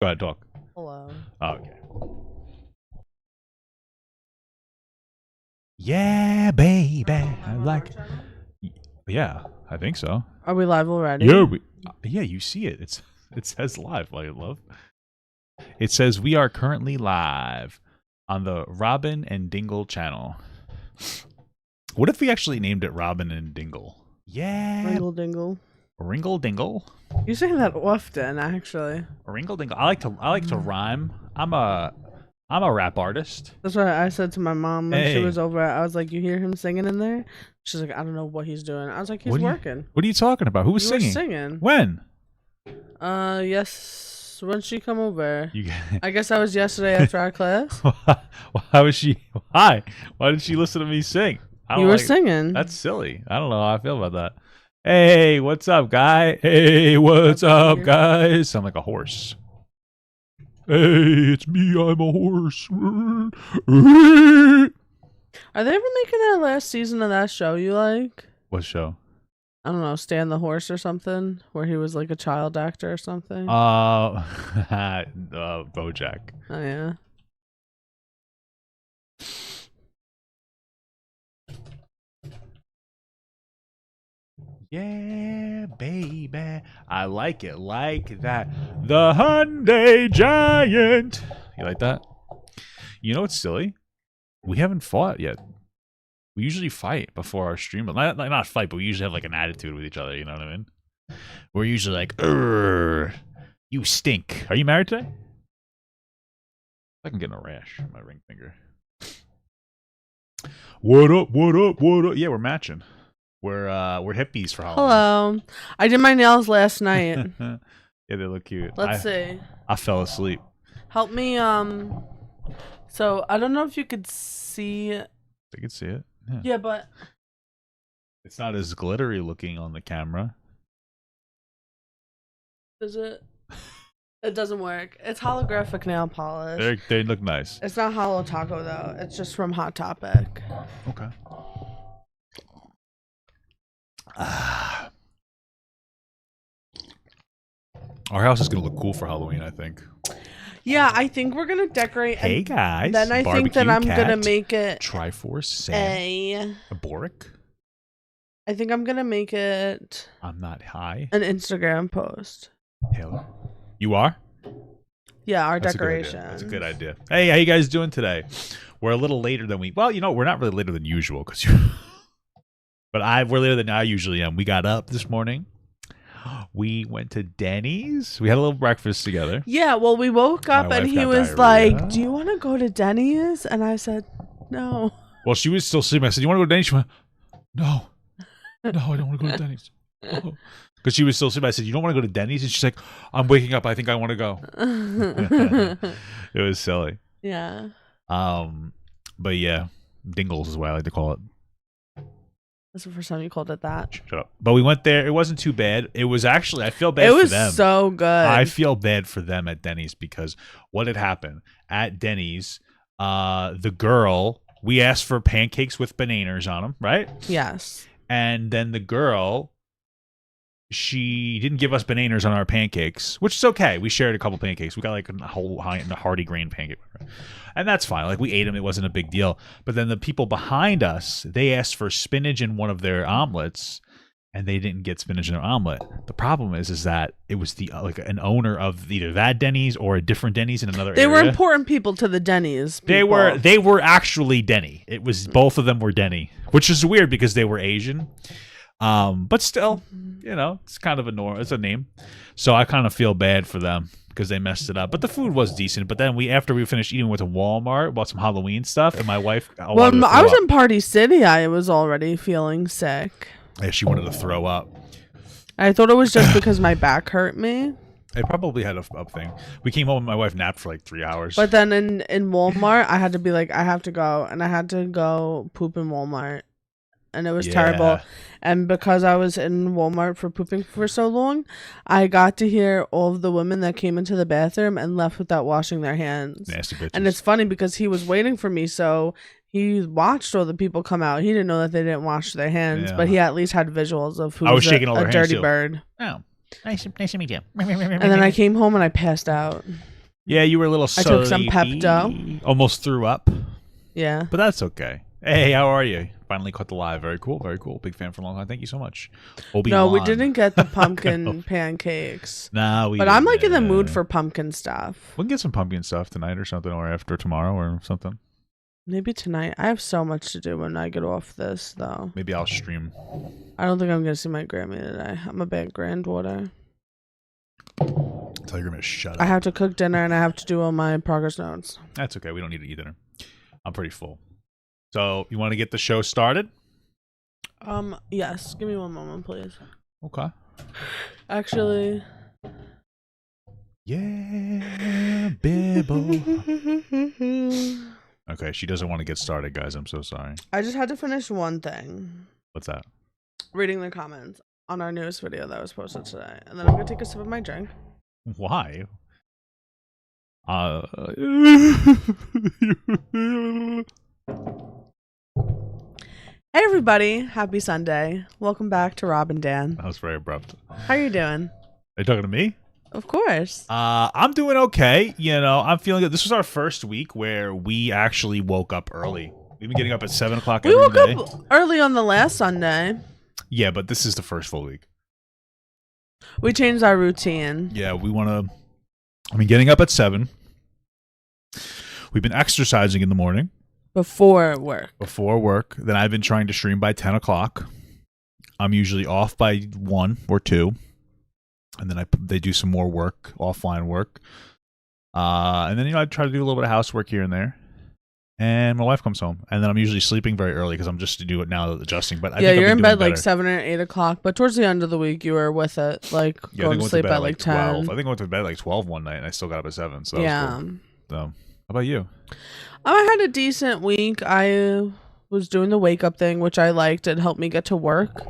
Go ahead, talk. Hello. Oh, okay. Yeah, baby. I like. Yeah, I think so. Are we live already? Yeah, you see it. It says live, like love. It says we are currently live on the Robin and Dingle channel. What if we actually named it Robin and Dingle? Yeah. Ringle dingle. Ringle Dingle. You say that often, actually. Ringle Dingle. I like to rhyme. I'm a rap artist. That's what I said to my mom when she Hey. was over. I was like, "You hear him singing in there?" She's like, "I don't know what he's doing." I was like, "He's working." What are you talking about? Who was You were singing? singing. When? Yes. When she come over. You. I guess that was yesterday after our class. Why was she? Why? Why did she listen to me sing? You were singing. That's silly. I don't know how I feel about that. Hey, what's up, guy? Hey, what's up, guys? Sound like a horse. Hey, it's me. I'm a horse. Are they ever making that last season of that show you like? What show? I don't know, Stan the Horse or something, where he was like a child actor or something. BoJack. Oh yeah. Yeah, baby. I like it like that. The Hyundai Giant. You like that? You know what's silly? We haven't fought yet. We usually fight before our stream. Not fight, but we usually have like an attitude with each other. You know what I mean? We're usually like, you stink. Are you married today? I can get a rash on my ring finger. What up? What up? What up? Yeah, we're matching. We're hippies for Halloween. Hello. I did my nails last night. Yeah, they look cute. Let's see. I fell asleep. Help me. So I don't know if you could see. I could see it. Yeah, but it's not as glittery looking on the camera. Is it? It doesn't work. It's holographic nail polish. They look nice. It's not Hollow Taco though. It's just from Hot Topic. Okay. Our house is gonna look cool for Halloween, I think. Yeah, I think we're gonna decorate. Hey guys. Then I think that I'm gonna make it Triforce Sam. A Boric. I think I'm gonna make it. I'm not high. An Instagram post. Taylor, you are. Yeah, our decoration. That's a good idea. Hey, how you guys doing today? We're a little later than well, we're not really later than usual because you're. But we're later than I usually am. We got up this morning. We went to Denny's. We had a little breakfast together. Yeah, well, we woke up and he was like, "Do you want to go to Denny's?" And I said, "No." Well, she was still sleeping. I said, "You want to go to Denny's?" She went, "No, I don't want to go to Denny's." Because she was still sleeping. I said, "You don't want to go to Denny's?" And she's like, "I'm waking up. I think I want to go." It was silly. Yeah. But yeah, Dingles is what I like to call it. That's the first time you called it that. Shut up. But we went there. It wasn't too bad. It was actually, I feel bad for them. It was so good. I feel bad for them at Denny's because what had happened at Denny's, the girl, we asked for pancakes with bananas on them, right? Yes. And then the girl, she didn't give us bananas on our pancakes, which is okay. We shared a couple pancakes. We got like a whole hearty grain pancake. And that's fine. Like we ate them. It wasn't a big deal. But then the people behind us, they asked for spinach in one of their omelets and they didn't get spinach in their omelet. The problem is that it was the like an owner of either that Denny's or a different Denny's in another area. They were important people to the Denny's. They were actually Denny. It was both of them were Denny, which is weird because they were Asian. But still, it's kind of it's a name. So I kind of feel bad for them because they messed it up. But the food was decent. But then after we finished eating, we went to Walmart, bought some Halloween stuff, and my wife. I was in Party City. I was already feeling sick. Yeah, she wanted to throw up. I thought it was just because my back hurt me. I probably had a thing. We came home and my wife napped for like 3 hours. But then in Walmart, I had to be like, I have to go. And I had to go poop in Walmart. And it was terrible. And because I was in Walmart for pooping for so long, I got to hear all of the women that came into the bathroom and left without washing their hands. Nasty bitches. And it's funny because he was waiting for me, so he watched all the people come out. He didn't know that they didn't wash their hands, but he at least had visuals of who was a dirty bird. Oh. Nice to meet you. And then I came home and I passed out. Yeah, you were a little I took some Pepto. Almost threw up. Yeah. But that's okay. Hey, how are you? Finally caught the live. Very cool. Very cool. Big fan for a long time. Thank you so much. No, we didn't get the pumpkin pancakes. Nah, but I'm like in the mood for pumpkin stuff. We can get some pumpkin stuff tonight or something, or after tomorrow or something. Maybe tonight. I have so much to do when I get off this, though. Maybe I'll stream. I don't think I'm going to see my Grammy today. I'm a bad granddaughter. Tell your grandma to shut up. I have to cook dinner and I have to do all my progress notes. That's okay. We don't need to eat dinner. I'm pretty full. So, you want to get the show started? Yes. Give me one moment, please. Okay. Actually. Yeah, Bibble. Okay, she doesn't want to get started, guys. I'm so sorry. I just had to finish one thing. What's that? Reading the comments on our newest video that was posted today. And then I'm going to take a sip of my drink. Why? Hey everybody, happy Sunday. Welcome back to Rob and Dan. That was very abrupt. How are you doing? Are you talking to me? Of course. I'm doing okay. You know, I'm feeling good. This was our first week where we actually woke up early. We've been getting up at 7 o'clock every day. We woke up early on the last Sunday. Yeah, but this is the first full week. We changed our routine. Yeah, we want to... I mean, getting up at 7. We've been exercising in the morning. Before work. Then I've been trying to stream by 10 o'clock. I'm usually off by 1 or 2. And then they do some more work, offline work. And then, you know, I try to do a little bit of housework here and there. And my wife comes home. And then I'm usually sleeping very early because I'm just to do it now adjusting. But I think you're in bed better. like 7 or 8 o'clock. But towards the end of the week, you were with it. Like, going to sleep at like 10. 12. I think I went to bed at like 12 one night and I still got up at 7. So yeah. Cool. So, how about you? I had a decent week. I was doing the wake up thing, which I liked. It helped me get to work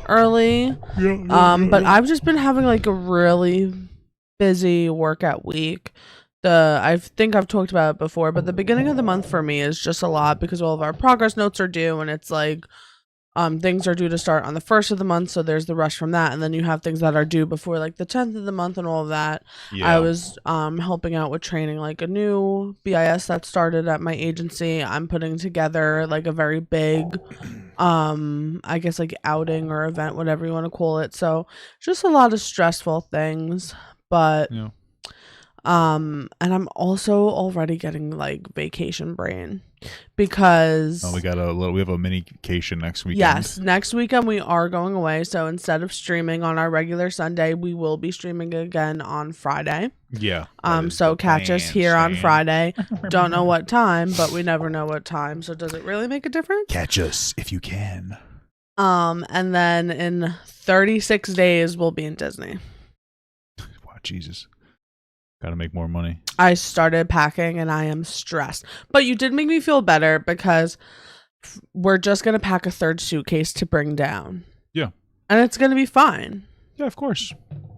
early. But I've just been having like a really busy workout week. I think I've talked about it before, but the beginning of the month for me is just a lot because all of our progress notes are due, and it's like things are due to start on the 1st of the month, so there's the rush from that, and then you have things that are due before like the 10th of the month and all of that. Yeah. I was helping out with training like a new BIS that started at my agency. I'm putting together like a very big I guess like outing or event, whatever you want to call it. So just a lot of stressful things, but yeah. And I'm also already getting like vacation brain because we have a mini vacation next weekend. Yes, next weekend we are going away. So instead of streaming on our regular Sunday, we will be streaming again on Friday. Yeah. So catch us here on Friday. Don't know what time, but we never know what time. So does it really make a difference? Catch us if you can. And then in 36 days we'll be in Disney. Wow, Jesus. Gotta make more money. I started packing and I am stressed. But you did make me feel better because we're just going to pack a 3rd suitcase to bring down. Yeah. And it's going to be fine. Yeah, of course.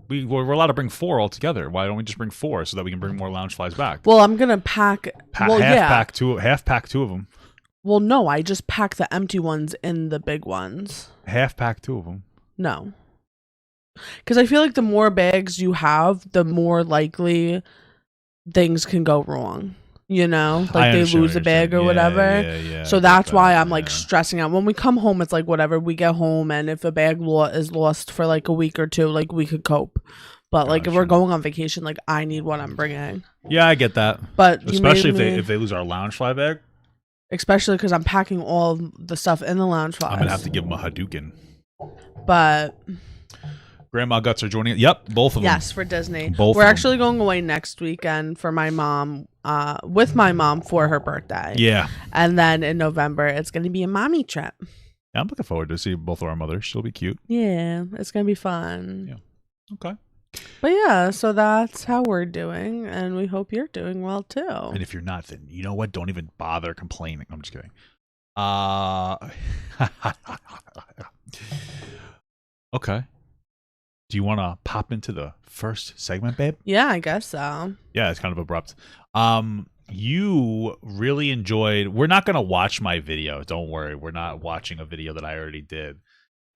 We're allowed to bring 4 altogether. Why don't we just bring 4 so that we can bring more lounge flies back? Well, I'm going to pack... Half pack 2 of them. Well, no, I just pack the empty ones in the big ones. Half pack 2 of them. No. Because I feel like the more bags you have, the more likely things can go wrong. You know? Like they lose a bag or whatever. Yeah, so that's why I'm like stressing out. When we come home, it's like whatever. We get home and if a bag is lost for like a week or 2, like we could cope. But like if we're going on vacation, like I need what I'm bringing. Yeah, I get that. But especially if they lose our lounge fly bag. Especially because I'm packing all the stuff in the lounge flies. I'm going to have to give them a Hadouken. But... Grandma Guts are joining. Yep, both of them. Yes, for Disney. We're actually going away next weekend for my mom, with my mom for her birthday. Yeah. And then in November, it's going to be a mommy trip. Yeah, I'm looking forward to see both of our mothers. She'll be cute. Yeah, it's going to be fun. Yeah. Okay. But yeah, so that's how we're doing, and we hope you're doing well too. And if you're not, then you know what? Don't even bother complaining. I'm just kidding. Okay. Do you want to pop into the first segment, babe? Yeah, I guess so. Yeah, it's kind of abrupt. You really enjoyed... We're not going to watch my video. Don't worry. We're not watching a video that I already did.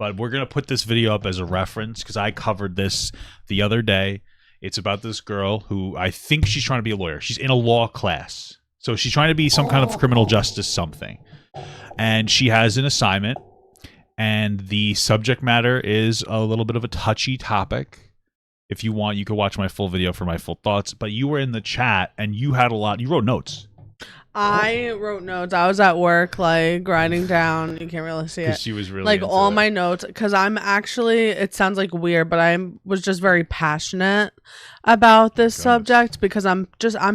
but we're going to put this video up as a reference because I covered this the other day. It's about this girl who I think she's trying to be a lawyer. She's in a law class. So she's trying to be some kind of criminal justice something. And she has an assignment. And the subject matter is a little bit of a touchy topic. If you want, you could watch my full video for my full thoughts. But you were in the chat and you had a lot. You wrote notes. I wrote notes. I was at work, like, writing down. You can't really see it. She was really like all it. my notes, because I'm actually. It sounds like weird, but I was just very passionate about this subject because I'm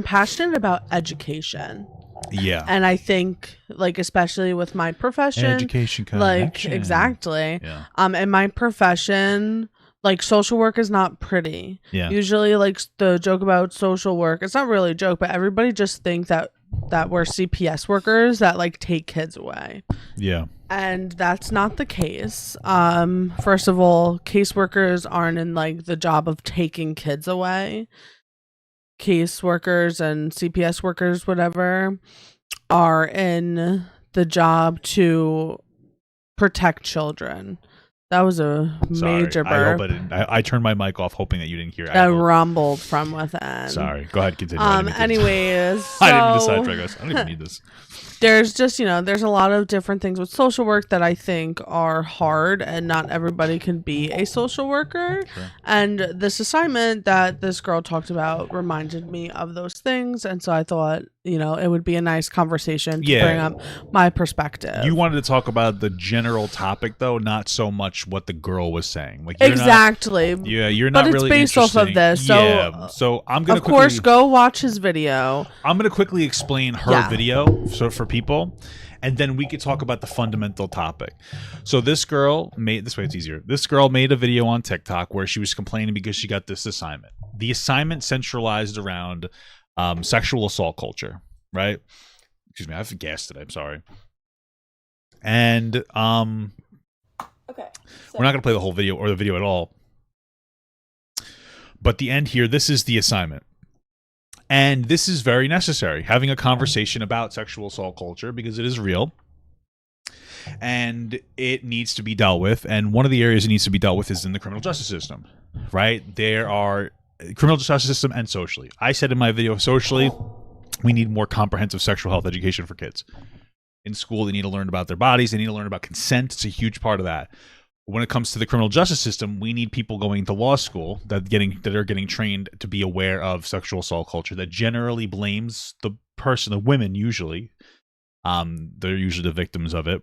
passionate about education. Yeah, and I think, like, especially with my profession, education connection. Like, exactly. Yeah. In my profession. Like, social work is not pretty. Yeah. Usually, like, the joke about social work, it's not really a joke, but everybody just thinks that we're CPS workers that, like, take kids away. Yeah. And that's not the case. First of all, caseworkers aren't in, like, the job of taking kids away. Caseworkers and CPS workers, whatever, are in the job to protect children. That was a major burp. I turned my mic off hoping that you didn't hear it. I rumbled from within. Sorry. Go ahead, continue. Anyways. I didn't mean to sidetrack us. I don't even need this. There's just, there's a lot of different things with social work that I think are hard, and not everybody can be a social worker. Sure. And this assignment that this girl talked about reminded me of those things. And so I thought, it would be a nice conversation to bring up my perspective. You wanted to talk about the general topic, though, not so much what the girl was saying. Like, exactly. You're not really But it's based off of this. So I'm going to of course, go watch his video. I'm going to quickly explain her video for people, and then we could talk about the fundamental topic. So this girl it's easier. This girl made a video on TikTok where she was complaining because she got this assignment. The assignment centralized around sexual assault culture, right? Excuse me, I have gas today. I'm sorry. And okay, we're not going to play the whole video or the video at all. But the end here, this is the assignment. And this is very necessary, having a conversation about sexual assault culture, because it is real and it needs to be dealt with. And one of the areas it needs to be dealt with is in the criminal justice system, right? There are criminal justice system and socially. I said in my video, socially, we need more comprehensive sexual health education for kids. In school, they need to learn about their bodies. They need to learn about consent. It's a huge part of that. When it comes to the criminal justice system, we need people going to law school that are getting trained to be aware of sexual assault culture that generally blames the person, the women usually. They're usually the victims of it,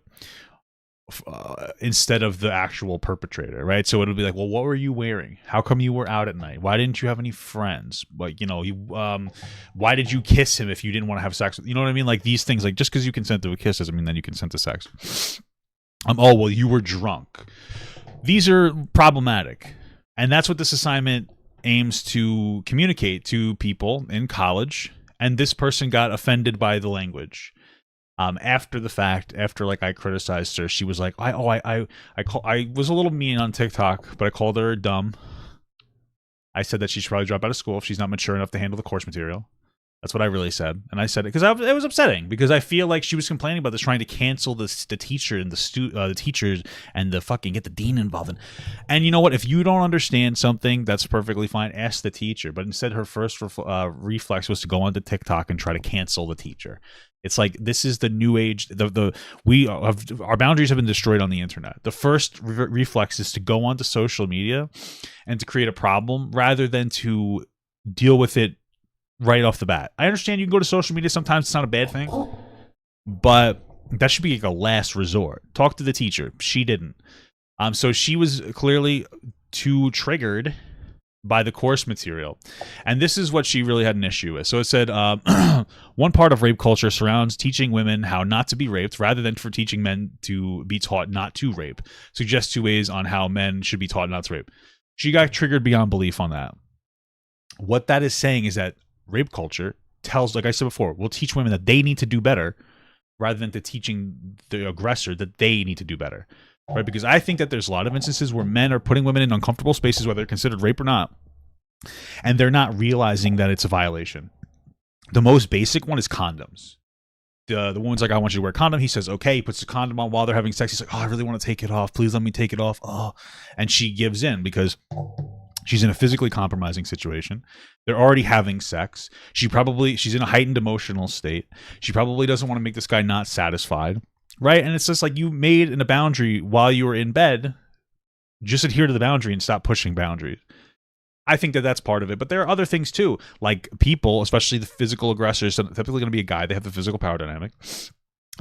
instead of the actual perpetrator, right? So it'll be like, well, what were you wearing? How come you were out at night? Why didn't you have any friends? Like, why did you kiss him if you didn't want to have sex? You know what I mean? Like, these things, like, just because you consent to a kiss doesn't mean that you consent to sex. Oh, well, you were drunk. These are problematic. And that's what this assignment aims to communicate to people in college. And this person got offended by the language. After the fact, after I criticized her, she was like, I was a little mean on TikTok, but I called her dumb. I said that she should probably drop out of school if she's not mature enough to handle the course material. That's what I really said. And I said it because it was upsetting, because I feel like she was complaining about this, trying to cancel the teacher and the teachers and the fucking get the dean involved. And you know what? If you don't understand something, that's perfectly fine. Ask the teacher. But instead, her first reflex was to go onto TikTok and try to cancel the teacher. It's like, this is the new age. Our boundaries have been destroyed on the internet. The first reflex is to go onto social media and to create a problem rather than to deal with it right off the bat. I understand you can go to social media sometimes. It's not a bad thing, but that should be like a last resort. Talk to the teacher. She didn't. So she was clearly too triggered by the course material. And this is what she really had an issue with. So it said, one part of rape culture surrounds teaching women how not to be raped rather than for teaching men to be taught not to rape. Suggests 2 ways on how men should be taught not to rape. She got triggered beyond belief on that. What that is saying is that rape culture tells, like I said before, will teach women that they need to do better rather than to teaching the aggressor that they need to do better, right? Because I think that there's a lot of instances where men are putting women in uncomfortable spaces, whether they're considered rape or not, and they're not realizing that it's a violation. The most basic one is condoms. the woman's like, I want you to wear a condom. He says, okay. He puts the condom on while they're having sex. He's like, oh, I really want to take it off. Please let me take it off. Oh, and she gives in because she's in a physically compromising situation. They're already having sex. She's in a heightened emotional state. She probably doesn't want to make this guy not satisfied, right? And it's just like, you made a boundary while you were in bed. Just adhere to the boundary and stop pushing boundaries. I think that that's part of it, but there are other things too, like people, especially the physical aggressors, typically going to be a guy. They have the physical power dynamic,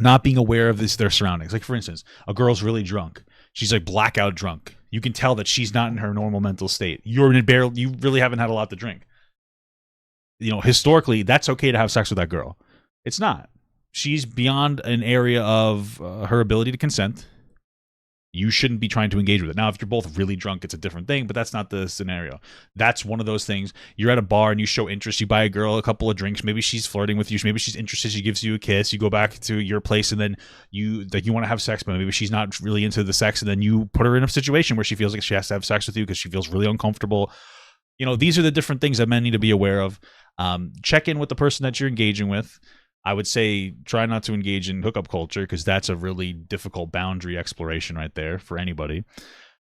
not being aware of their surroundings. Like, for instance, a girl's really drunk. She's like blackout drunk. You can tell that she's not in her normal mental state. You really haven't had a lot to drink. Historically, that's okay to have sex with that girl. It's not. She's beyond an area of her ability to consent. You shouldn't be trying to engage with it. Now, if you're both really drunk, it's a different thing, but that's not the scenario. That's one of those things. You're at a bar and you show interest. You buy a girl a couple of drinks. Maybe she's flirting with you. Maybe she's interested. She gives you a kiss. You go back to your place and then you want to have sex, but maybe she's not really into the sex. And then you put her in a situation where she feels like she has to have sex with you because she feels really uncomfortable. These are the different things that men need to be aware of. Check in with the person that you're engaging with. I would say try not to engage in hookup culture because that's a really difficult boundary exploration right there for anybody.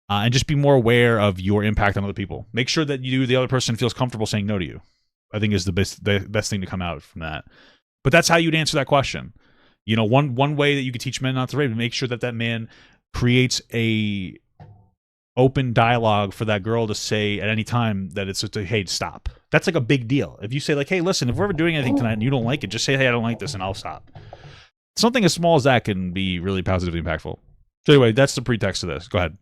And just be more aware of your impact on other people. Make sure that the other person feels comfortable saying no to you. I think is the best thing to come out from that. But that's how you'd answer that question. One way that you could teach men not to rape, make sure that man creates a open dialogue for that girl to say at any time that it's hey, stop. That's like a big deal. If you say like, hey, listen, if we're ever doing anything tonight and you don't like it, just say, hey, I don't like this, and I'll stop. Something as small as that can be really positively impactful. So anyway, that's the pretext of this. Go ahead.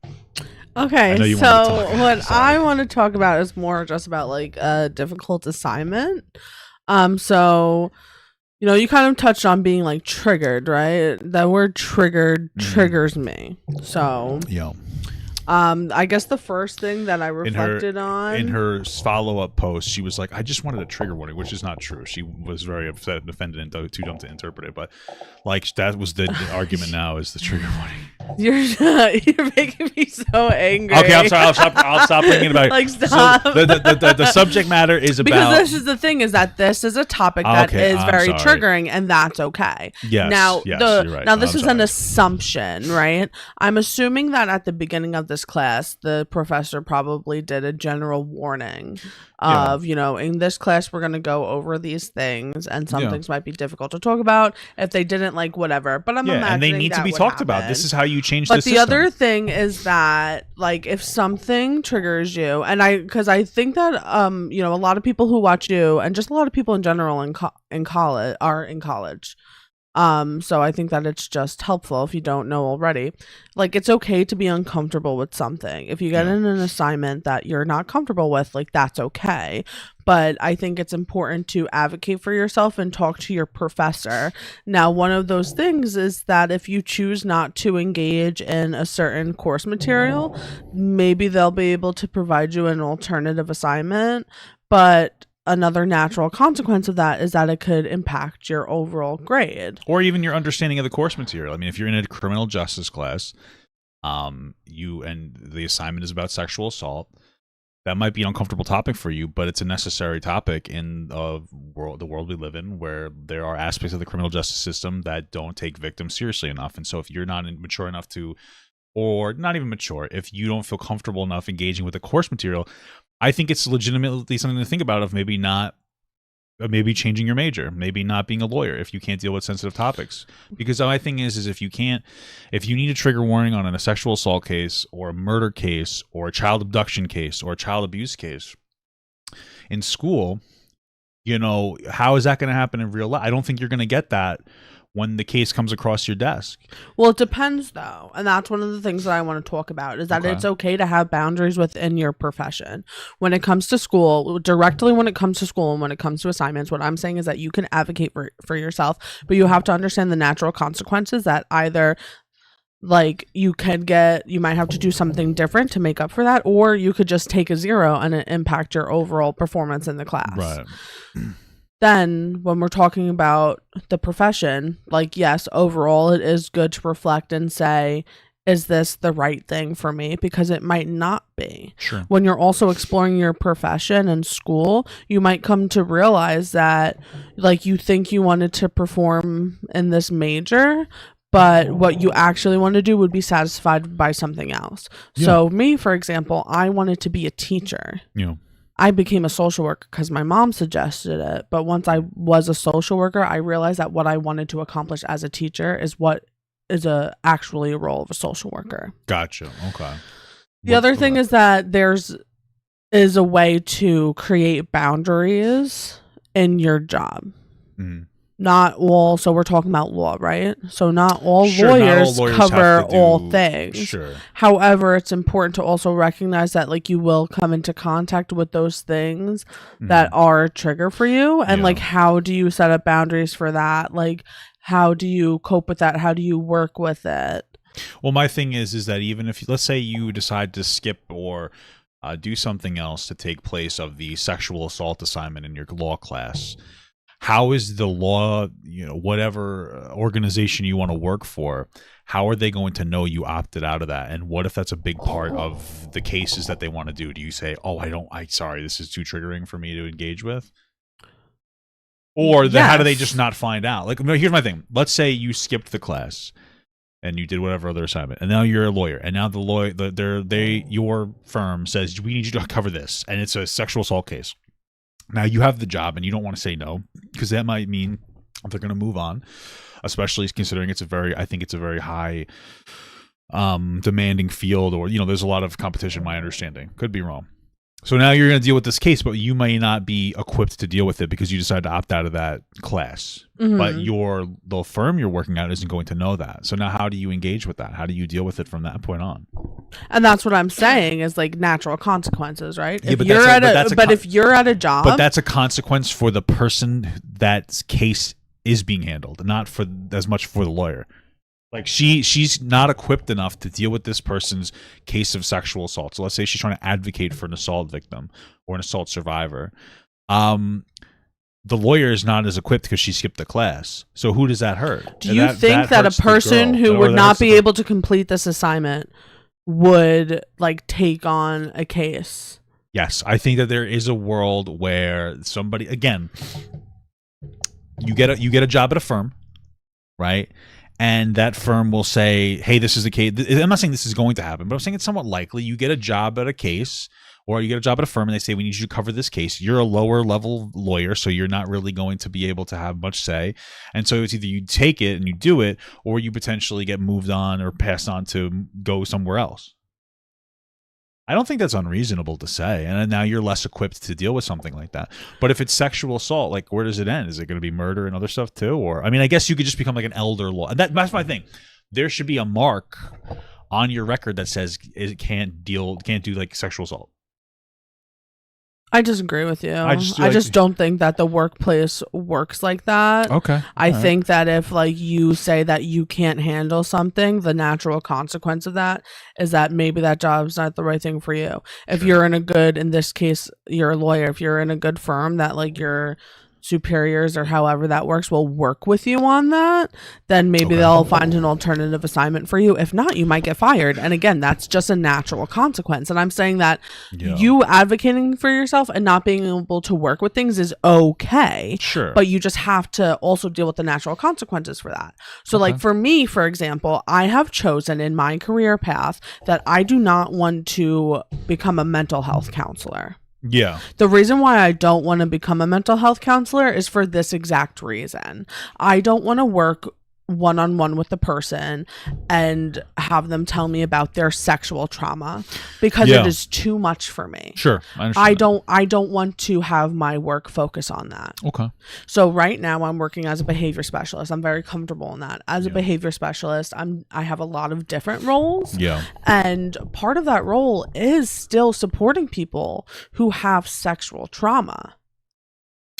Okay, so what I want to talk about is more just about like a difficult assignment. So you kind of touched on being like triggered, right? That word triggered triggers me. So I guess the first thing that I reflected on in her follow-up post, she was like, I just wanted a trigger warning, which is not true. She was very upset and offended and too dumb to interpret it. But like, that was the argument now, is the trigger warning. You're making me so angry. Okay, I'm sorry. I'll stop bringing it back. Like, stop. So the subject matter is about, because this is the thing, is that this is a topic that is very triggering, and that's okay. Yes. Now, you're right. Now this is an assumption, right? I'm assuming that at the beginning of this class, the professor probably did a general warning of, in this class we're going to go over these things, and some things might be difficult to talk about. If they didn't, like, whatever. But I'm imagining and they need to be talked about. This is how you change the system. But the other thing is that, like, if something triggers you, and because I think that a lot of people who watch you, and just a lot of people in general in college are in college. So I think that it's just helpful, if you don't know already, like, it's okay to be uncomfortable with something. If you get in an assignment that you're not comfortable with, like, that's okay. But I think it's important to advocate for yourself and talk to your professor. Now, one of those things is that if you choose not to engage in a certain course material, maybe they'll be able to provide you an alternative assignment. But another natural consequence of that is that it could impact your overall grade, or even your understanding of the course material. I mean, if you're in a criminal justice class, and the assignment is about sexual assault, that might be an uncomfortable topic for you, but it's a necessary topic in the world we live in, where there are aspects of the criminal justice system that don't take victims seriously enough. And so if you're not mature enough to, or not even mature, if you don't feel comfortable enough engaging with the course material, I think it's legitimately something to think about, of maybe changing your major, maybe not being a lawyer if you can't deal with sensitive topics. Because my thing is if you need a trigger warning on a sexual assault case, or a murder case, or a child abduction case, or a child abuse case in school, how is that going to happen in real life? I don't think you're going to get that when the case comes across your desk. Well, it depends, though. And that's one of the things that I want to talk about, is that it's okay to have boundaries within your profession. When it comes to school, directly when it comes to school and when it comes to assignments, what I'm saying is that you can advocate for yourself, but you have to understand the natural consequences that either, like, you might have to do something different to make up for that, or you could just take a 0 and it impact your overall performance in the class. Right. Then when we're talking about the profession, like, yes, overall it is good to reflect and say, is this the right thing for me? Because it might not be. Sure. When you're also exploring your profession and school, you might come to realize that like you think you wanted to perform in this major, but what you actually want to do would be satisfied by something else. Yeah. So me, for example, I wanted to be a teacher. Yeah. I became a social worker because my mom suggested it. But once I was a social worker, I realized that what I wanted to accomplish as a teacher is what is actually a role of a social worker. Gotcha. Okay. The other thing is that is a way to create boundaries in your job. Mm. Not all, so we're talking about law, right? So not all Sure, lawyers, not all lawyers cover have to all do- things. Sure. However, it's important to also recognize that like you will come into contact with those things that are a trigger for you. And Yeah. like, how do you set up boundaries for that? Like, how do you cope with that? How do you work with it? Well, my thing is that even if, let's say you decide to skip or do something else to take place of the sexual assault assignment in your law class, how is the law, whatever organization you want to work for, how are they going to know you opted out of that? And what if that's a big part of the cases that they want to do? Do you say, oh, sorry, this is too triggering for me to engage with? Or how do they just not find out? Like, here's my thing. Let's say you skipped the class and you did whatever other assignment, and now you're a lawyer, and now your firm says we need you to cover this, and it's a sexual assault case. Now you have the job, and you don't want to say no because that might mean they're going to move on, especially considering I think it's a very high demanding field, or there's a lot of competition. My understanding could be wrong. So now you're going to deal with this case, but you may not be equipped to deal with it because you decided to opt out of that class. Mm-hmm. But the firm you're working at isn't going to know that. So now how do you engage with that? How do you deal with it from that point on? And that's what I'm saying is like natural consequences, right? Yeah, if but you're if you're at a job, but that's a consequence for the person that case is being handled, not for as much for the lawyer. Like she's not equipped enough to deal with this person's case of sexual assault. So let's say she's trying to advocate for an assault victim or an assault survivor. The lawyer is not as equipped because she skipped the class. So who does that hurt? Do you think that a person who would not be able to complete this assignment would like take on a case? Yes, I think that there is a world where somebody, again, you get a job at a firm, right? And that firm will say, hey, this is the case. I'm not saying this is going to happen, but I'm saying it's somewhat likely. You get a job at a case, or you get a job at a firm, and they say, we need you to cover this case. You're a lower level lawyer, so you're not really going to be able to have much say. And so it's either you take it and you do it, or you potentially get moved on or passed on to go somewhere else. I don't think that's unreasonable to say. And now you're less equipped to deal with something like that. But if it's sexual assault, like, where does it end? Is it going to be murder and other stuff too? Or, I mean, I guess you could just become like an elder law. That's my thing. There should be a mark on your record that says it can't do like sexual assault. I disagree with you. I like- just don't think that the workplace works like that. Okay. I think that if like you say that you can't handle something, the natural consequence of that is that maybe that job's not the right thing for you. If you're in this case, you're a lawyer, if you're in a good firm that like your superiors or however that works will work with you on that, then maybe they'll find an alternative assignment for you. If not, you might get fired. And again, that's just a natural consequence. And I'm saying that you advocating for yourself and not being able to work with things is okay. Sure. But you just have to also deal with the natural consequences for that. So like for me, for example, I have chosen in my career path that I do not want to become a mental health counselor. Yeah. The reason why I don't want to become a mental health counselor is for this exact reason. I don't want to work one-on-one with the person and have them tell me about their sexual trauma because it is too much for me. Sure. I don't want to have my work focus on that. Okay. So right now I'm working as a behavior specialist. I'm very comfortable in that. As a behavior specialist, I have a lot of different roles. Yeah. And part of that role is still supporting people who have sexual trauma.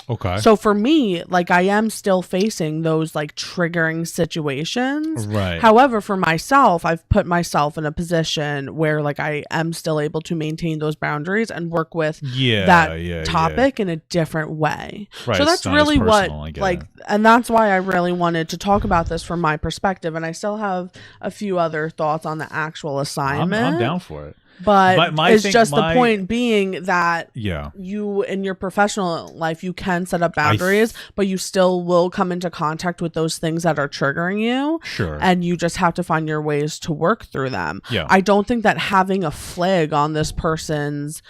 Okay. So for me, like, I am still facing those like triggering situations. Right. However, for myself, I've put myself in a position where like I am still able to maintain those boundaries and work with that topic in a different way. Right. So It's that's not as really what personal, I get like, it. and that's why I really wanted to talk about this from my perspective. And I still have a few other thoughts on the actual assignment. I'm down for it. But it's just the point being that yeah, you, in your professional life, you can set up boundaries, but you still will come into contact with those things that are triggering you. Sure. And you just have to find your ways to work through them. Yeah. I don't think that having a flag on this person's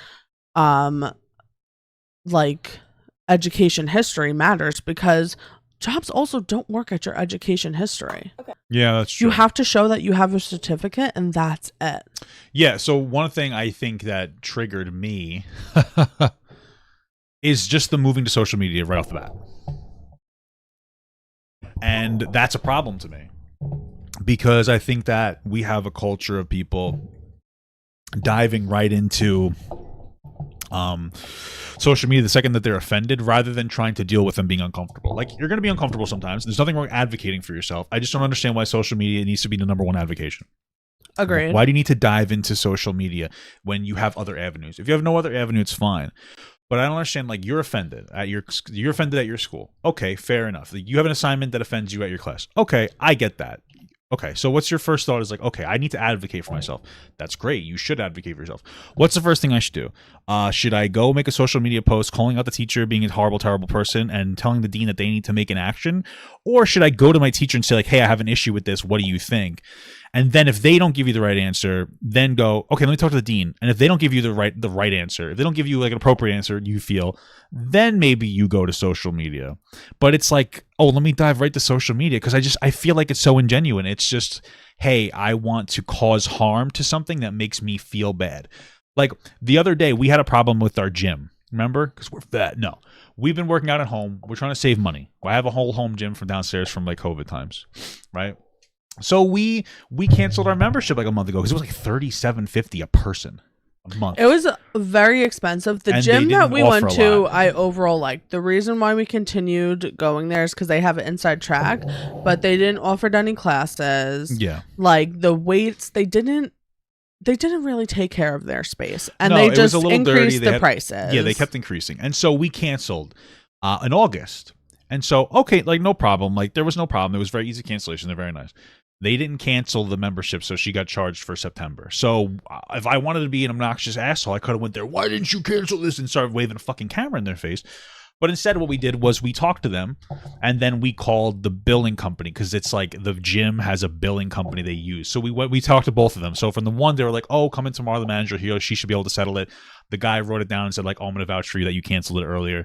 like education history matters, because jobs also don't work at your education history. Okay. Yeah, that's true. You have to show that you have a certificate, and that's it. Yeah, so one thing I think that triggered me is just the moving to social media right off the bat. And that's a problem to me, because I think that we have a culture of people diving right into social media the second that they're offended, rather than trying to deal with them being uncomfortable. Like, you're going to be uncomfortable sometimes. There's nothing wrong advocating for yourself. I just don't understand why social media needs to be the number one advocation. Agreed. Why do you need to dive into social media when you have other avenues? If you have no other avenue, it's fine. But I don't understand, like, you're offended at your school. Okay, fair enough. You have an assignment that offends you at your class. Okay, I get that. Okay, so what's your first thought? Is like, okay, I need to advocate for myself. That's great. You should advocate for yourself. What's the first thing I should do? Should I go make a social media post calling out the teacher being a horrible, terrible person and telling the dean that they need to make an action? Or should I go to my teacher and say, like, hey, I have an issue with this. What do you think? And then if they don't give you the right answer, then go, okay, let me talk to the dean. And if they don't give you the right answer, if they don't give you like an appropriate answer you feel, then maybe you go to social media. But it's like, oh, let me dive right to social media, because I feel like it's so ingenuine. It's just, hey, I want to cause harm to something that makes me feel bad. Like the other day, we had a problem with our gym. Remember? Because we're fat. No. We've been working out at home. We're trying to save money. I have a whole home gym from downstairs from like COVID times, right? So we canceled our membership like a month ago because it was like $37.50 a person a month. It was very expensive. The gym that we went to, I overall liked. The reason why we continued going there is because they have an inside track, but they didn't offer any classes. Yeah, like the weights, they didn't really take care of their space, and no, they just increased the prices. Yeah, they kept increasing, and so we canceled in August. And so, okay, like no problem. Like there was no problem. It was very easy cancellation. They're very nice. They didn't cancel the membership, so she got charged for September. So if I wanted to be an obnoxious asshole, I could have went there, why didn't you cancel this, and started waving a fucking camera in their face. But instead what we did was we talked to them, and then we called the billing company, because it's like the gym has a billing company they use. So we talked to both of them. So from the one, they were like, oh, come in tomorrow, the manager here, she should be able to settle it. The guy wrote it down and said like, oh, I'm going to vouch for you that you canceled it earlier.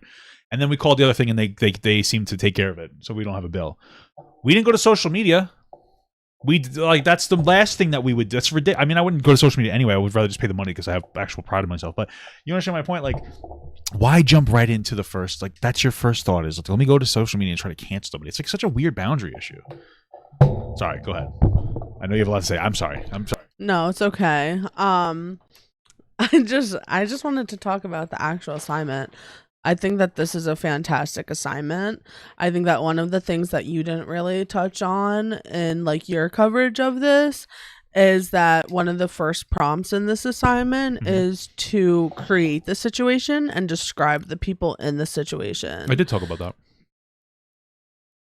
And then we called the other thing, and they seemed to take care of it, so we don't have a bill. We didn't go to social media. That's the last thing that we would do. That's ridiculous. I mean, I wouldn't go to social media anyway. I would rather just pay the money because I have actual pride in myself. But you understand my point? Like, why jump right into the first? Like, that's your first thought is, like, let me go to social media and try to cancel somebody. It's like such a weird boundary issue. Sorry, go ahead. I know you have a lot to say. I'm sorry. No, it's okay. I just wanted to talk about the actual assignment. I think that this is a fantastic assignment. I think that one of the things that you didn't really touch on in like your coverage of this is that one of the first prompts in this assignment is to create the situation and describe the people in the situation. I did talk about that.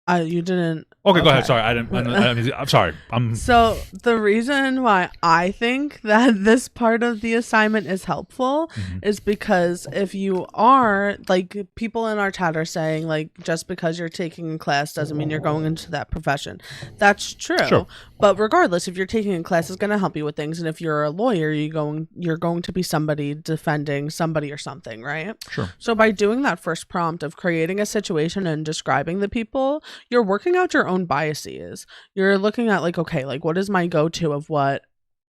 You didn't. Okay, go ahead. Sorry, I'm sorry. So the reason why I think that this part of the assignment is helpful is because if you are like, people in our chat are saying like, just because you're taking a class doesn't mean you're going into that profession. That's true. Sure. But regardless, if you're taking a class, it's going to help you with things. And if you're a lawyer, you're going to be somebody defending somebody or something, right? Sure. So by doing that first prompt of creating a situation and describing the people, you're working out your own biases. You're looking at like, okay, like what is my go-to of what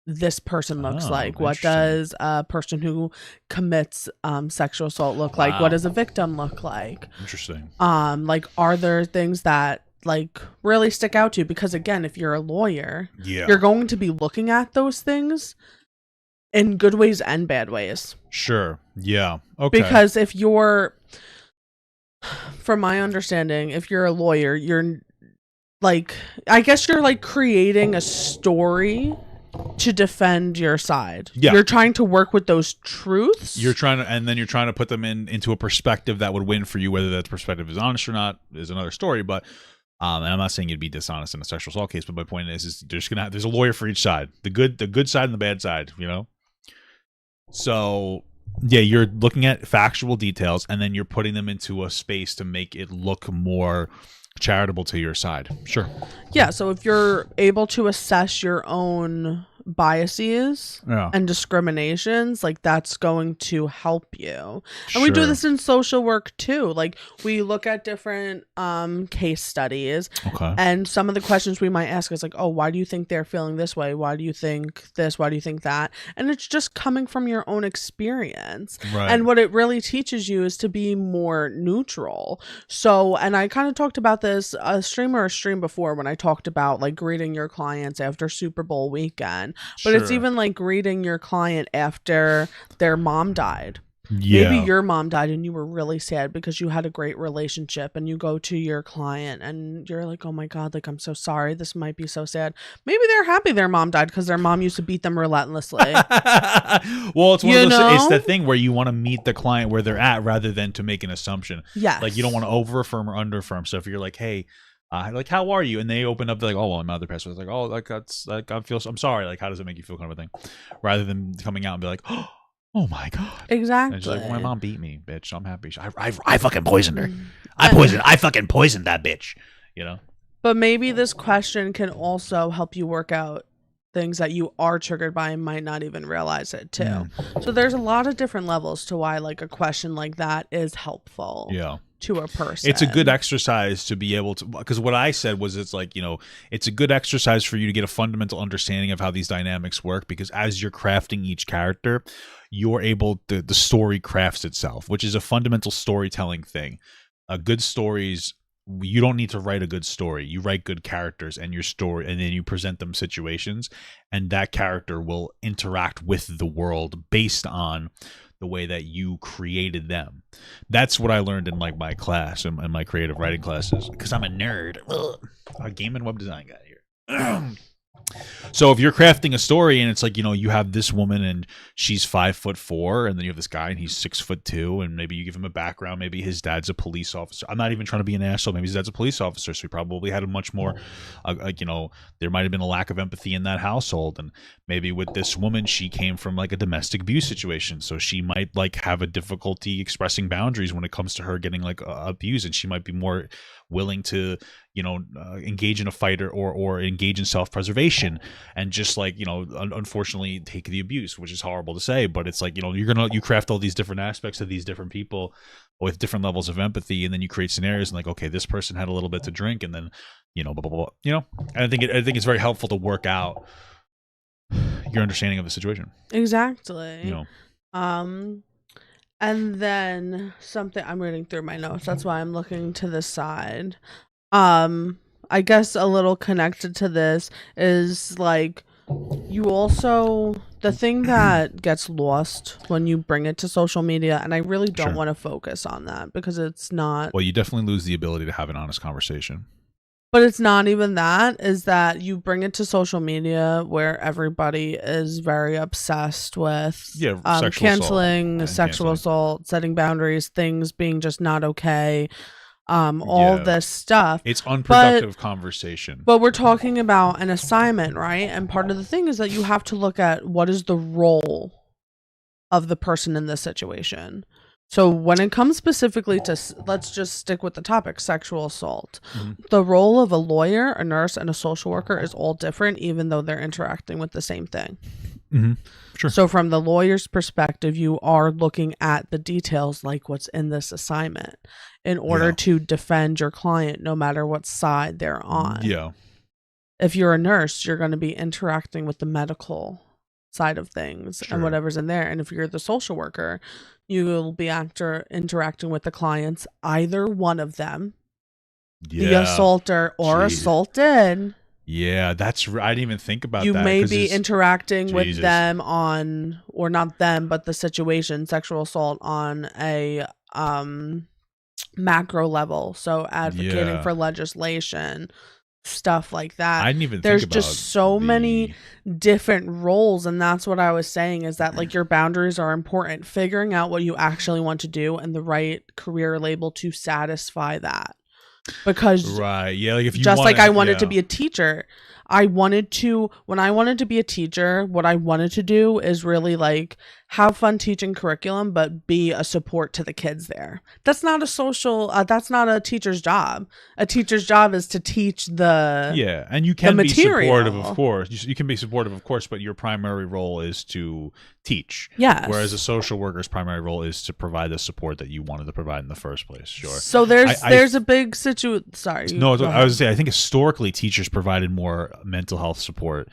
this person looks like? What does a person who commits sexual assault look like? What does a victim look like? Interesting. Like, are there things that like really stick out to you? Because again, if you're a lawyer, you're going to be looking at those things in good ways and bad ways. Sure. Yeah. Okay. Because if you're From my understanding, if you're a lawyer, you're like, I guess you're like creating a story to defend your side. Yeah. You're trying to work with those truths. You're trying to, and then you're trying to put them into a perspective that would win for you. Whether that perspective is honest or not is another story. But and I'm not saying you'd be dishonest in a sexual assault case, but my point is there's a lawyer for each side, the good side and the bad side, you know. So yeah, you're looking at factual details, and then you're putting them into a space to make it look more charitable to your side. Sure. Yeah, so if you're able to assess your own biases and discriminations, like that's going to help you. And we do this in social work too. Like we look at different case studies, and some of the questions we might ask is like, oh, why do you think they're feeling this way? Why do you think this? Why do you think that? And it's just coming from your own experience. Right. And what it really teaches you is to be more neutral. So, and I kind of talked about this a stream before when I talked about like greeting your clients after Super Bowl weekend. But it's even like greeting your client after their mom died. Yeah. Maybe your mom died and you were really sad because you had a great relationship, and you go to your client and you're like, oh my God, like, I'm so sorry. This might be so sad. Maybe they're happy their mom died because their mom used to beat them relentlessly. Well, it's one of those, it's the thing where you want to meet the client where they're at rather than to make an assumption. Yes. Like you don't want to over affirm or under affirm. So if you're like, hey, like, how are you? And they open up, they're like, oh, well, my mother passed away. It's like, oh, like that's like I'm sorry. Like, how does it make you feel, kind of a thing, rather than coming out and be like, oh my God, exactly. And she's like, well, my mom beat me, bitch. I'm happy. I fucking poisoned her. I fucking poisoned that bitch. You know. But maybe this question can also help you work out things that you are triggered by and might not even realize it too. So there's a lot of different levels to why like a question like that is helpful. Yeah. To a person. It's a good exercise to be able to, because what I said was, it's like, you know, it's a good exercise for you to get a fundamental understanding of how these dynamics work, because as you're crafting each character, you're able to, the story crafts itself, which is a fundamental storytelling thing. Good stories, you don't need to write a good story. You write good characters and your story, and then you present them situations, and that character will interact with the world based on the way that you created them. That's what I learned in like my class and my creative writing classes, because I'm a nerd. A game and web design guy here. So if you're crafting a story and it's like, you know, you have this woman and she's 5'4", and then you have this guy and he's 6'2", and maybe you give him a background. Maybe his dad's a police officer. I'm not even trying to be an asshole. Maybe his dad's a police officer, so he probably had a much more, like, you know, there might have been a lack of empathy in that household. And maybe with this woman, she came from like a domestic abuse situation, so she might like have a difficulty expressing boundaries when it comes to her getting like abused, and she might be more willing to, you know, engage in a fight or engage in self-preservation, and just like, you know, unfortunately take the abuse, which is horrible to say, but it's like, you know, you craft all these different aspects of these different people with different levels of empathy, and then you create scenarios and like, okay, this person had a little bit to drink, and then, you know, blah blah blah, you know. And I think it's very helpful to work out your understanding of the situation. Exactly. You know. And then something, I'm reading through my notes, that's why I'm looking to the side. I guess a little connected to this is like, you also, the thing that gets lost when you bring it to social media, and I really don't want to focus on that because it's not, well, you definitely lose the ability to have an honest conversation. but it's not even that, is that you bring it to social media where everybody is very obsessed with canceling sexual assault, setting boundaries, things being just not okay, all this stuff. It's unproductive conversation. But we're talking about an assignment, right? And part of the thing is that you have to look at what is the role of the person in this situation. So when it comes specifically to, let's just stick with the topic, sexual assault, the role of a lawyer, a nurse, and a social worker is all different, even though they're interacting with the same thing. Sure. So from the lawyer's perspective, you are looking at the details, like what's in this assignment, in order to defend your client no matter what side they're on. Yeah. If you're a nurse, you're going to be interacting with the medical side of things and whatever's in there. And if you're the social worker, you will be interacting with the clients, either one of them, the assaulter or assaulted. Yeah, that's I didn't even think about that. You may be interacting with them on, or not them, but the situation, sexual assault on a macro level. So advocating Yeah. for legislation, stuff like that. I didn't even There's think about just so many different roles, and that's what I was saying, is that like your boundaries are important. Figuring out what you actually want to do and the right career label to satisfy that. Because right. Yeah, like if you just like I wanted to yeah. be a teacher, when I wanted to be a teacher, what I wanted to do is really like have fun teaching curriculum, but be a support to the kids there. That's not a teacher's job. A teacher's job is to teach Yeah, and you can be material. supportive, of course. You can be supportive, of course, but your primary role is to teach. Yes. Whereas a social worker's primary role is to provide the support that you wanted to provide in the first place. Sure. So there's a big Sorry. No, I was saying I think historically teachers provided more mental health support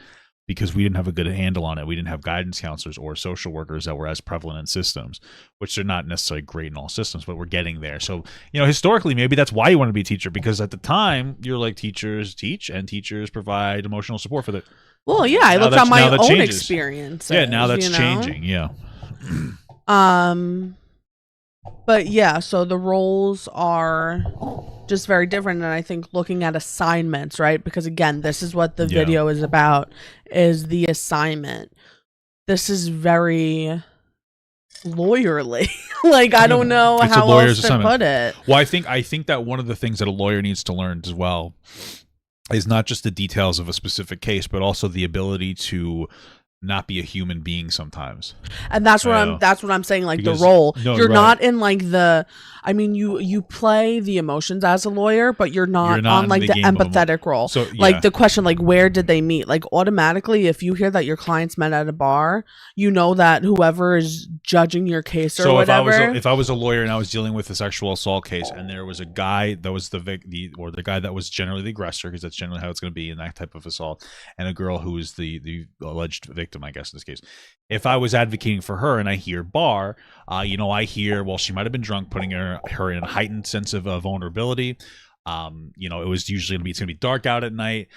because we didn't have a good handle on it. We didn't have guidance counselors or social workers that were as prevalent in systems, which are not necessarily great in all systems, but we're getting there. So, historically, maybe that's why you want to be a teacher, because at the time you're like, teachers teach and teachers provide emotional support for the. Well, yeah, I looked at my own experience. Yeah, now that's changing. Yeah. But yeah, so the roles are just very different, and I think looking at assignments, right? Because again, this is what the video is about, is the assignment. This is very lawyerly. Like, I don't know how else to put it. Well, I think that one of the things that a lawyer needs to learn as well is not just the details of a specific case, but also the ability to not be a human being sometimes. And that's what I'm saying, like, because the role. You're not in like you play the emotions as a lawyer, but you're not on like the empathetic role. So like the question, like, where did they meet? Like, automatically, if you hear that your clients met at a bar, you know that whoever is judging your case or whatever. If I was a lawyer and I was dealing with a sexual assault case, and there was a guy that was the guy that was generally the aggressor, because that's generally how it's going to be in that type of assault, and a girl who was the alleged victim, I guess in this case. If I was advocating for her and I hear bar, I hear, well, she might have been drunk, putting her in a heightened sense of vulnerability. It was usually it's gonna be dark out at night.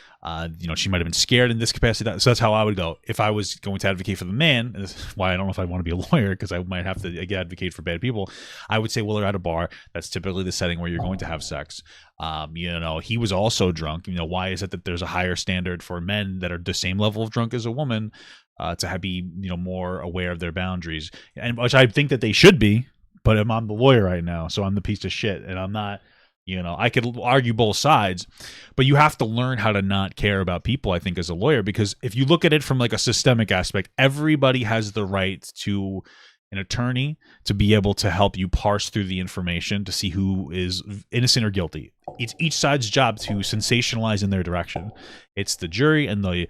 She might have been scared in this capacity. So that's how I would go if I was going to advocate for the man. And this is why I don't know if I want to be a lawyer, because I might have to advocate for bad people. I would say, well, they're at a bar. That's typically the setting where you're going to have sex. He was also drunk. Why is it that there's a higher standard for men that are the same level of drunk as a woman to be more aware of their boundaries, and which I think that they should be. But I'm the lawyer right now, so I'm the piece of shit, and I'm not. I could argue both sides, but you have to learn how to not care about people, I think, as a lawyer, because if you look at it from like a systemic aspect, everybody has the right to an attorney to be able to help you parse through the information to see who is innocent or guilty. It's each side's job to sensationalize in their direction. It's the jury and the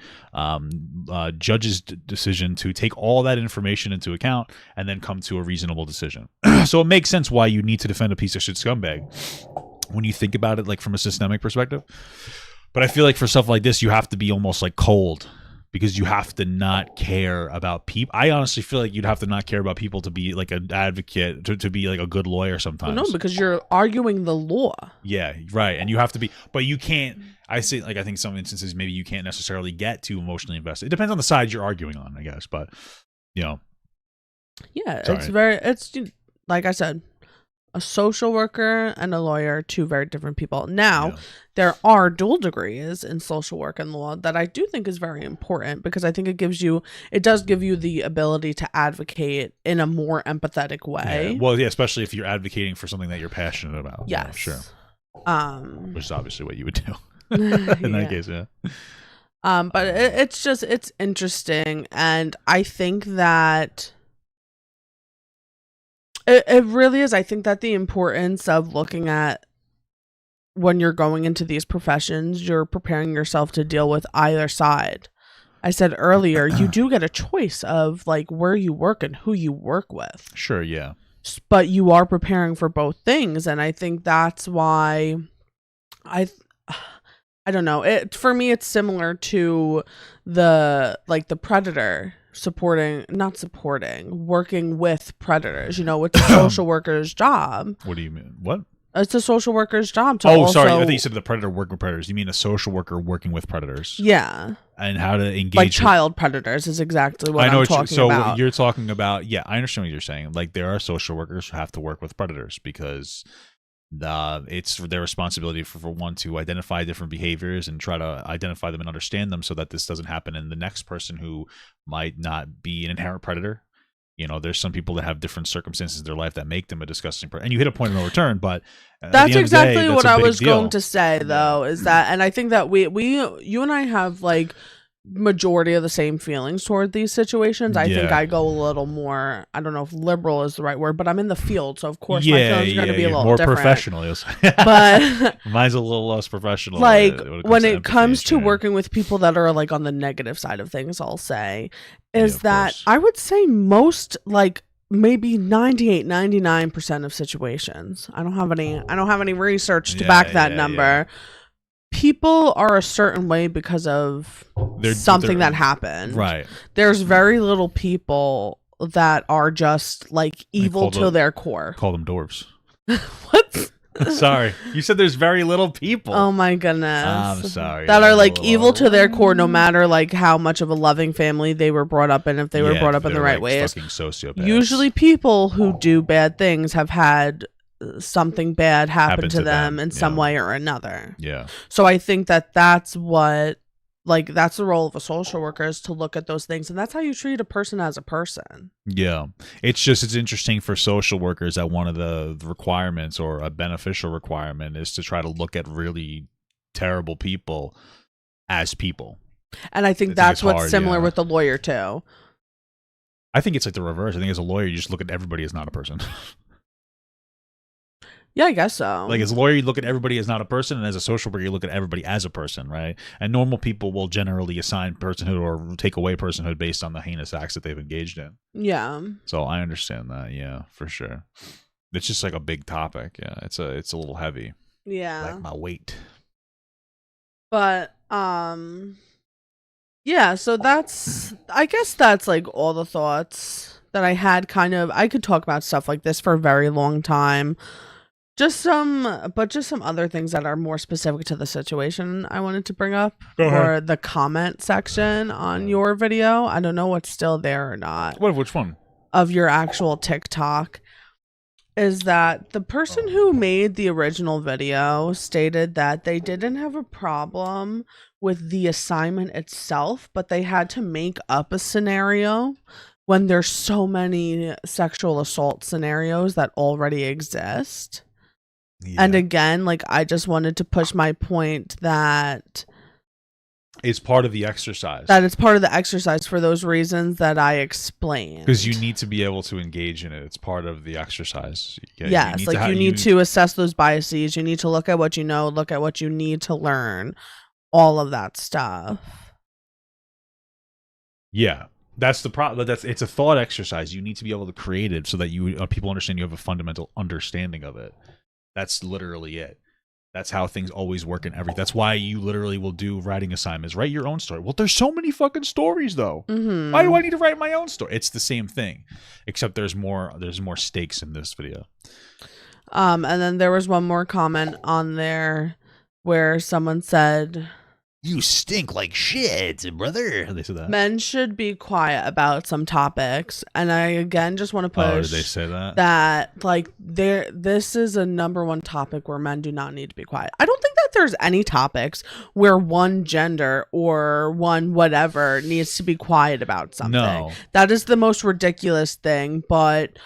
judge's decision to take all that information into account and then come to a reasonable decision. So it makes sense why you need to defend a piece of shit scumbag when you think about it, like from a systemic perspective. But I feel like for stuff like this, you have to be almost like cold, because you have to not care about people. I honestly feel like you'd have to not care about people to be like an advocate, to be like a good lawyer sometimes. No, because you're arguing the law. Yeah, right. And you have to be, but you can't, I think some instances maybe you can't necessarily get too emotionally invested. It depends on the side you're arguing on, I guess. But, Yeah, it's like I said, a social worker and a lawyer, two very different people. Now, there are dual degrees in social work and law that I do think is very important, because I think it does give you the ability to advocate in a more empathetic way. Yeah. Well, yeah, especially if you're advocating for something that you're passionate about. Yes. Sure. Which is obviously what you would do in that case, yeah. But it's interesting, and I think that it really is. I think that the importance of looking at, when you're going into these professions, you're preparing yourself to deal with either side. I said earlier, you do get a choice of like where you work and who you work with. Sure, yeah. But you are preparing for both things, and I think that's why I don't know. For me, it's similar to the Predator working with predators. It's a social worker's job. What do you mean? What? It's a social worker's job to sorry. I think you said the predator working with predators. You mean a social worker working with predators? Yeah. And how to engage like child predators is exactly what I'm talking about. So you're talking about, I understand what you're saying. Like, there are social workers who have to work with predators because it's their responsibility for one to identify different behaviors and try to identify them and understand them so that this doesn't happen in the next person who might not be an inherent predator. There's some people that have different circumstances in their life that make them a disgusting person. And you hit a point of no return, but that's exactly what I was going to say, though, is that, and I think that you and I have like majority of the same feelings toward these situations. I think I go a little more, I don't know if liberal is the right word, but I'm in the field, so of course my feelings are going to be a little more different. Professional. But mine's a little less professional. Like when it comes to working with people that are like on the negative side of things, I'll say is that course. I would say most, like maybe 99% of situations. I don't have any research to back that number. Yeah. People are a certain way because of something that happened. Right. There's very little people that are just like evil to their core. Call them dwarves. What? Sorry. You said there's very little people. Oh my goodness. I'm sorry. That are like evil to their core, no matter like how much of a loving family they were brought up in, if they were brought up in the right ways. Fucking sociopaths. Usually people who do bad things have had something bad happen to them in some way or another. Yeah. So I think that that's what, like, that's the role of a social worker, is to look at those things, and that's how you treat a person as a person. Yeah. It's interesting for social workers that one of the requirements, or a beneficial requirement, is to try to look at really terrible people as people. And I think that's what's hard, similar with the lawyer too. I think it's like the reverse. I think as a lawyer, you just look at everybody as not a person. Yeah, I guess so. Like as a lawyer, you look at everybody as not a person, and as a social worker, you look at everybody as a person, right? And normal people will generally assign personhood or take away personhood based on the heinous acts that they've engaged in. Yeah. So I understand that. Yeah, for sure. It's just like a big topic. Yeah, it's a little heavy. Yeah. Like my weight. But yeah. So I guess that's like all the thoughts that I had. I could talk about stuff like this for a very long time. Just some other things that are more specific to the situation I wanted to bring up. Or the comment section on your video. I don't know what's still there or not. Which one? Of your actual TikTok. Is that the person who made the original video stated that they didn't have a problem with the assignment itself, but they had to make up a scenario when there's so many sexual assault scenarios that already exist. Yeah. And again, like, I just wanted to push my point that it's part of the exercise. That it's part of the exercise for those reasons that I explained. Because you need to be able to engage in it. It's part of the exercise. Yeah, yes, you need to assess those biases. You need to look at what you know, look at what you need to learn, all of that stuff. Yeah. That's the problem. It's a thought exercise. You need to be able to create it so that people understand you have a fundamental understanding of it. That's literally it. That's how things always work in everything. That's why you literally will do writing assignments. Write your own story. Well, there's so many fucking stories, though. Mm-hmm. Why do I need to write my own story? It's the same thing, except there's more stakes in this video. And then there was one more comment on there where someone said, "You stink like shit, brother." They said that. Men should be quiet about some topics. And I, again, just want to push. Oh, did they say that? That, like, this is a number one topic where men do not need to be quiet. I don't think that there's any topics where one gender or one whatever needs to be quiet about something. No. That is the most ridiculous thing. But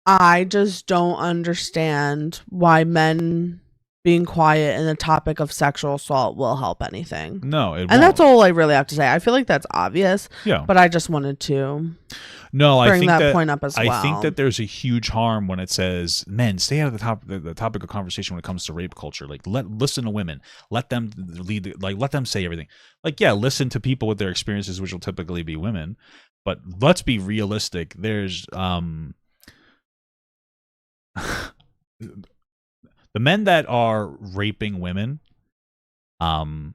I just don't understand why men being quiet in the topic of sexual assault will help anything. No, it won't. And that's all I really have to say. I feel like that's obvious. Yeah. But I just wanted to bring that point up as well. I think that there's a huge harm when it says, men, stay out of the topic of conversation when it comes to rape culture. Like, listen to women. Let them lead. Like, let them say everything. Like, yeah, listen to people with their experiences, which will typically be women. But let's be realistic. There's the men that are raping women, and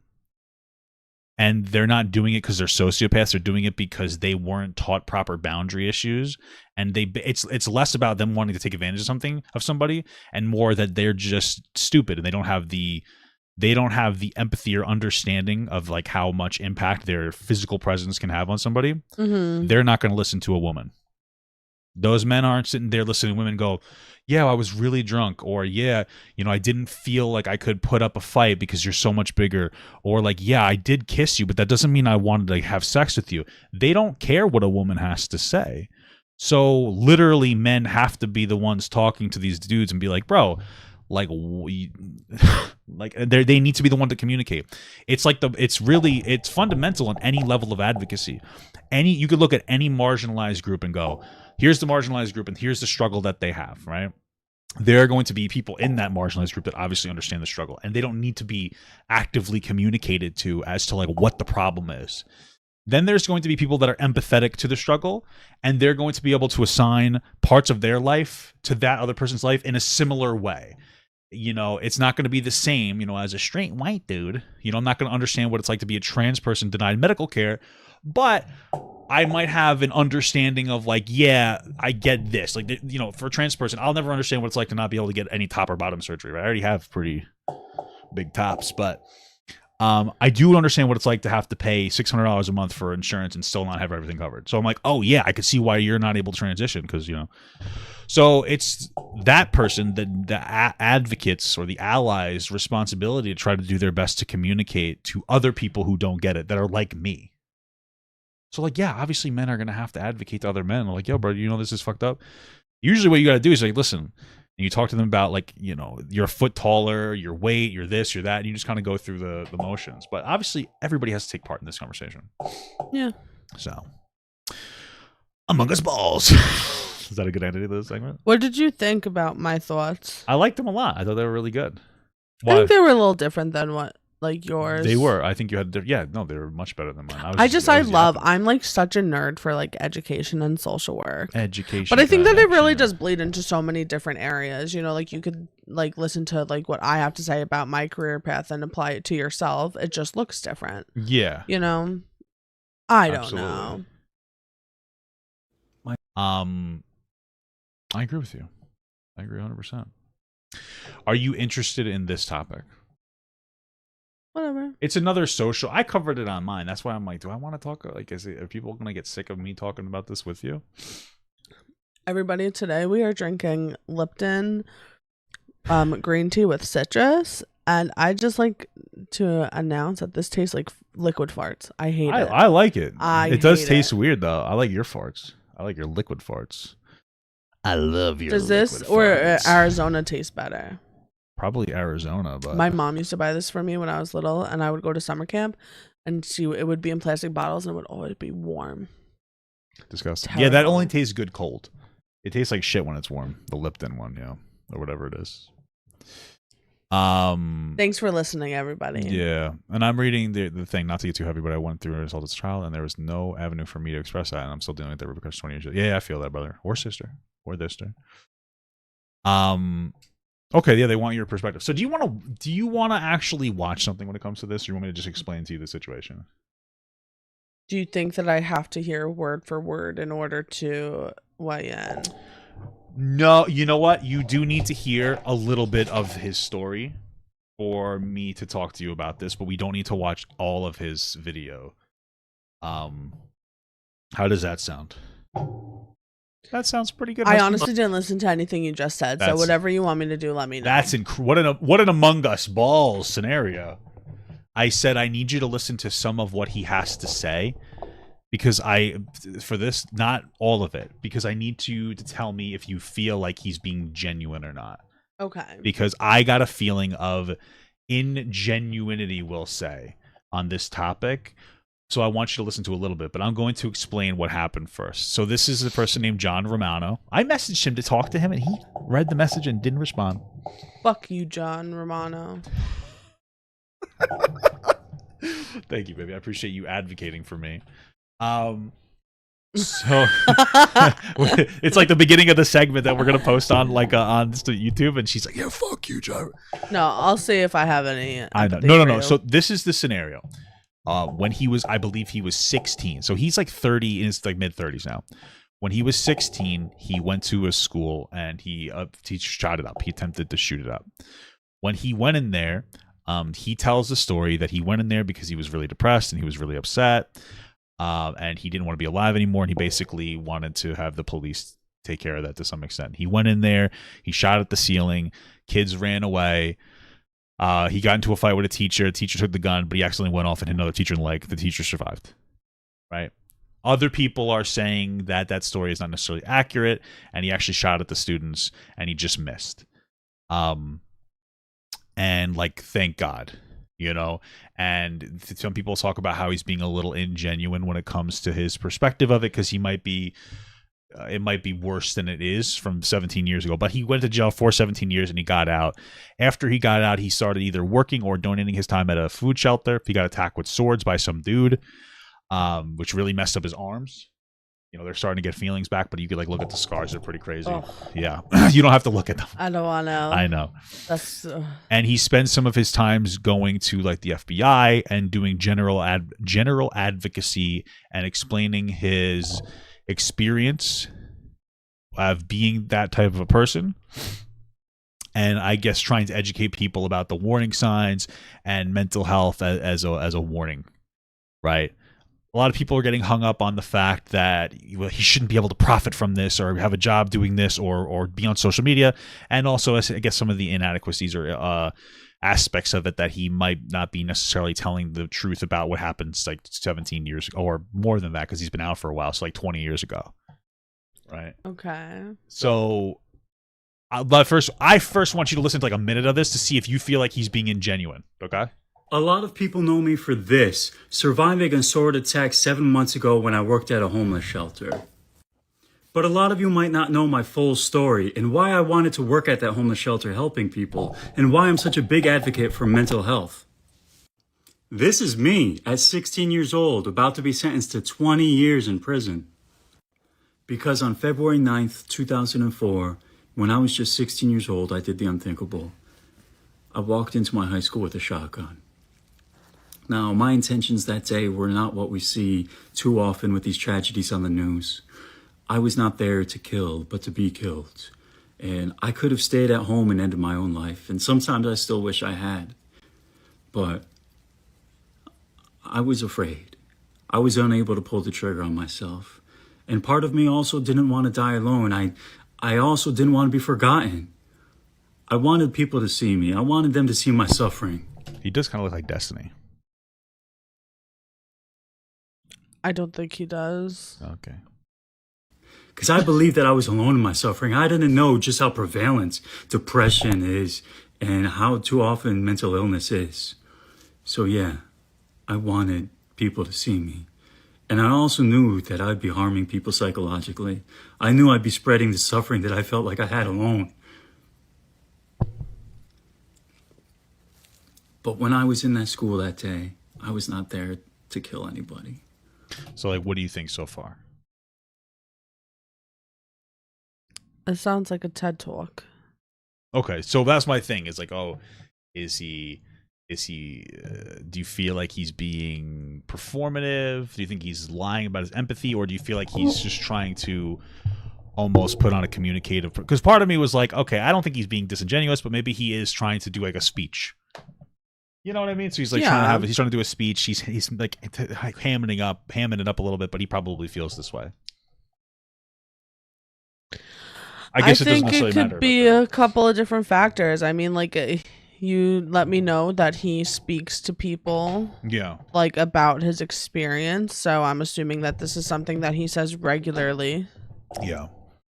they're not doing it because they're sociopaths. They're doing it because they weren't taught proper boundary issues, and it's less about them wanting to take advantage of somebody, and more that they're just stupid and they don't have the empathy or understanding of like how much impact their physical presence can have on somebody. Mm-hmm. They're not going to listen to a woman. Those men aren't sitting there listening to women go, yeah, I was really drunk, or yeah, I didn't feel like I could put up a fight because you're so much bigger, or like, yeah, I did kiss you, but that doesn't mean I wanted to have sex with you. They don't care what a woman has to say. So literally men have to be the ones talking to these dudes and be like, bro, like they need to be the one to communicate. It's like it's fundamental on any level of advocacy. You could look at any marginalized group and go, here's the marginalized group and here's the struggle that they have, right? There are going to be people in that marginalized group that obviously understand the struggle, and they don't need to be actively communicated to as to like what the problem is. Then there's going to be people that are empathetic to the struggle, and they're going to be able to assign parts of their life to that other person's life in a similar way. It's not going to be the same, as a straight white dude. I'm not going to understand what it's like to be a trans person denied medical care, but I might have an understanding of like, yeah, I get this. Like, for a trans person, I'll never understand what it's like to not be able to get any top or bottom surgery, right? I already have pretty big tops, but I do understand what it's like to have to pay $600 a month for insurance and still not have everything covered. So I'm like, oh yeah, I could see why you're not able to transition because, So it's that person, the advocates or the allies' responsibility to try to do their best to communicate to other people who don't get it, that are like me. So like, yeah, obviously men are going to have to advocate to other men. They're like, yo, bro, this is fucked up. Usually what you got to do is like, listen, and you talk to them about like, you're a foot taller, your weight, you're this, you're that, and you just kind of go through the motions. But obviously everybody has to take part in this conversation. Yeah. So, Among Us balls. Is that a good ending to this segment? What did you think about my thoughts? I liked them a lot. I thought they were really good. I think they were a little different than what like yours. They were. I think you had. They were much better than mine. I'm like such a nerd for like education and social work. Education, but I think that it really does bleed into so many different areas. Like you could like listen to like what I have to say about my career path and apply it to yourself. It just looks different. Yeah. I don't know. I agree with you. I agree 100%. Are you interested in this topic? Whatever. It's another social. I covered it on mine. That's why I'm like, do I want to talk? Like, are people going to get sick of me talking about this with you? Everybody, today we are drinking Lipton green tea with citrus. And I just like to announce that this tastes like liquid farts. I hate it. I like it. It does taste weird, though. I like your farts. I like your liquid farts. I love your liquid farts. Does this or Arizona taste better? Probably Arizona, but my mom used to buy this for me when I was little, and I would go to summer camp, and it would be in plastic bottles, and it would always be warm. Disgusting. Terrible. Yeah, that only tastes good cold. It tastes like shit when it's warm. The Lipton one, or whatever it is. Thanks for listening, everybody. Yeah, and I'm reading the thing, not to get too heavy, but I went through a results trial, and there was no avenue for me to express that, and I'm still dealing with the repercussions 20 years. Yeah, I feel that, brother, or sister, or this sister. Okay, yeah, they want your perspective. So do you want to actually watch something when it comes to this, or you want me to just explain to you the situation? Do you think that I have to hear word for word in order to weigh in? No, you know what? You do need to hear a little bit of his story for me to talk to you about this, but we don't need to watch all of his video. How does that sound? That sounds pretty good. I honestly didn't listen to anything you just said, so whatever you want me to do, let me know. That's what an Among Us balls scenario. I said I need you to listen to some of what he has to say, because for this, not all of it, because I need you to tell me if you feel like he's being genuine or not. Okay. Because I got a feeling of ingenuinity, we'll say, on this topic. So I want you to listen to a little bit, but I'm going to explain what happened first. So this is a person named John Romano. I messaged him to talk to him, and he read the message and didn't respond. Fuck you, John Romano. Thank you, baby. I appreciate you advocating for me. So it's like the beginning of the segment that we're gonna post on on YouTube, and she's like, "Yeah, fuck you, John." No, I'll see if I have any. I know. No. So this is the scenario. When I believe he was 16. So he's like 30, in his like mid 30s now. When he was 16, he went to a school and he shot it up. He attempted to shoot it up. When he went in there, he tells the story that he went in there because he was really depressed and he was really upset, and he didn't want to be alive anymore. And he basically wanted to have the police take care of that to some extent. He went in there, he shot at the ceiling, kids ran away. He got into a fight with a teacher. The teacher took the gun, but he accidentally went off and hit another teacher in the leg. The teacher survived. Right? Other people are saying that that story is not necessarily accurate, and he actually shot at the students, and he just missed. And like, thank God, you know. And some people talk about how he's being a little ingenuine when it comes to his perspective of it, because he might be, it might be worse than it is from 17 years ago. But he went to jail for 17 years and he got out. After he got out, he started either working or donating his time at a food shelter. He got attacked with swords by some dude, which really messed up his arms. You know, they're starting to get feelings back, but you could like look at the scars. They're pretty crazy. Oh. Yeah. You don't have to look at them. I don't want to. I know. That's and he spends some of his times going to like the FBI and doing general advocacy and explaining his experience of being that type of a person. And I guess trying to educate people about the warning signs and mental health as a warning, right? A lot of people are getting hung up on the fact that he shouldn't be able to profit from this or have a job doing this or be on social media. And also, I guess, some of the inadequacies or aspects of it that he might not be necessarily telling the truth about what happened like 17 years ago or more than that, because he's been out for a while. So like 20 years ago. Right. Okay. So I first want you to listen to like a minute of this to see if you feel like he's being ingenuine. Okay. A lot of people know me for this, surviving a sword attack 7 months ago when I worked at a homeless shelter. But a lot of you might not know my full story and why I wanted to work at that homeless shelter helping people and why I'm such a big advocate for mental health. This is me at 16 years old, about to be sentenced to 20 years in prison. Because on February 9th, 2004, when I was just 16 years old, I did the unthinkable. I walked into my high school with a shotgun. Now, my intentions that day were not what we see too often with these tragedies on the news. I was not there to kill, but to be killed. And I could have stayed at home and ended my own life. And sometimes I still wish I had. But I was afraid. I was unable to pull the trigger on myself. And part of me also didn't want to die alone. I also didn't want to be forgotten. I wanted people to see me. I wanted them to see my suffering. He does kind of look like Destiny. I don't think he does. Okay. Because I believed that I was alone in my suffering. I didn't know just how prevalent depression is and how too often mental illness is. So yeah, I wanted people to see me. And I also knew that I'd be harming people psychologically. I knew I'd be spreading the suffering that I felt like I had alone. But when I was in that school that day, I was not there to kill anybody. So, like, what do you think so far? It sounds like a TED Talk. Okay, so that's my thing. Is like, oh, is he? Do you feel like he's being performative? Do you think he's lying about his empathy, or do you feel like he's just trying to almost put on a communicative? Because part of me was like, okay, I don't think he's being disingenuous, but maybe he is trying to do like a speech. You know what I mean? So he's like he's trying to do a speech. He's like hamming it up a little bit, but he probably feels this way. I guess think it could be a couple of different factors. I mean, like you let me know that he speaks to people, like about his experience. So I'm assuming that this is something that he says regularly. Yeah.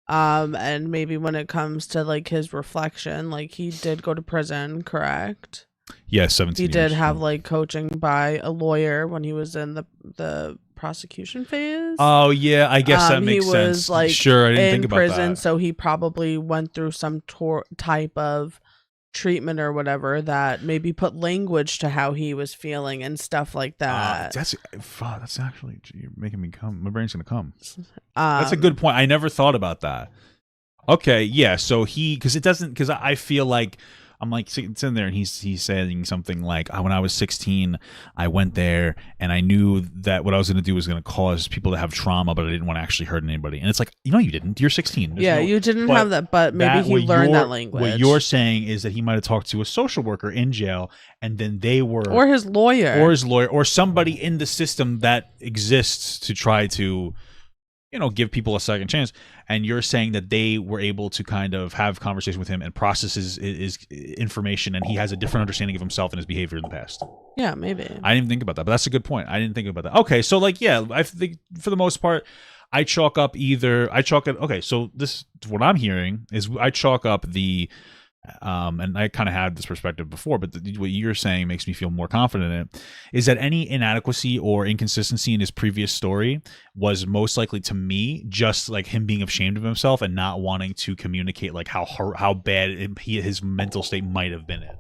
And maybe when it comes to like his reflection, like he did go to prison, correct? Yeah, 17 He did have like coaching by a lawyer when he was in the prosecution phase. Oh yeah, I guess that makes sense. He was like sure, I didn't think about prison, that. So he probably went through some type of treatment or whatever that maybe put language to how he was feeling and stuff like that. That's actually, you're making me come. My brain's gonna come. That's a good point. I never thought about that. Okay, yeah. So because I feel like I'm like it's in there, and he's saying something like, when I was 16, I went there and I knew that what I was going to do was going to cause people to have trauma, but I didn't want to actually hurt anybody. And it's like, you didn't. You're 16. You didn't have that, but maybe he learned that language. What you're saying is that he might have talked to a social worker in jail, and then they were, or his lawyer, or somebody in the system that exists to try to give people a second chance. And you're saying that they were able to kind of have conversation with him and process his information, and he has a different understanding of himself and his behavior in the past. Yeah, maybe. I didn't even think about that, but that's a good point. I didn't think about that. Okay, so like, yeah, I think for the most part, okay, so this, what I'm hearing is I chalk up the, and I kind of had this perspective before, but what you're saying makes me feel more confident in it, is that any inadequacy or inconsistency in his previous story was most likely, to me, just like him being ashamed of himself and not wanting to communicate like how bad his mental state might have been in.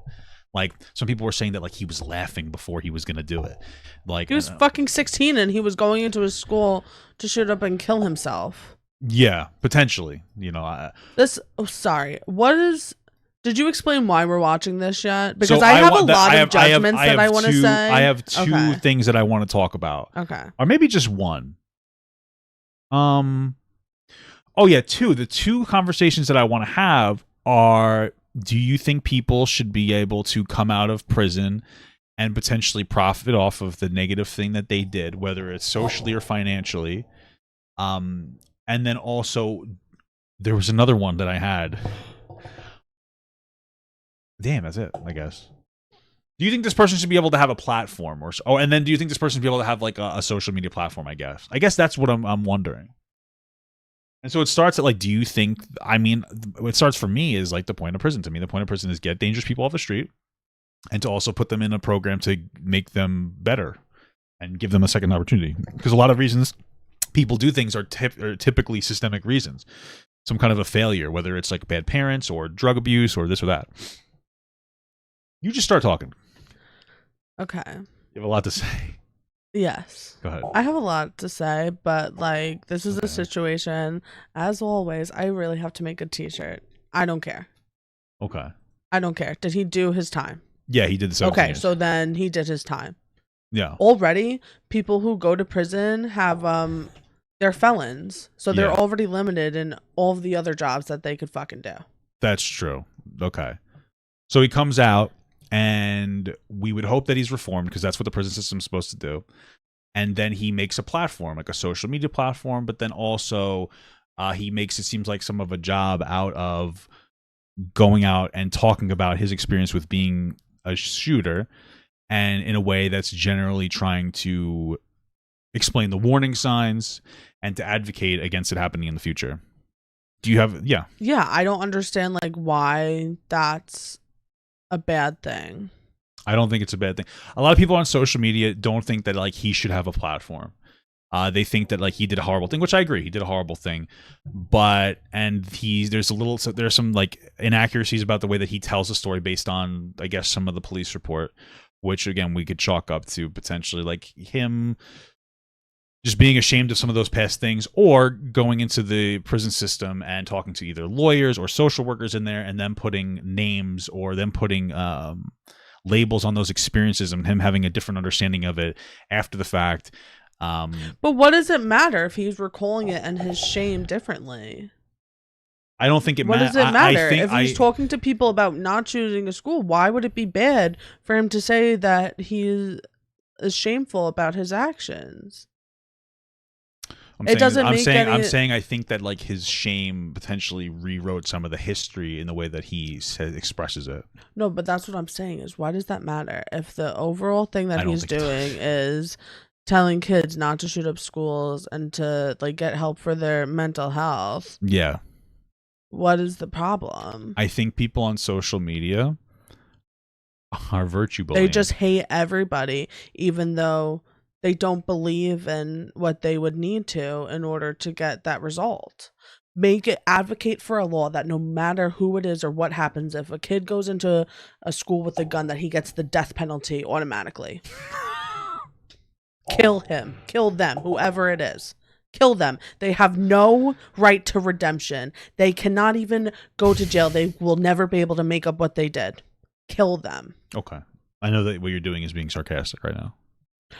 Like, some people were saying that like he was laughing before he was gonna do it. Like, he was fucking 16 and he was going into his school to shoot up and kill himself. Yeah, potentially. Sorry. Did you explain why we're watching this yet? Because I have a lot of judgments that I want to say. I have two things that I want to talk about. Okay. Or maybe just one. Oh yeah, two. The two conversations that I want to have are: do you think people should be able to come out of prison and potentially profit off of the negative thing that they did, whether it's socially or financially? And then also, there was another one that I had. Damn, that's it, I guess. Do you think this person should be able to have a platform, and then do you think this person should be able to have like a social media platform? I guess that's what I'm wondering. And so it starts at like, do you think? I mean, what starts for me is like the point of prison. To me, the point of prison is get dangerous people off the street, and to also put them in a program to make them better and give them a second opportunity. Because a lot of reasons people do things are typically systemic reasons, some kind of a failure, whether it's like bad parents or drug abuse or this or that. You just start talking. Okay. You have a lot to say. Yes. Go ahead. I have a lot to say, but like, this is a situation. As always, I really have to make a t-shirt. I don't care. Okay. I don't care. Did he do his time? Yeah, he did the 17 years. So then he did his time. Yeah. Already, people who go to prison have they're felons, so they're already limited in all of the other jobs that they could fucking do. That's true. Okay. So he comes out, and we would hope that he's reformed, because that's what the prison system is supposed to do. And then he makes a platform, like a social media platform, but then also he makes it seems like some of a job out of going out and talking about his experience with being a shooter, and in a way that's generally trying to explain the warning signs and to advocate against it happening in the future. Do you have, yeah, I don't understand like why that's a bad thing. I don't think it's a bad thing. A lot of people on social media don't think that like he should have a platform. They think that like he did a horrible thing, which I agree, he did a horrible thing, but there's some like inaccuracies about the way that he tells the story based on, I guess, some of the police report, which again we could chalk up to potentially like him just being ashamed of some of those past things, or going into the prison system and talking to either lawyers or social workers in there, and then putting names or them putting labels on those experiences, and him having a different understanding of it after the fact. But what does it matter if he's recalling it and his shame differently? I don't think it matters. What does it matter? If he's talking to people about not choosing a school, why would it be bad for him to say that he is shameful about his actions? I'm saying I think that like his shame potentially rewrote some of the history in the way that he expresses it. No, but that's what I'm saying is, why does that matter if the overall thing that he's doing is telling kids not to shoot up schools and to like get help for their mental health? Yeah. What is the problem? I think people on social media are virtue bullying. They just hate everybody, even though they don't believe in what they would need to in order to get that result. Advocate for a law that no matter who it is or what happens, if a kid goes into a school with a gun, that he gets the death penalty automatically. Kill him. Kill them, whoever it is. Kill them. They have no right to redemption. They cannot even go to jail. They will never be able to make up what they did. Kill them. Okay. I know that what you're doing is being sarcastic right now.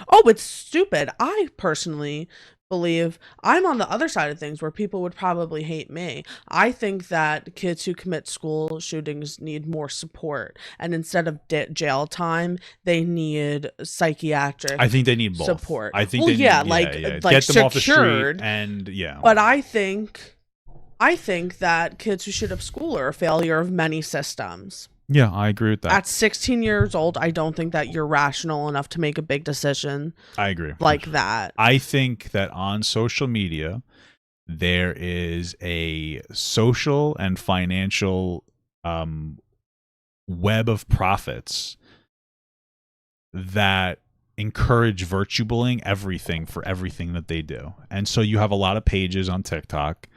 Oh, it's stupid. I personally believe I'm on the other side of things where people would probably hate me. I think that kids who commit school shootings need more support, and instead of jail time, they need psychiatric I think they need both support. I think well, they yeah, need like get them off the street secured. and But I think that kids who shoot up school are a failure of many systems. yeah, I agree with that. At 16 years old, I don't think that you're rational enough to make a big decision I agree. like that. I think that on social media, there is a social and financial web of profits that encourage virtue bullying everything for everything that they do. And so you have a lot of pages on TikTok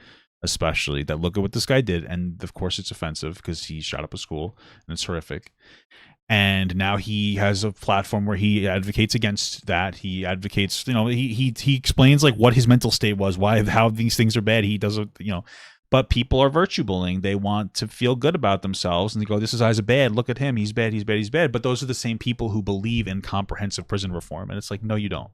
especially that look at what this guy did, and of course it's offensive because he shot up a school and it's horrific. And now he has a platform where he advocates against that. He advocates, he explains like what his mental state was, how these things are bad. He doesn't, but people are virtue bullying. They want to feel good about themselves, and they go, "This guy's bad. Look at him. He's bad. He's bad. He's bad." But those are the same people who believe in comprehensive prison reform, and it's like, no, you don't.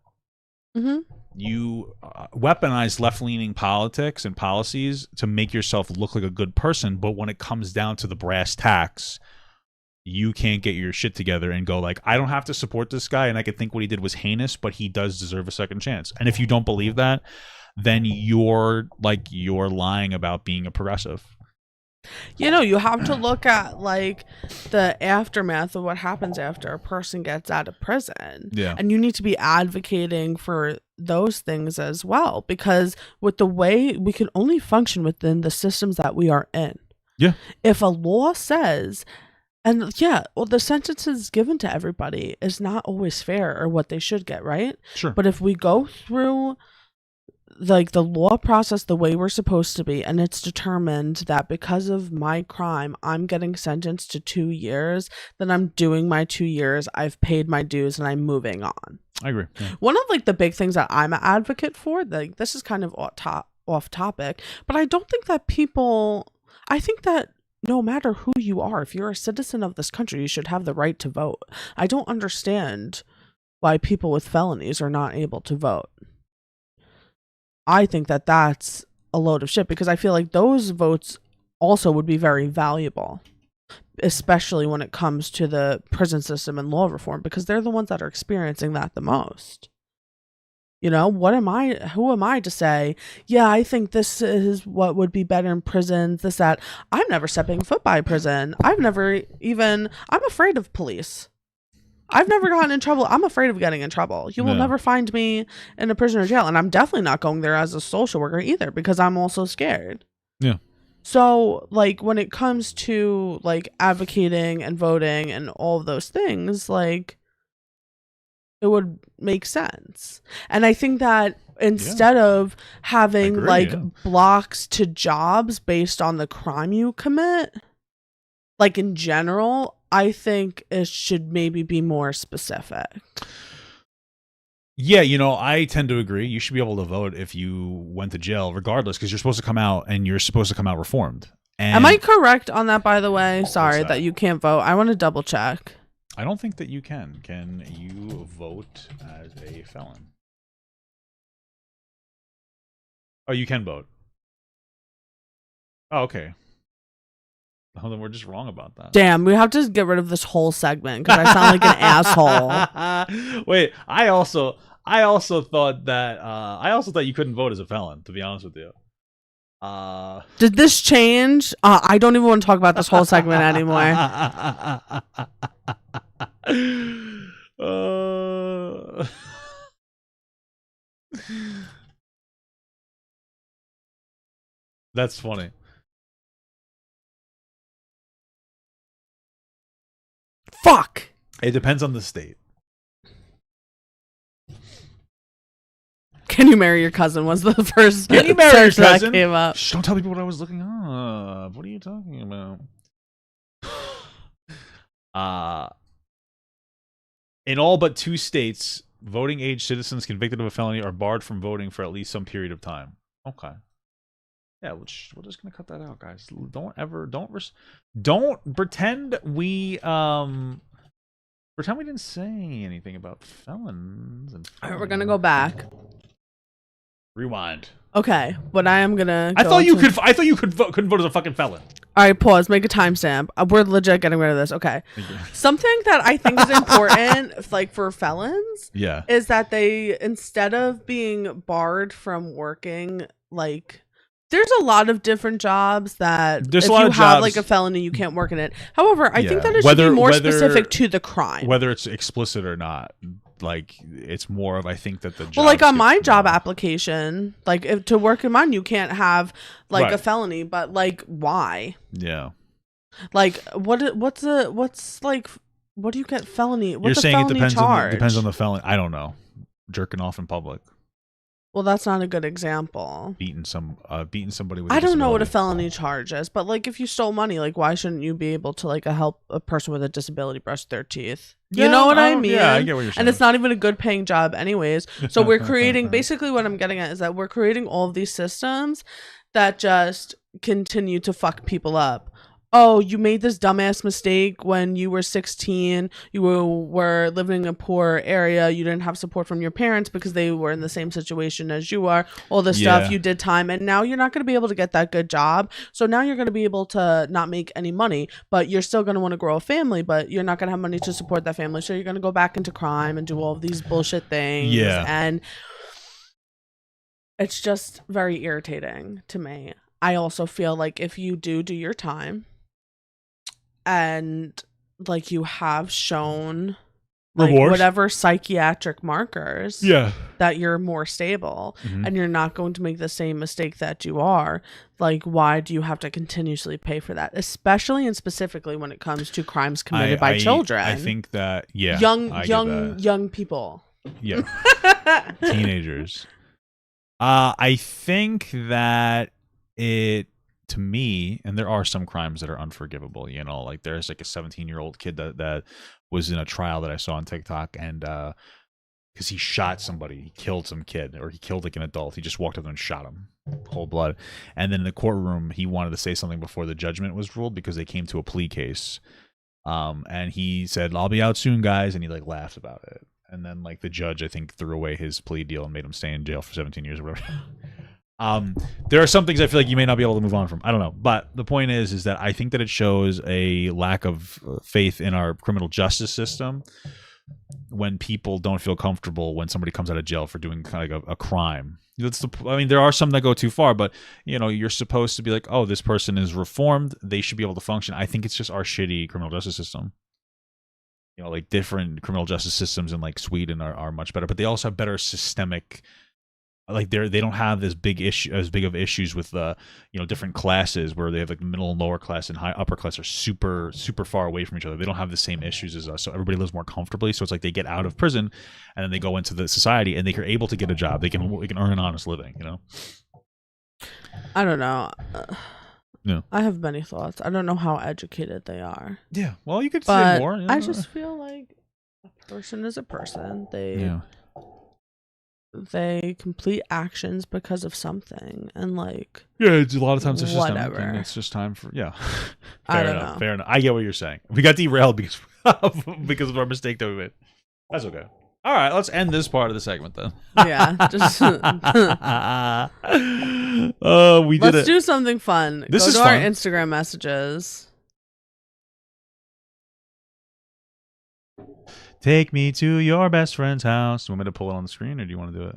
Mm-hmm. You weaponize left-leaning politics and policies to make yourself look like a good person, but when it comes down to the brass tacks, you can't get your shit together and go like, I don't have to support this guy, and I could think what he did was heinous, but he does deserve a second chance. And if you don't believe that, then you're lying about being a progressive. You have to look at like the aftermath of what happens after a person gets out of prison. Yeah. And you need to be advocating for those things as well, because with the way we can only function within the systems that we are in. Yeah. If a law says, and the sentences given to everybody is not always fair or what they should get, right? Sure. But if we go through like the law process the way we're supposed to be, and it's determined that because of my crime I'm getting sentenced to 2 years, then I'm doing my 2 years, I've paid my dues, and I'm moving on. I agree. Yeah. One of like the big things that I'm an advocate for, like this is kind of off topic, but I don't think that I think that no matter who you are, if you're a citizen of this country, you should have the right to vote. I don't understand why people with felonies are not able to vote. I think that that's a load of shit, because I feel like those votes also would be very valuable, especially when it comes to the prison system and law reform, because they're the ones that are experiencing that the most. Who am I to say, yeah, I think this is what would be better in prisons, this, that. I'm never stepping foot by prison. I'm afraid of police. I've never gotten in trouble. I'm afraid of getting in trouble. You will never find me in a prison or jail. And I'm definitely not going there as a social worker either, because I'm also scared. Yeah. So, like, when it comes to, like, advocating and voting and all of those things, like, it would make sense. And I think that instead of having, blocks to jobs based on the crime you commit, like, in general, I think it should maybe be more specific. Yeah, I tend to agree. You should be able to vote if you went to jail regardless, because you're supposed to come out, and you're supposed to come out reformed. And am I correct on that, by the way? Sorry that you can't vote. I want to double check. I don't think that you can. Can you vote as a felon? Oh, you can vote. Oh, okay. Oh, then we're just wrong about that. Damn, we have to get rid of this whole segment because I sound like an asshole. Wait, I also thought that you couldn't vote as a felon, to be honest with you. Did this change? I don't even want to talk about this whole segment anymore. That's funny. Fuck. It depends on the state. Can you marry your cousin was the first Can you marry your cousin? That came up. Shh, don't tell people what I was looking up. What are you talking about? In all but 2 states, voting age citizens convicted of a felony are barred from voting for at least some period of time. Okay. Yeah, we're just gonna cut that out, guys. Don't pretend we didn't say anything about felons and. All right, we're gonna go back. Rewind. Okay, but I am gonna. I thought you could vote, couldn't vote as a fucking felon. All right, pause. Make a timestamp. We're legit getting rid of this. Okay. Something that I think is important, like for felons, Yeah. is that they, instead of being barred from working, like, there's a lot of different jobs that There's if a lot you of have jobs- like a felony, you can't work in it. However, I think Yeah. that it should be more Whether- specific to the crime. Whether it's explicit or not, like it's more of I think that the Well, like on jobs my get job more- application, like if to work in mine, you can't have like Right. a felony, but like why? Yeah. Like what do you get felony? What's You're a saying it felony depends charge? depends on the felon. I don't know. Jerking off in public, Well, that's not a good example. beating somebody with. I don't know what a disability. felony charge is, but like if you stole money, like why shouldn't you be able to like help a person with a disability brush their teeth? You Yeah, know what I mean? Yeah, I get what you're saying. And it's not even a good paying job anyways. So we're creating, basically what I'm getting at is that we're creating all of these systems that just continue to fuck people up. Oh, you made this dumbass mistake when you were 16. You were living in a poor area. You didn't have support from your parents because they were in the same situation as you are. All this Yeah. stuff, you did time, and now you're not going to be able to get that good job. So now you're going to be able to not make any money, but you're still going to want to grow a family, but you're not going to have money to support that family. So you're going to go back into crime and do all of these bullshit things. Yeah. And it's just very irritating to me. I also feel like if you do your time, and like you have shown like Remorse? whatever psychiatric markers Yeah. that you're more stable Mhm. and you're not going to make the same mistake that you are, like why do you have to continuously pay for that, especially and specifically when it comes to crimes committed by children? I think that I get young people. Yeah. Teenagers. I think that to me, and there are some crimes that are unforgivable, you know, like there's like a 17-year-old kid that was in a trial that I saw on TikTok, and because he shot somebody, he killed some kid, or he killed like an adult. He just walked up and shot him, cold blood. And then in the courtroom, he wanted to say something before the judgment was ruled because they came to a plea case. And he said, "I'll be out soon, guys," and he like laughed about it. And then like the judge, I think, threw away his plea deal and made him stay in jail for 17 years or whatever. There are some things I feel like you may not be able to move on from. I don't know. But the point is that I think that it shows a lack of faith in our criminal justice system when people don't feel comfortable when somebody comes out of jail for doing kind of like a crime. I mean, there are some that go too far, but you know, you're supposed to be like, oh, this person is reformed. They should be able to function. I think it's just our shitty criminal justice system. You know, like different criminal justice systems in like Sweden are much better, but they also have better systemic. Like they don't have as big of issues with different classes where they have like middle and lower class and high upper class are super far away from each other. They don't have the same issues as us, so everybody lives more comfortably. So it's like they get out of prison and then they go into the society and they are able to get a job. They can earn an honest living. You know. I don't know. No. I have many thoughts. I don't know how educated they are. Yeah. Well, you could But say more. You know? I just feel like a person is a person. They complete actions because of something, and like it's a lot of times it's just whatever. It's just time for I don't know. Fair enough. I get what you're saying. We got derailed because of our mistake that we made. That's okay. All right, let's end this part of the segment then. Yeah, just we did let's it. do something fun. This Go is to fun. our Instagram messages. Take me to your best friend's house. Do you want me to pull it on the screen, or do you want to do it?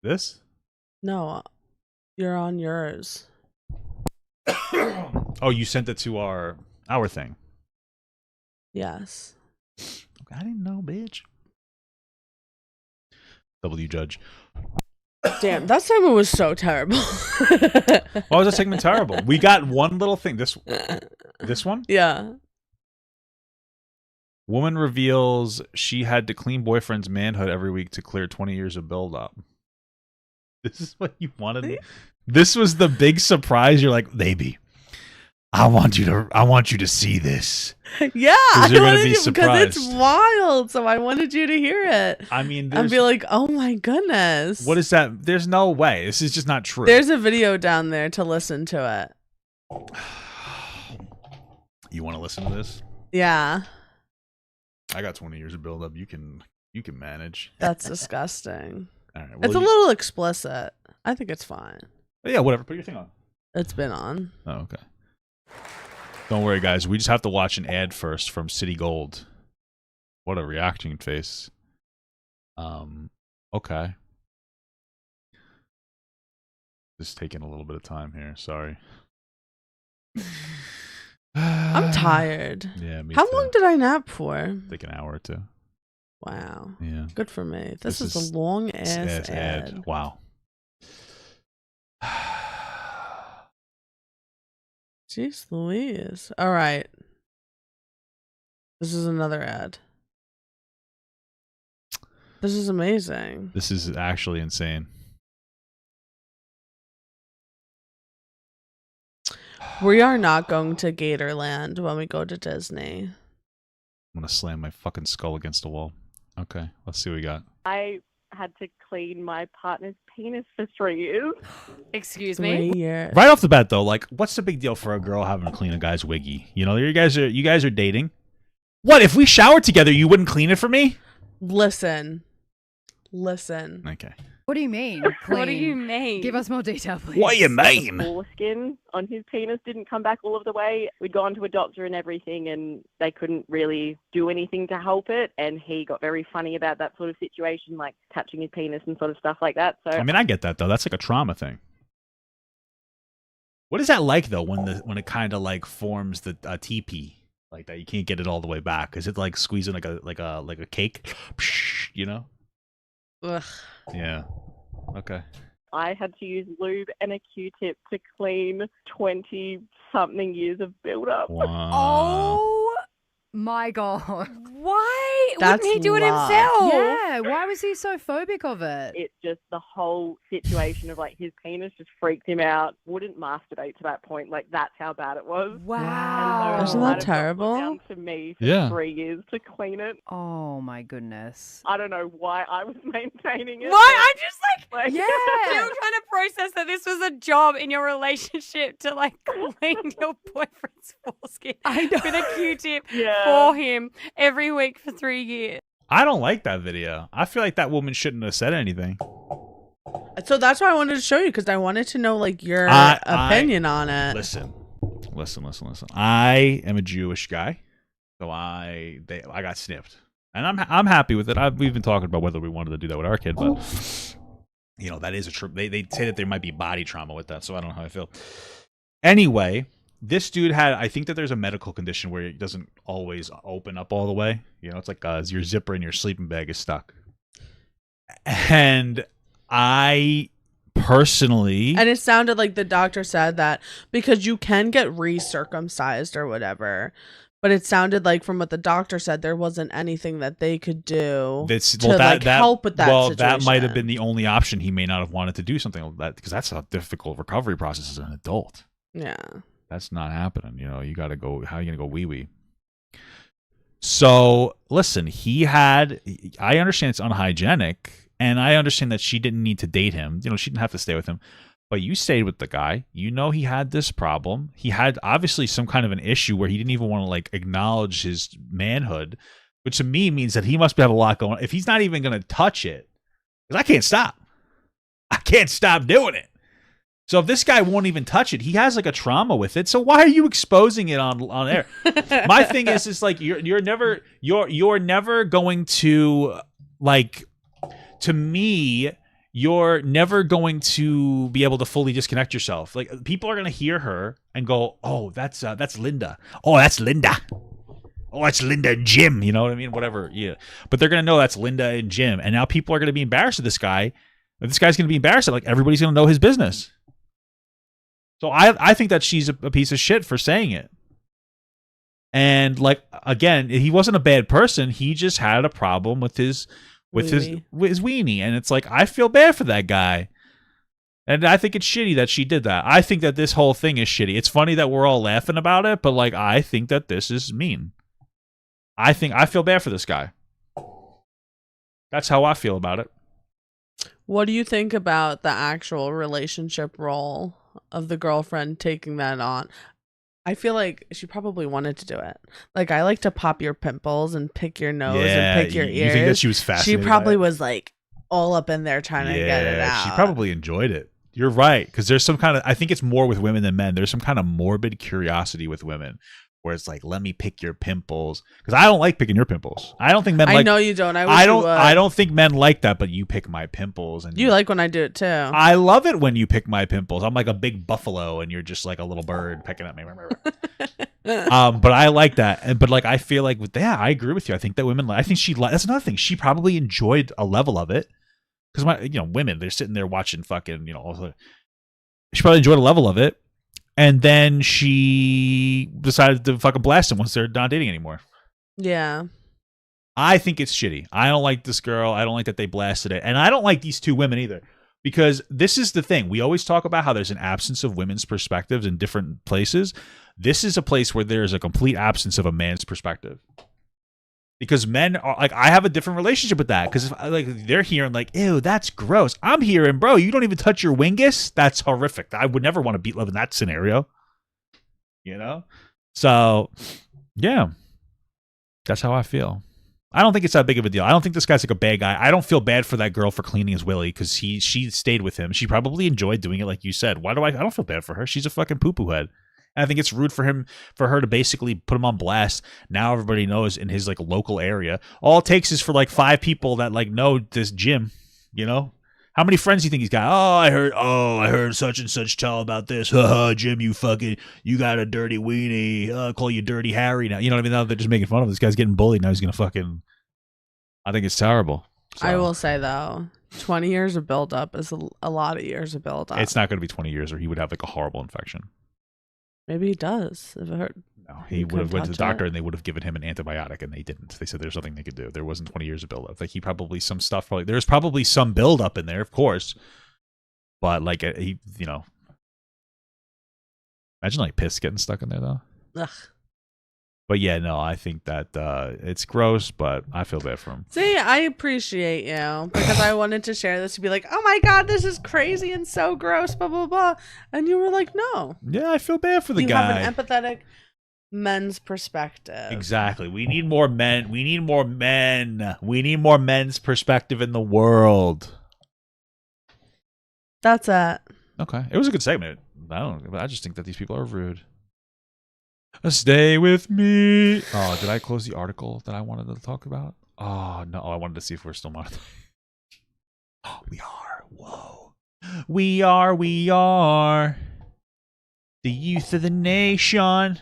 This? No, you're on yours. Oh, you sent it to our thing. Yes. I didn't know, bitch. W judge. Damn, that segment was so terrible. Why was that segment terrible? We got one little thing. This one? Yeah. Woman reveals she had to clean boyfriend's manhood every week to clear 20 years of buildup. This is what you wanted. This was the big surprise. You're like, baby, I want you to see this. Yeah, I you're gonna wanted be you because it's surprised. wild. So I wanted you to hear it. I mean, And be like, oh my goodness. what is that? There's no way. This is just not true. There's a video down there to listen to it. You want to listen to this? Yeah, I got 20 years of buildup. You can manage. that's disgusting. All right. It's a little explicit. I think it's fine. Yeah, whatever. Put your thing on. It's been on. Oh, okay. Don't worry, guys. We just have to watch an ad first from City Gold. What a reaction face. Okay. Just taking a little bit of time here. Sorry. I'm tired. Yeah, me How too. long did I nap for? Like an hour or two. Wow. Yeah. Good for me. This is a long ass ad. Wow. Jeez Louise. All right. This is another ad. This is amazing. This is actually insane. We are not going to Gatorland when we go to Disney. I'm going to slam my fucking skull against the wall. Okay, let's see what we got. I had to clean my partner's penis for 3 years. Excuse 3 me? years. Right off the bat, though, like, what's the big deal for a girl having to clean a guy's wiggy? You know, you guys are dating. What, if we showered together, you wouldn't clean it for me? Listen. Okay. What do you mean? What do you Clean? mean? Give us more detail, please. What do you The mean? foreskin on his penis didn't come back all of the way. We'd gone to a doctor and everything, and they couldn't really do anything to help it. And he got very funny about that sort of situation, like touching his penis and sort of stuff like that. So I mean, I get that, though. That's like a trauma thing. What is that like, though, when it kind of like forms the teepee like that? You can't get it all the way back. Is it like squeezing like a cake? You know? Ugh. Yeah. Okay. I had to use lube and a Q-tip to clean 20-something years of build-up. Wow. Oh my god. Why? That's Wouldn't he do it love. himself? Yeah, why was he so phobic of it? It's just the whole situation of like his penis just freaked him out. Wouldn't masturbate to that point. Like that's how bad it was. Wow. And so Isn't it that kind of got terrible? down to me for Yeah. 3 years to clean it. Oh my goodness. I don't know why I was maintaining it. Why? I'm just like Yeah. still trying to process that this was a job in your relationship to like clean your boyfriend's foreskin I know. with a Q-tip Yeah. for him every week for 3 years. I don't like that video. I feel like that woman shouldn't have said anything. So that's why I wanted to show you, because I wanted to know like your I- opinion on it. Listen. I am a Jewish guy, so I got snipped, and I'm happy with it. We've been talking about whether we wanted to do that with our kid, but you know that is a they say that there might be body trauma with that, so I don't know how I feel. Anyway, this dude I think that there's a medical condition where it doesn't always open up all the way. You know, it's like your zipper in your sleeping bag is stuck, and I personally, And it sounded like the doctor said that because you can get recircumcised or whatever, but it sounded like from what the doctor said, there wasn't anything that they could do to help with that situation. that might have been the only option. He may not have wanted to do something like that because that's a difficult recovery process as an adult. Yeah. That's not happening. You know, you got to go. How are you going to go wee-wee? So, listen, I understand it's unhygienic, and I understand that she didn't need to date him. You know, she didn't have to stay with him. But you stayed with the guy. You know he had this problem. He had obviously some kind of an issue where he didn't even want to like acknowledge his manhood, which to me means that he must have a lot going on. If he's not even going to touch it, because I can't stop. I can't stop doing it. So if this guy won't even touch it, he has like a trauma with it. So why are you exposing it on air? My thing is like you're never going to like, to me, you're never going to be able to fully disconnect yourself. Like people are going to hear her and go, "Oh, that's Linda. Oh, that's Linda. Oh, that's Linda and Jim." You know what I mean? Whatever. Yeah. But they're going to know that's Linda and Jim. And now people are going to be embarrassed of this guy. This guy's going to be embarrassed. Like everybody's going to know his business. So I think that she's a piece of shit for saying it. And like again, he wasn't a bad person. He just had a problem with his weenie, and it's like I feel bad for that guy. And I think it's shitty that she did that. I think that this whole thing is shitty. It's funny that we're all laughing about it, but like I think that this is mean. I feel bad for this guy. That's how I feel about it. What do you think about the actual relationship role of the girlfriend taking that on? I feel like she probably wanted to do it. Like, I like to pop your pimples and pick your nose and pick your ears. You think that she was fascinated? She probably was like, all up in there trying to get it out. She probably enjoyed it. You're right, because there's some kind of, I think it's more with women than men. There's some kind of morbid curiosity with women where it's like, let me pick your pimples, because I don't like picking your pimples. I don't think men like. I know you don't. I don't think men like that, but you pick my pimples, and you like when I do it too. I love it when you pick my pimples. I'm like a big buffalo, and you're just like a little bird pecking at me. But I like that. But like, I feel like with that, I agree with you. I think that women, I think that's another thing. She probably enjoyed a level of it. Because women, they're sitting there watching fucking, she probably enjoyed a level of it, and then she decided to fucking blast him once they're not dating anymore. Yeah. I think it's shitty. I don't like this girl. I don't like that they blasted it, and I don't like these two women either. Because this is the thing. We always talk about how there's an absence of women's perspectives in different places. This is a place where there is a complete absence of a man's perspective. Because men are like, I have a different relationship with that. Because like they're hearing like, ew, that's gross. I'm hearing, bro, you don't even touch your wingus. That's horrific. I would never want to beat love in that scenario. So, yeah, that's how I feel. I don't think it's that big of a deal. I don't think this guy's like a bad guy. I don't feel bad for that girl for cleaning his willy because she stayed with him. She probably enjoyed doing it, like you said. Why do I don't feel bad for her. She's a fucking poo-poo head. And I think it's rude for her to basically put him on blast. Now everybody knows in his like local area. All it takes is for like 5 people that like know this Jim, How many friends do you think he's got? I heard such and such tell about this. Jim, you got a dirty weenie. I'll call you Dirty Harry now. You know what I mean? Now they're just making fun of him. This guy's getting bullied. Now he's going to fucking, I think it's terrible. So, I will say though, 20 years of buildup is a lot of years of buildup. It's not going to be 20 years or he would have like a horrible infection. Maybe he does. If it hurt. No, he would have went to the doctor and they would have given him an antibiotic and they didn't. They said there's nothing they could do. There wasn't 20 years of buildup. Like there's probably some buildup in there, of course. But like imagine like piss getting stuck in there though. Ugh. But yeah, no, I think that it's gross, but I feel bad for him. See, I appreciate you because I wanted to share this to be like, oh my God, this is crazy and so gross, blah, blah, blah. And you were like, no. Yeah, I feel bad for the guy. You have an empathetic men's perspective. Exactly. We need more men. We need more men. We need more men's perspective in the world. That's it. Okay. It was a good segment. I just think that these people are rude. Stay with me. Oh, did I close the article that I wanted to talk about? Oh, no. I wanted to see if we're still monetized. Oh, we are. Whoa. We are. The youth of the nation.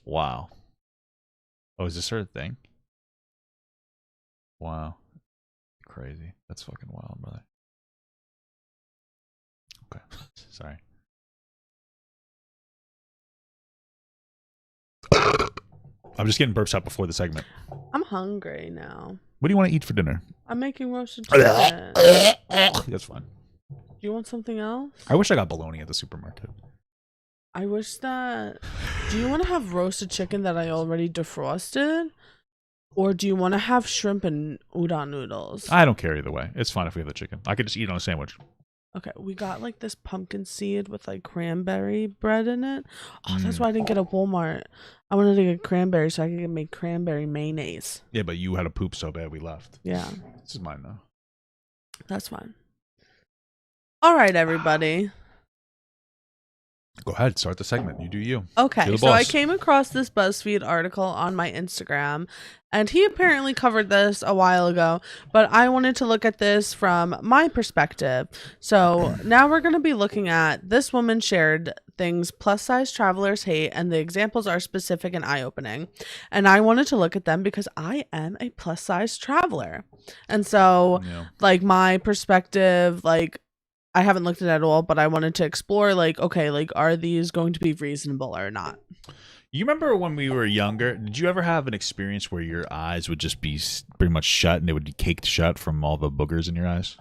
Wow. Oh, is this her thing? Wow. Crazy. That's fucking wild, brother. Okay. Sorry. I'm just getting burps out before the segment. I'm hungry now. What do you want to eat for dinner? I'm making roasted chicken. That's fine. Do you want something else? I wish I got bologna at the supermarket. I wish that... Do you want to have roasted chicken that I already defrosted? Or do you want to have shrimp and udon noodles? I don't care either way. It's fine if we have the chicken. I could just eat it on a sandwich. Okay, we got like this pumpkin seed with like cranberry bread in it. Oh, that's why I didn't get a Walmart. I wanted to get cranberry so I could make cranberry mayonnaise. Yeah, but you had to poop so bad we left. Yeah. This is mine though. That's fine. All right, everybody. Go ahead, start the segment. You do you. Okay, so I came across this BuzzFeed article on my Instagram, and he apparently covered this a while ago, but I wanted to look at this from my perspective. So now we're going to be looking at this woman shared things plus size travelers hate, and the examples are specific and eye-opening. And I wanted to look at them because I am a plus size traveler. And so like my perspective, like I haven't looked at it at all, but I wanted to explore, like, okay, like, are these going to be reasonable or not? You remember when we were younger, did you ever have an experience where your eyes would just be pretty much shut and they would be caked shut from all the boogers in your eyes?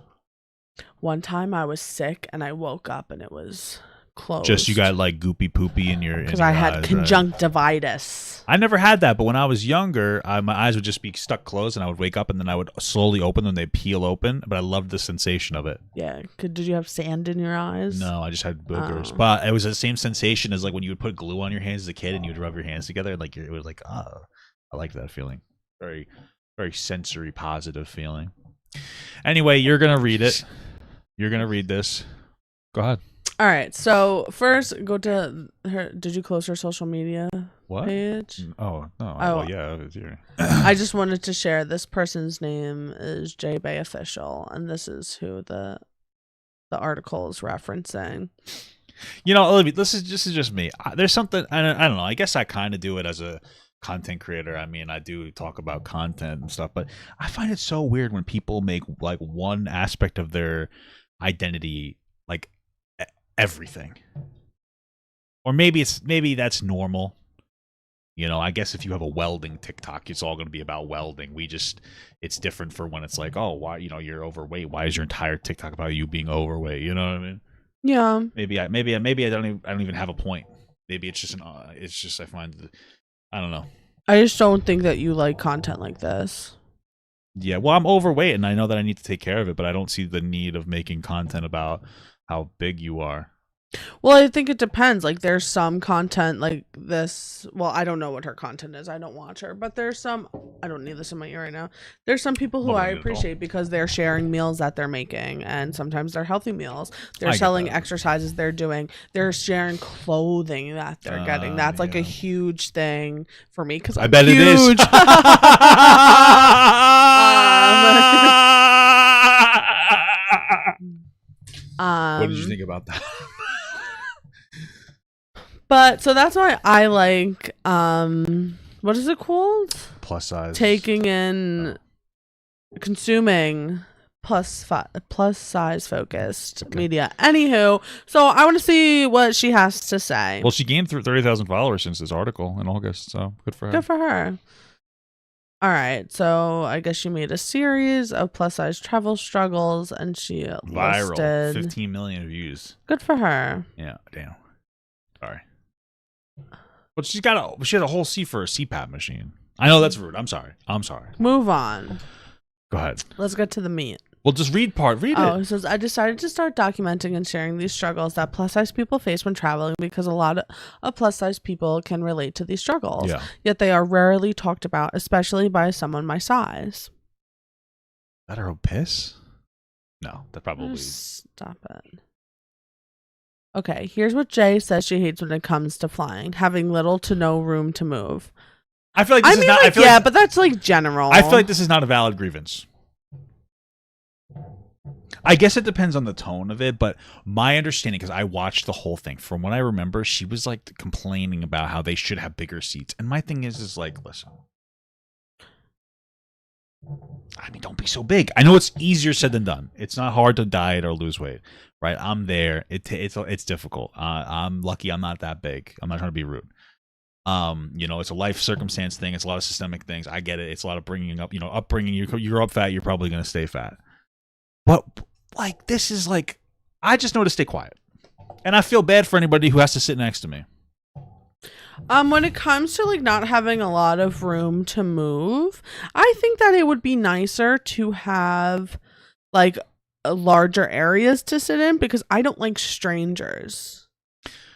One time I was sick and I woke up and it was closed. Just you got like goopy poopy in your because I had conjunctivitis. I never had that, but when I was younger, my eyes would just be stuck closed and I would wake up and then I would slowly open them. They'd peel open, but I loved the sensation of it. Yeah. Did you have sand in your eyes? No, I just had boogers. But it was the same sensation as like when you would put glue on your hands as a kid and you would rub your hands together. And like it was like, oh, I liked that feeling. Very, very sensory positive feeling. Anyway, you're gonna read it. You're gonna read this. Go ahead. All right. So first, go to her. Did you close her social media What? page? Oh no. Oh. Well, yeah. It's here. I just wanted to share. This person's name is J Bay Official, and this is who the article is referencing. You know, Olivia, this is just me. There's something I don't know. I guess I kind of do it as a content creator. I mean, I do talk about content and stuff, but I find it so weird when people make like one aspect of their identity like everything. Or maybe that's normal. You know, I guess if you have a welding TikTok, it's all going to be about welding. It's different for when it's like, oh, why, you know, you're overweight. Why is your entire TikTok about you being overweight? You know what I mean? Yeah. Maybe I don't even have a point. Maybe it's just I find, I don't know. I just don't think that you like content like this. Yeah, well, I'm overweight and I know that I need to take care of it, but I don't see the need of making content about how big you are. Well, I think it depends. Like, there's some content like this. Well, I don't know what her content is. I don't watch her, but there's some. I don't need this in my ear right now. There's some people who I appreciate because they're sharing meals that they're making, and sometimes they're healthy meals. They're selling exercises they're doing. They're sharing clothing that they're getting. That's like a huge thing for me because I bet huge. it is. What did you think about that? But so that's why I like what is it called? Plus size. Taking in consuming plus size focused media. Anywho, so I want to see what she has to say. Well, she gained 30,000 followers since this article in August, so good for her. Good for her. All right, so I guess she made a series of plus size travel struggles, and she Viral, listed 15 million views. Good for her. Yeah, damn. Sorry. But she has a whole seat for a CPAP machine. I know that's rude. I'm sorry. Move on. Go ahead. Let's get to the meat. Well, just read it. It says, I decided to start documenting and sharing these struggles that plus size people face when traveling because a lot of plus size people can relate to these struggles. Yeah. Yet they are rarely talked about, especially by someone my size. Is that her piss? No, that probably. Stop it. Okay, here's what Jay says she hates when it comes to flying: having little to no room to move. I feel like this is not. But that's like general. I feel like this is not a valid grievance. I guess it depends on the tone of it, but my understanding, because I watched the whole thing, from what I remember, she was like complaining about how they should have bigger seats. And my thing is like, listen, I mean, don't be so big. I know it's easier said than done. It's not hard to diet or lose weight, right? I'm there. It's difficult. I'm lucky I'm not that big. I'm not trying to be rude. You know, it's a life circumstance thing. It's a lot of systemic things. I get it. It's a lot of bringing up, upbringing. You're up fat. You're probably going to stay fat. But like, this is like, I just know to stay quiet. And I feel bad for anybody who has to sit next to me. When it comes to like not having a lot of room to move, I think that it would be nicer to have like larger areas to sit in because I don't like strangers.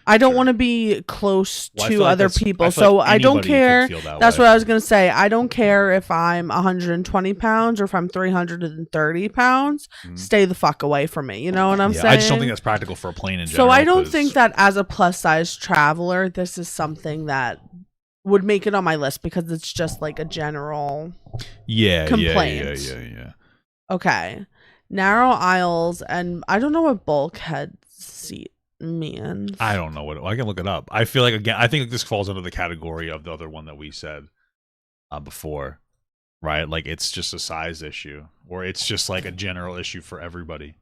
I don't want to be close to other people. So I don't care. That's what I was going to say. I don't care if I'm 120 pounds or if I'm 330 pounds. Stay the fuck away from me. You know what I'm saying? I just don't think that's practical for a plane in general. So I don't think that as a plus size traveler, this is something that would make it on my list because it's just like a general complaint. Yeah. Okay. Narrow aisles, and I don't know what bulkhead seat means. I don't know what I can look it up. I feel like, again, I think this falls under the category of the other one that we said before, right? Like, it's just a size issue, or it's just like a general issue for everybody.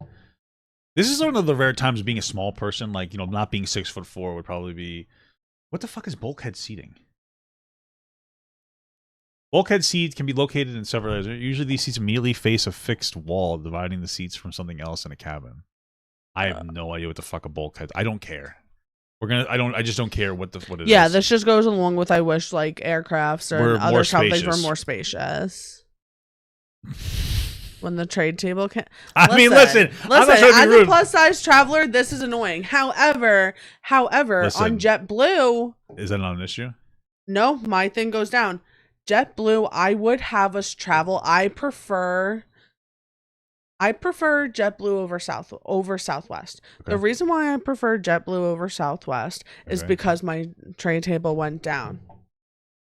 This is one of the rare times being a small person, like, not being 6'4" would probably be. What the fuck is bulkhead seating? Bulkhead seats can be located in several areas. Usually these seats immediately face a fixed wall dividing the seats from something else in a cabin. I have no idea what the fuck a bulkhead. I don't care. I just don't care what it is. Yeah, this just goes along with I wish like aircrafts or other companies were more spacious. When the trade table can listen, I'm not trying to be as rude. A plus size traveler, this is annoying. However, Listen. on JetBlue, is that not an issue? No, my thing goes down. JetBlue, I would have us travel. I prefer I prefer JetBlue over Southwest. Okay. The reason why I prefer JetBlue over Southwest is Okay. because my tray table went down.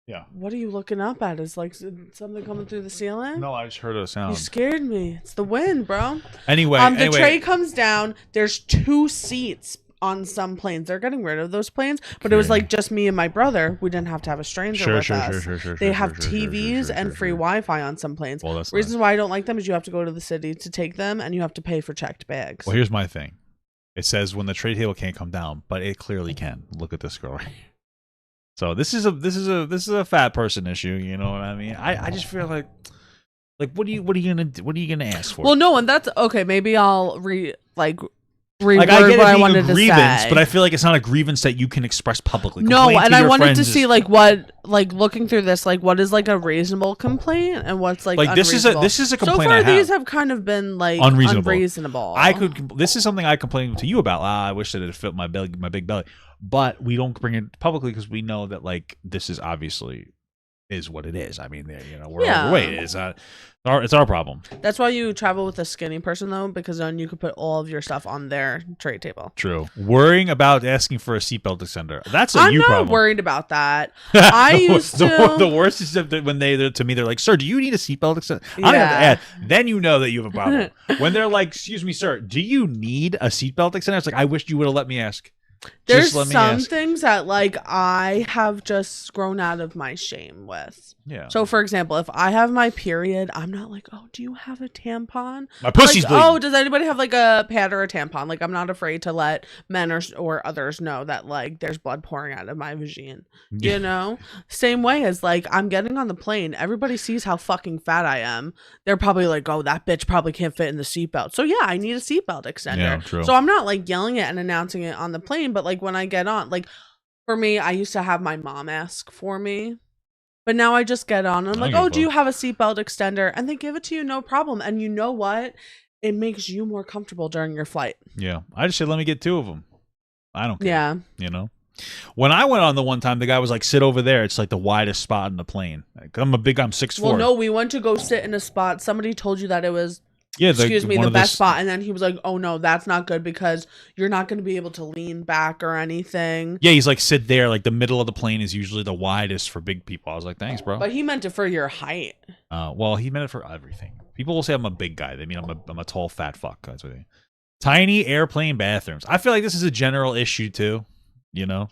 Yeah. What are you looking up at? Is like something coming through the ceiling? No, I just heard a You sound. scared me. It's the wind, bro. Anyway, The tray comes down. There's 2 seats on some planes. They're getting rid of those planes, but it was like just me and my brother. We didn't have to have a stranger with us. They have TVs and free Wi-Fi on some planes. Well, that's Reasons nice. why I don't like them is you have to go to the city to take them, and you have to pay for checked bags. Well, here's my thing. It says when the tray table can't come down, but it clearly can. Look at this girl right here. So this is a fat person issue. You know what I mean? I just feel like what are you gonna ask for? Well, no, and that's okay. Maybe I'll reword I get what it I being wanted a to grievance, say. but I feel like it's not a grievance that you can express publicly. No, Complain and to I your wanted to friends see is- like what, like looking through this, like what is like a reasonable complaint and what's like this is a unreasonable. complaint So far, I have. these have kind of been like Unreasonable. This is something I complained to you about. I wish that it fit my big belly, but we don't bring it publicly because we know that like this is obviously is what it is. I mean, we're overweight. It's our problem. That's why you travel with a skinny person though, because then you could put all of your stuff on their tray table. True. Worrying about asking for a seatbelt extender. That's a I'm you not problem. worried about that. I used to. The worst is that when they're to me, they're like, "Sir, do you need a seatbelt extender?" I don't have to ask. Then you know that you have a problem. When they're like, "Excuse me, sir, do you need a seatbelt extender?" It's like, I wish you would have let me ask. There's Just let me some ask. things that like I have just grown out of my shame with. Yeah. So for example, if I have my period, I'm not like, oh, do you have a tampon? My pussy's like, bleeding. oh, does anybody have like a pad or a tampon? Like I'm not afraid to let men or others know that like there's blood pouring out of my vagina. You know? Same way as like I'm getting on the plane. Everybody sees how fucking fat I am. They're probably like, oh, that bitch probably can't fit in the seatbelt. So yeah, I need a seatbelt extender. Yeah, true. So I'm not like yelling it and announcing it on the plane, but like when I get on, like for me, I used to have my mom ask for me. But now I just get on and I'm like, oh, do you have a seatbelt extender? And they give it to you, no problem. And you know what? It makes you more comfortable during your flight. Yeah. I just said, let me get 2 of them. I don't care. Yeah. You know? When I went on the one time, the guy was like, sit over there. It's like the widest spot in the plane. Like, I'm 6'4". Well, no, we went to go sit in a spot. Somebody told you that it was, Yeah, the best spot. And then he was like, oh, no, that's not good because you're not going to be able to lean back or anything. Yeah, he's like, sit there. Like the middle of the plane is usually the widest for big people. I was like, thanks, bro. But he meant it for your height. Well, he meant it for everything. People will say I'm a big guy. They mean I'm a tall, fat fuck. That's what they mean. Tiny airplane bathrooms. I feel like this is a general issue too. You know?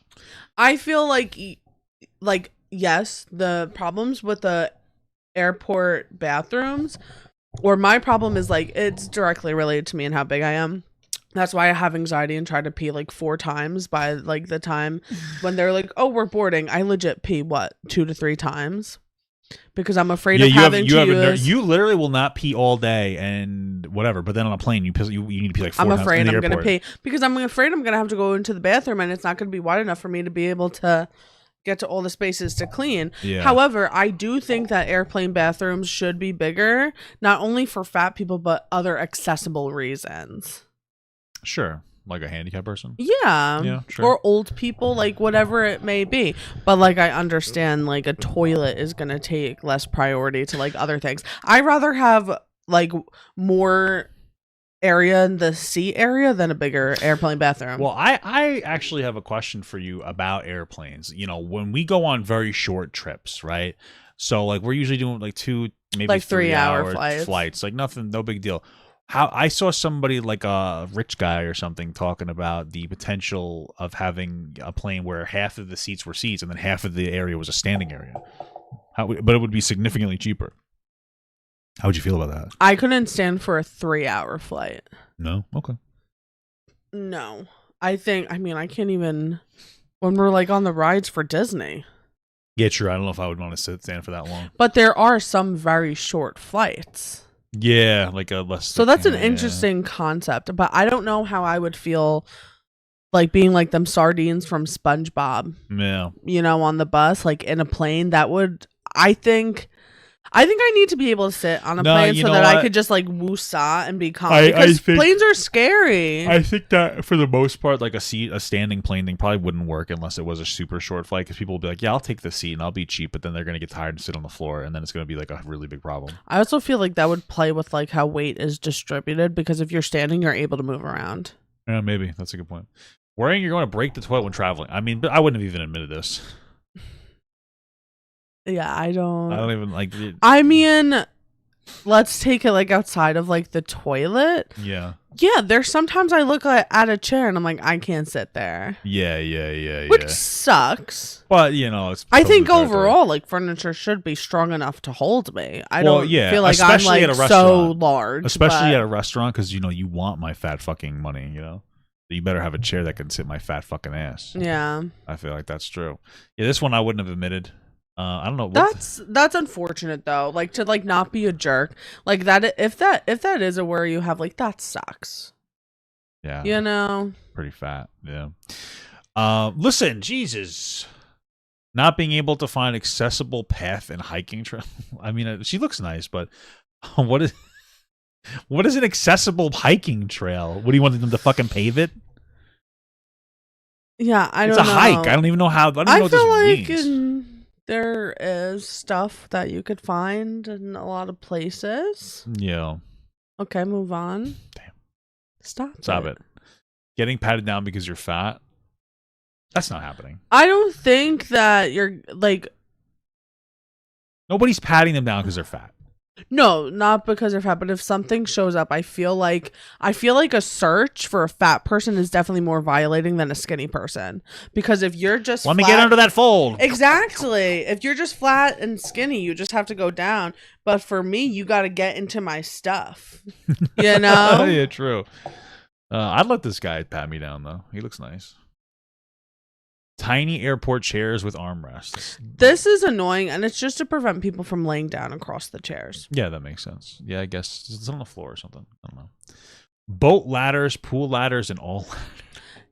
I feel like yes, the problems with the airport bathrooms, or my problem is like it's directly related to me and how big I am. That's why I have anxiety and try to pee like 4 times by like the time when they're like, "Oh, we're boarding." I legit pee 2 to 3 times because I'm afraid of having to use. You literally will not pee all day and whatever, but then on a plane you need to pee like 4 I'm times afraid in the I'm gonna airport. pee because I'm afraid I'm gonna have to go into the bathroom and it's not gonna be wide enough for me to be able to get to all the spaces to clean. Yeah. However, I do think that airplane bathrooms should be bigger, not only for fat people but other accessible reasons. Sure. Like a handicapped person? Yeah. Yeah, sure. Or old people, like whatever it may be. But like I understand like a toilet is gonna take less priority to like other things. I'd rather have like more area in the seat area than a bigger airplane bathroom. Well, I actually have a question for you about airplanes. You know, when we go on very short trips, right? So like we're usually doing like 2, maybe like 3 3-hour hour flights. Like nothing, no big deal. How I saw somebody like a rich guy or something talking about the potential of having a plane where half of the seats were seats and then half of the area was a standing area. But it would be significantly cheaper. How would you feel about that? I couldn't stand for a 3-hour flight. No? Okay. No. I can't even when we're like on the rides for Disney. Yeah, true. I don't know if I would want to stand for that long. But there are some very short flights. Yeah, like a less. So that's an yeah. interesting concept, but I don't know how I would feel like being like them sardines from SpongeBob, Yeah. you know, on the bus, like in a plane. That would, I think, I think I need to be able to sit on a No, plane you so know that I what? could just like woosah and be calm. I Because think- planes are scary. I think that for the most part, like a standing plane thing probably wouldn't work unless it was a super short flight, because people will be like, yeah, I'll take the seat and I'll be cheap, but then they're going to get tired and sit on the floor, and then it's going to be like a really big problem. I also feel like that would play with like how weight is distributed, because if you're standing, you're able to move around. Yeah, maybe. That's a good point. Worrying you're going to break the toilet when traveling. I mean, but I wouldn't have even admitted this. Yeah, I don't even like it. I mean, let's take it like outside of like the toilet. Yeah. Yeah, there's sometimes I look at a chair and I'm like, I can't sit there. Yeah. Which sucks. But, you know, it's I think totally fair to- overall, like, furniture should be strong enough to hold me. I Well, don't yeah, feel like I'm especially like at a so restaurant. large. Especially but- at a restaurant, because, you know, you want my fat fucking money, you know? You better have a chair that can sit my fat fucking ass. Yeah, I feel like that's true. Yeah, this one I wouldn't have admitted. I don't know. What that's unfortunate though. Like to like not be a jerk. Like that if that is a where you have like that sucks. yeah. You know. Pretty fat. Yeah. Listen, Jesus. Not being able to find accessible path and hiking trail. I mean, she looks nice, but what is an accessible hiking trail? What do you want them to fucking pave it? Yeah, I It's don't a know. hike. I don't even know how. I don't I know what feel this like means. there is stuff that you could find in a lot of places. Yeah. Okay, move on. Damn. Stop it. Getting patted down because you're fat. That's not happening. I don't think that you're like Nobody's patting them down because they're fat. no, not because they're fat, but if something shows up, I feel like a search for a fat person is definitely more violating than a skinny person. Because if you're just Let me get under that fold. Exactly. If you're just flat and skinny, you just have to go down. But for me, you got to get into my stuff. You know? Yeah, true. I'd let this guy pat me down, though. He looks nice. Tiny airport chairs with armrests. This is annoying, and it's just to prevent people from laying down across the chairs. Yeah, that makes sense. Yeah, I guess it's on the floor or something. I don't know. Boat ladders, pool ladders, and all.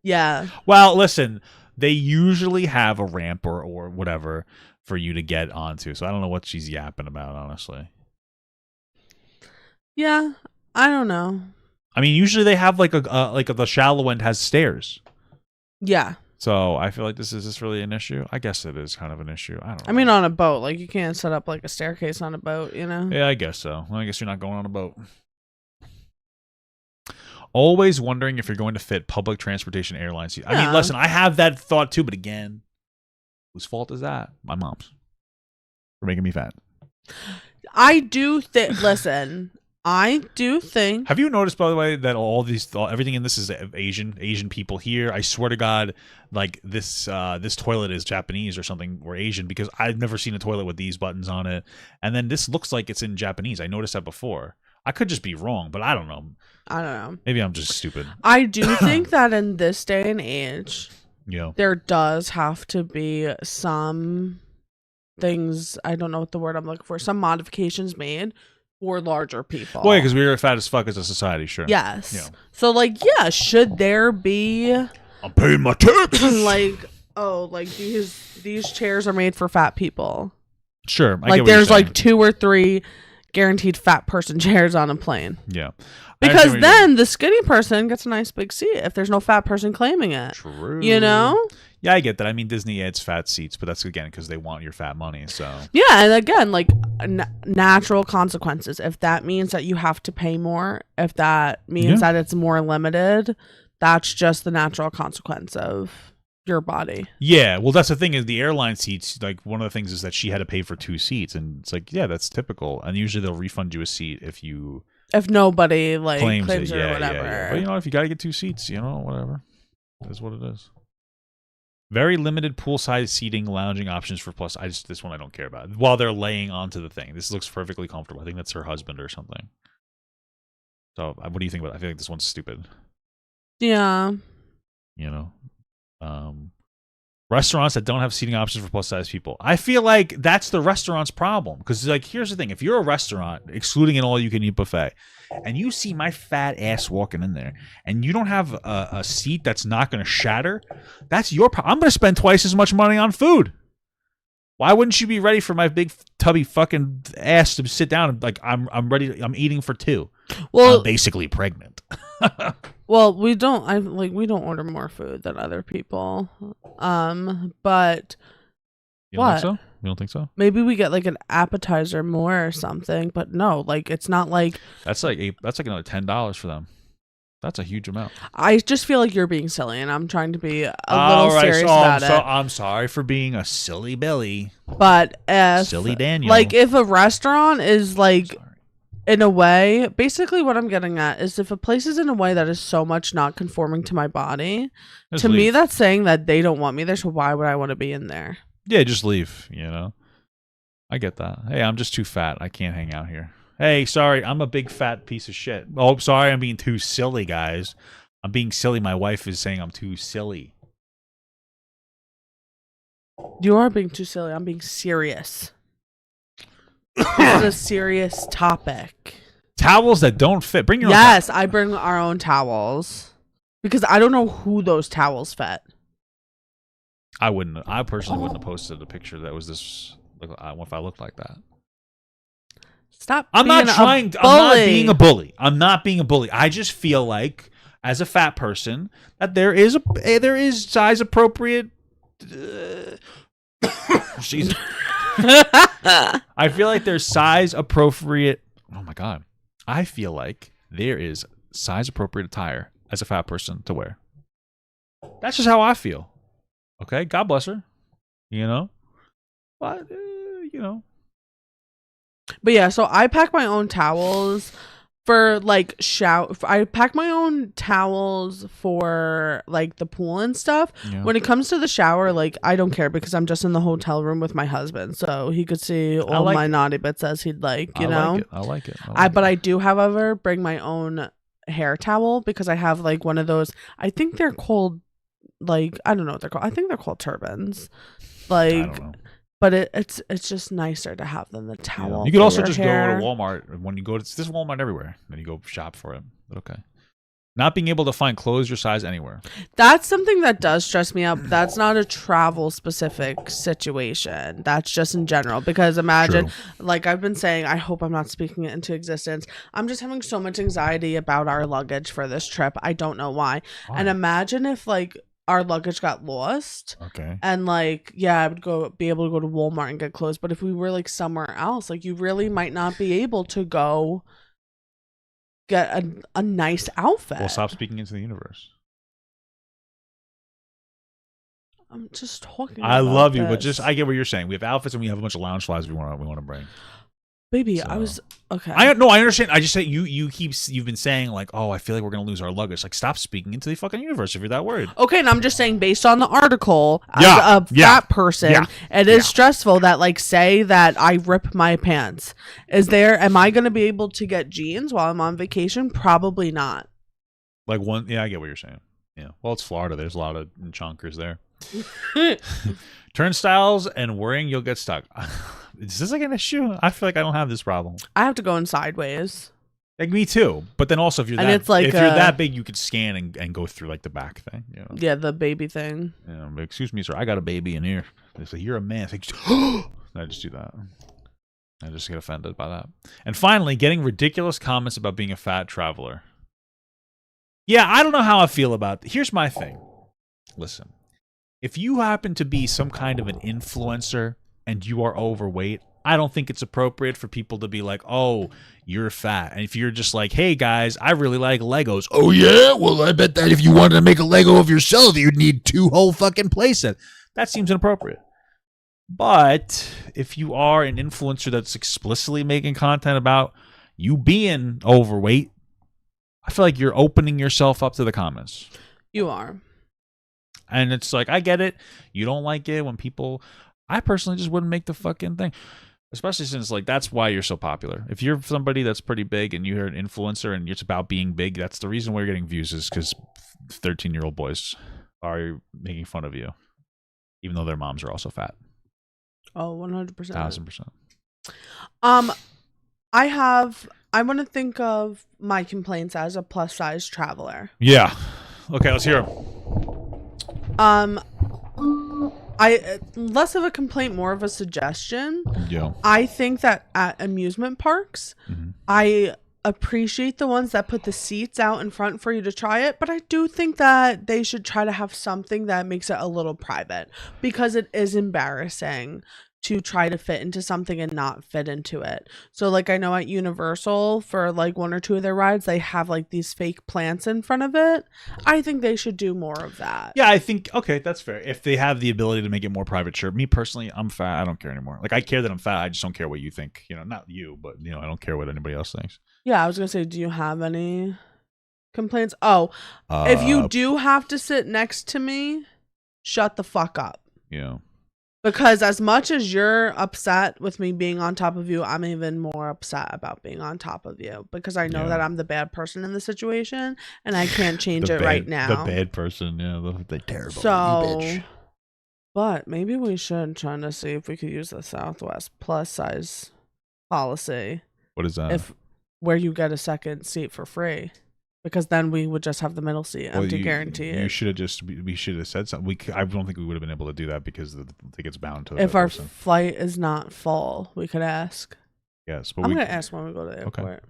Yeah. Well, listen, they usually have a ramp or whatever for you to get onto. So I don't know what she's yapping about, honestly. Yeah. I don't know. I mean, usually they have like the shallow end has stairs. Yeah. So I feel like is this really an issue? I guess it is kind of an issue. I don't know. I mean, on a boat, like you can't set up like a staircase on a boat, you know? Yeah, I guess so. Well, I guess you're not going on a boat. Always wondering if you're going to fit public transportation airline seats. I mean, Yeah. listen, I have that thought too, but again, whose fault is that? My mom's. For making me fat. I do think, listen, I do think. Have you noticed, by the way, that everything in this is Asian people here? I swear to God, like this toilet is Japanese or something, or Asian, because I've never seen a toilet with these buttons on it. And then this looks like it's in Japanese. I noticed that before. I could just be wrong, but I don't know. I don't know. Maybe I'm just stupid. I do think that in this day and age, Yeah. there does have to be some things, I don't know what the word I'm looking for, some modifications made for larger people. Well, yeah, because we are fat as fuck as a society, sure. Yes. Yeah. So, like, yeah, should there be I'm paying my taxes. like, oh, like these chairs are made for fat people. Sure. I get Like, what you're there's saying. like 2 or 3 guaranteed fat person chairs on a plane. Yeah. Because then the skinny person gets a nice big seat if there's no fat person claiming it. True. You know? Yeah, I get that. I mean, Disney adds fat seats, but that's again because they want your fat money. So Yeah, and again, like natural consequences. If that means that you have to pay more, if that means that it's more limited, that's just the natural consequence of your body. yeah, well, that's the thing is the airline seats. Like one of the things is that she had to pay for 2 seats, and it's like yeah, that's typical. And usually they'll refund you a seat if you If nobody like claims claims it. it or Yeah, whatever. yeah. But you know, if you got to get 2 seats, you know, whatever. That's what it is. Very limited poolside seating, lounging options for plus. This one I don't care about. While they're laying onto the thing, this looks perfectly comfortable. I think that's her husband or something. So, what do you think about it? I feel like this one's stupid. Yeah. You know, restaurants that don't have seating options for plus size people. I feel like that's the restaurant's problem because, like, here's the thing: if you're a restaurant, excluding an all-you-can-eat buffet, and you see my fat ass walking in there, and you don't have a seat that's not going to shatter, that's your problem. I'm going to spend twice as much money on food. Why wouldn't you be ready for my big tubby fucking ass to sit down and like I'm ready? I'm eating for 2. Well, I'm basically pregnant. well, we don't order more food than other people. But You don't what? think so? You don't think so? Maybe we get like an appetizer more or something. But no, like it's not like That's like another $10 for them. That's a huge amount. I just feel like you're being silly, and I'm trying to be a little serious about it. I'm sorry for being a silly Billy. But if Silly Daniel. like if a restaurant is like Sorry. in a way, basically what I'm getting at is if a place is in a way that is so much not conforming to my body, Just to me leave. that's saying that they don't want me there. So why would I want to be in there? Yeah, just leave, you know? I get that. Hey, I'm just too fat. I can't hang out here. Hey, sorry, I'm a big fat piece of shit. Oh, sorry, I'm being too silly, guys. I'm being silly. My wife is saying I'm too silly. You are being too silly. I'm being serious. This is a serious topic. Towels that don't fit. Bring your own Yes, I bring our own towels because I don't know who those towels fit. I personally wouldn't have posted a picture that was this. If I looked like that. Stop. I'm not being a trying. I'm not bully. being a bully. I'm not being a bully. I just feel like, as a fat person, that there is size appropriate. Jesus. I feel like there's size appropriate. Oh my god. I feel like there is size appropriate attire as a fat person to wear. That's just how I feel. Okay, God bless her. You know, but you know. But yeah, so I pack my own towels for like shower. I pack my own towels for like the pool and stuff. Yeah. When it comes to the shower, like I don't care because I'm just in the hotel room with my husband, so he could see all like my it. naughty bits as he'd like. You I know, like it. I like it. But I do, however, bring my own hair towel because I have like one of those. I think they're called like I don't know what they're called. I think they're called turbans. I Like. don't know. But it's just nicer to have than the towel. You could for also your just hair. go to Walmart when you go to this Walmart everywhere. Then you go shop for it. But okay. Not being able to find clothes your size anywhere. That's something that does stress me out. That's not a travel specific situation. That's just in general. Because imagine, like I've been saying, I hope I'm not speaking it into existence. I'm just having so much anxiety about our luggage for this trip. I don't know why. And imagine if like our luggage got lost. Okay. And like, yeah, I would be able to go to Walmart and get clothes. But if we were like somewhere else, like you really might not be able to go get a nice outfit. Well, stop speaking into the universe. I'm just talking. I about love you, but this. just I get what you're saying. We have outfits and we have a bunch of lounge flies we want to bring. Baby, So- I was okay. I understand. I just say you've been saying like, oh, I feel like we're gonna lose our luggage. Like, stop speaking into the fucking universe if you're that worried. Okay, and I'm just saying, based on the article, Yeah, as a yeah, fat person, yeah, it is stressful that, like, say that I rip my pants. Am I going to be able to get jeans while I'm on vacation? Probably not. Like yeah, I get what you're saying. Yeah. Well, it's Florida. There's a lot of chunkers there. Turnstiles and worrying you'll get stuck. Is this like an issue? I feel like I don't have this problem. I have to go in sideways. Like me too. But then also if you're And that it's like if you're that big, you could scan and go through like the back thing. You know? Yeah, the baby thing. Excuse me, sir. I got a baby in here. They say you're a man. It's like, I just do that. I just get offended by that. And finally, getting ridiculous comments about being a fat traveler. Yeah, I don't know how I feel about it. Here's my thing. Listen, if you happen to be some kind of an influencer and you are overweight, I don't think it's appropriate for people to be like, oh, you're fat. And if you're just like, hey, guys, I really like Legos. Oh, yeah? Well, I bet that if you wanted to make a Lego of yourself, you'd need 2 whole fucking playsets. That seems inappropriate. But if you are an influencer that's explicitly making content about you being overweight, I feel like you're opening yourself up to the comments. You are. And it's like, I get it. You don't like it when people... I personally just wouldn't make the fucking thing. Especially since, like, that's why you're so popular. If you're somebody that's pretty big and you're an influencer and it's about being big, that's the reason why you're getting views is because 13-year-old boys are making fun of you. Even though their moms are also fat. Oh, 100%. 1000%. I want to think of my complaints as a plus size traveler. Yeah. Okay, let's hear them. less of a complaint, more of a suggestion. Yeah. I think that at amusement parks, Mhm. I appreciate the ones that put the seats out in front for you to try it, but I do think that they should try to have something that makes it a little private, because it is embarrassing to try to fit into something and not fit into it. So like I know at Universal for like one or two of their rides, they have like these fake plants in front of it. I think they should do more of that. Yeah, I think okay, that's fair. If they have the ability to make it more private, sure. Me personally, I'm fat. I don't care anymore. Like I care that I'm fat. I just don't care what you think. You know, not you, but you know, I don't care what anybody else thinks. Yeah, I was gonna say, do you have any complaints? Oh, if you do have to sit next to me, shut the fuck up. Yeah. Because as much as you're upset with me being on top of you, I'm even more upset about being on top of you, because I know Yeah. that I'm the bad person in the situation and I can't change it bad, right now. The bad person, yeah, the terrible So, bitch. but maybe we should try to see if we could use the Southwest plus size policy, What is that? if where you get a second seat for free. Because then we would just have the middle seat empty, guaranteed. You should have just. We should have said something. I don't think we would have been able to do that because the ticket's bound to. If that our person. flight is not full, we could ask. Yes, but I'm gonna ask when we go to the Okay. airport.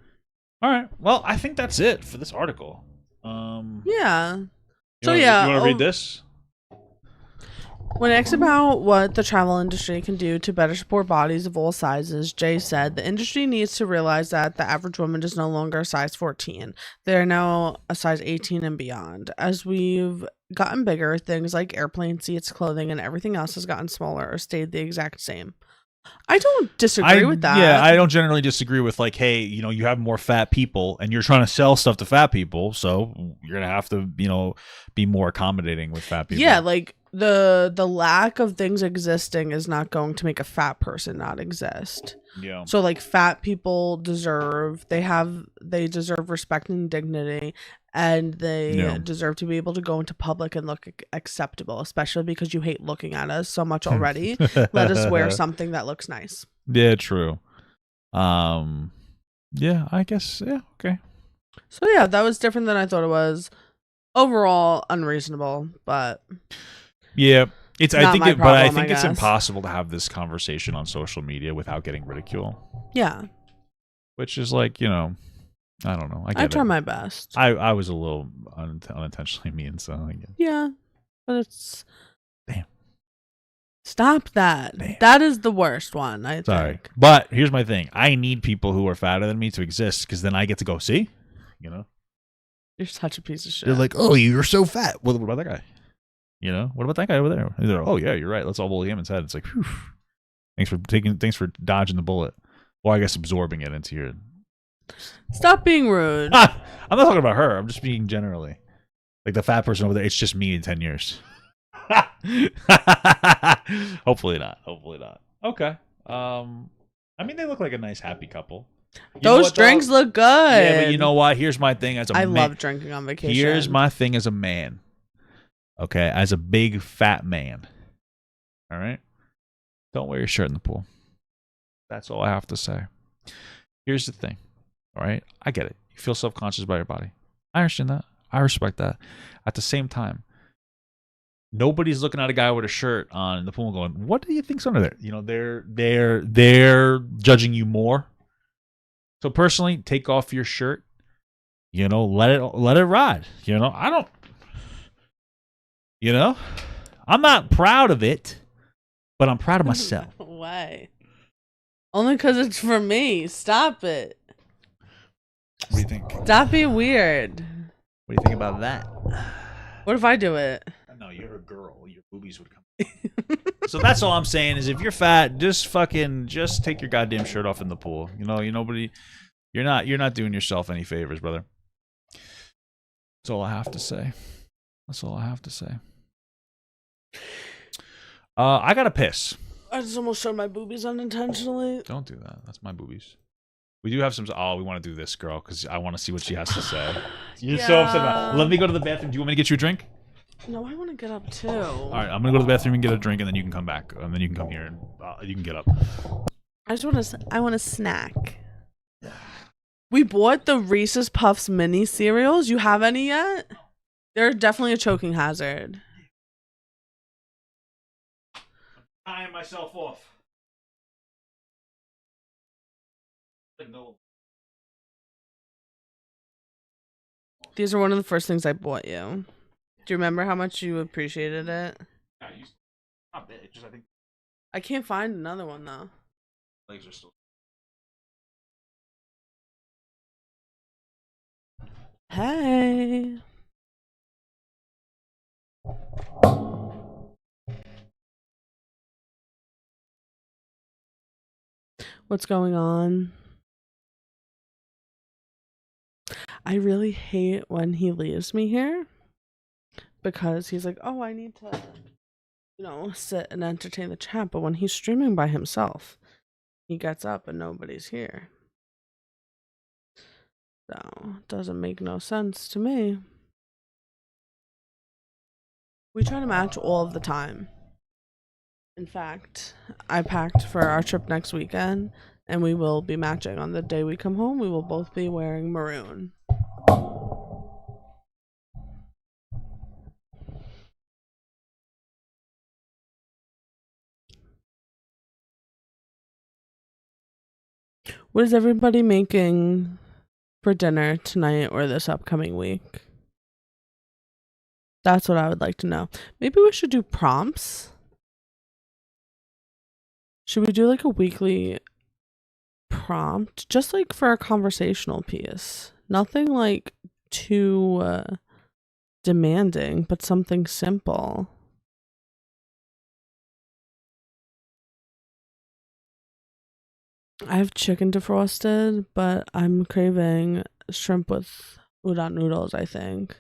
All right. Well, I think that's it for this article. Yeah. You So wanna, yeah, you want to read this? When asked about what the travel industry can do to better support bodies of all sizes, Jay said the industry needs to realize that the average woman is no longer a size 14. They are now a size 18 and beyond. As we've gotten bigger, things like airplane seats, clothing, and everything else has gotten smaller or stayed the exact same. I don't disagree with that. Yeah, I don't generally disagree with like, hey, you know, you have more fat people and you're trying to sell stuff to fat people, so you're gonna have to, you know, be more accommodating with fat people. Yeah, like the lack of things existing is not going to make a fat person not exist. Yeah. So like fat people deserve respect and dignity, and they deserve to be able to go into public and look acceptable, especially because you hate looking at us so much already. Let us wear something that looks nice. Yeah, true. Yeah, I guess okay. So yeah, that was different than I thought it was. Overall unreasonable, but yeah, it's not I think my it, but I problem, think I it's guess. impossible to have this conversation on social media without getting ridicule. Yeah. Which is like, you know, I don't know. I try my best. I was a little unintentionally mean, so I guess. Yeah, but it's damn. Stop that. Damn. That is the worst one, I Sorry. think. But here's my thing. I need people who are fatter than me to exist because then I get to go see, you know? You're such a piece of shit. They're like, oh, you're so fat. What about that guy? You know? What about that guy over there? And they're, oh, yeah, you're right. Let's all bully him instead. It's like, whew. Thanks for dodging the bullet. Or I guess absorbing it into your... Stop being rude. I'm not talking about her. I'm just being generally. Like the fat person over there, it's just me in 10 years. Hopefully not. Okay. I mean, they look like a nice, happy couple. Those drinks look good. Yeah, but you know what? Here's my thing as a man. I love drinking on vacation. Here's my thing as a man. Okay, as a big fat man. All right? Don't wear your shirt in the pool. That's all I have to say. Here's the thing. All right? I get it. You feel self-conscious about your body. I understand that. I respect that. At the same time, nobody's looking at a guy with a shirt on in the pool going, what do you think's under there? You know, they're judging you more. So personally, take off your shirt. You know, let it ride. You know, I don't. You know, I'm not proud of it, but I'm proud of myself. Why? Only because it's for me. Stop it. What do you think? Stop being weird. What do you think about that? What if I do it? No, you're a girl. Your boobies would come. So that's all I'm saying is if you're fat, just take your goddamn shirt off in the pool. You know, you're not doing yourself any favors, brother. That's all I have to say. I gotta piss. I just almost showed my boobies unintentionally. Don't do that. That's my boobies. We do have some. Oh, we want to do this, girl, because I want to see what she has to say. You're so upset about it. Let me go to the bathroom. Do you want me to get you a drink? No, I want to get up too. All right, I'm gonna go to the bathroom and get a drink, and then you can come back, and then you can come here and you can get up. I want a snack. We bought the Reese's Puffs mini cereals. You have any yet? They're definitely a choking hazard. tying myself off. No. These are one of the first things I bought you. Do you remember how much you appreciated it? Not bad. Just I think I can't find another one though. legs are still. Hey. What's going on? I really hate when he leaves me here because he's like, oh, I need to, sit and entertain the chat. But when he's streaming by himself, he gets up and nobody's here. So, it doesn't make no sense to me. We try to match all of the time. In fact, I packed for our trip next weekend, and we will be matching. On the day we come home, we will both be wearing maroon. What is everybody making for dinner tonight or this upcoming week? That's what I would like to know. Maybe we should do prompts. Should we do like a weekly prompt? Just like for a conversational piece. Nothing like too demanding, but something simple. I have chicken defrosted, but I'm craving shrimp with udon noodles, I think.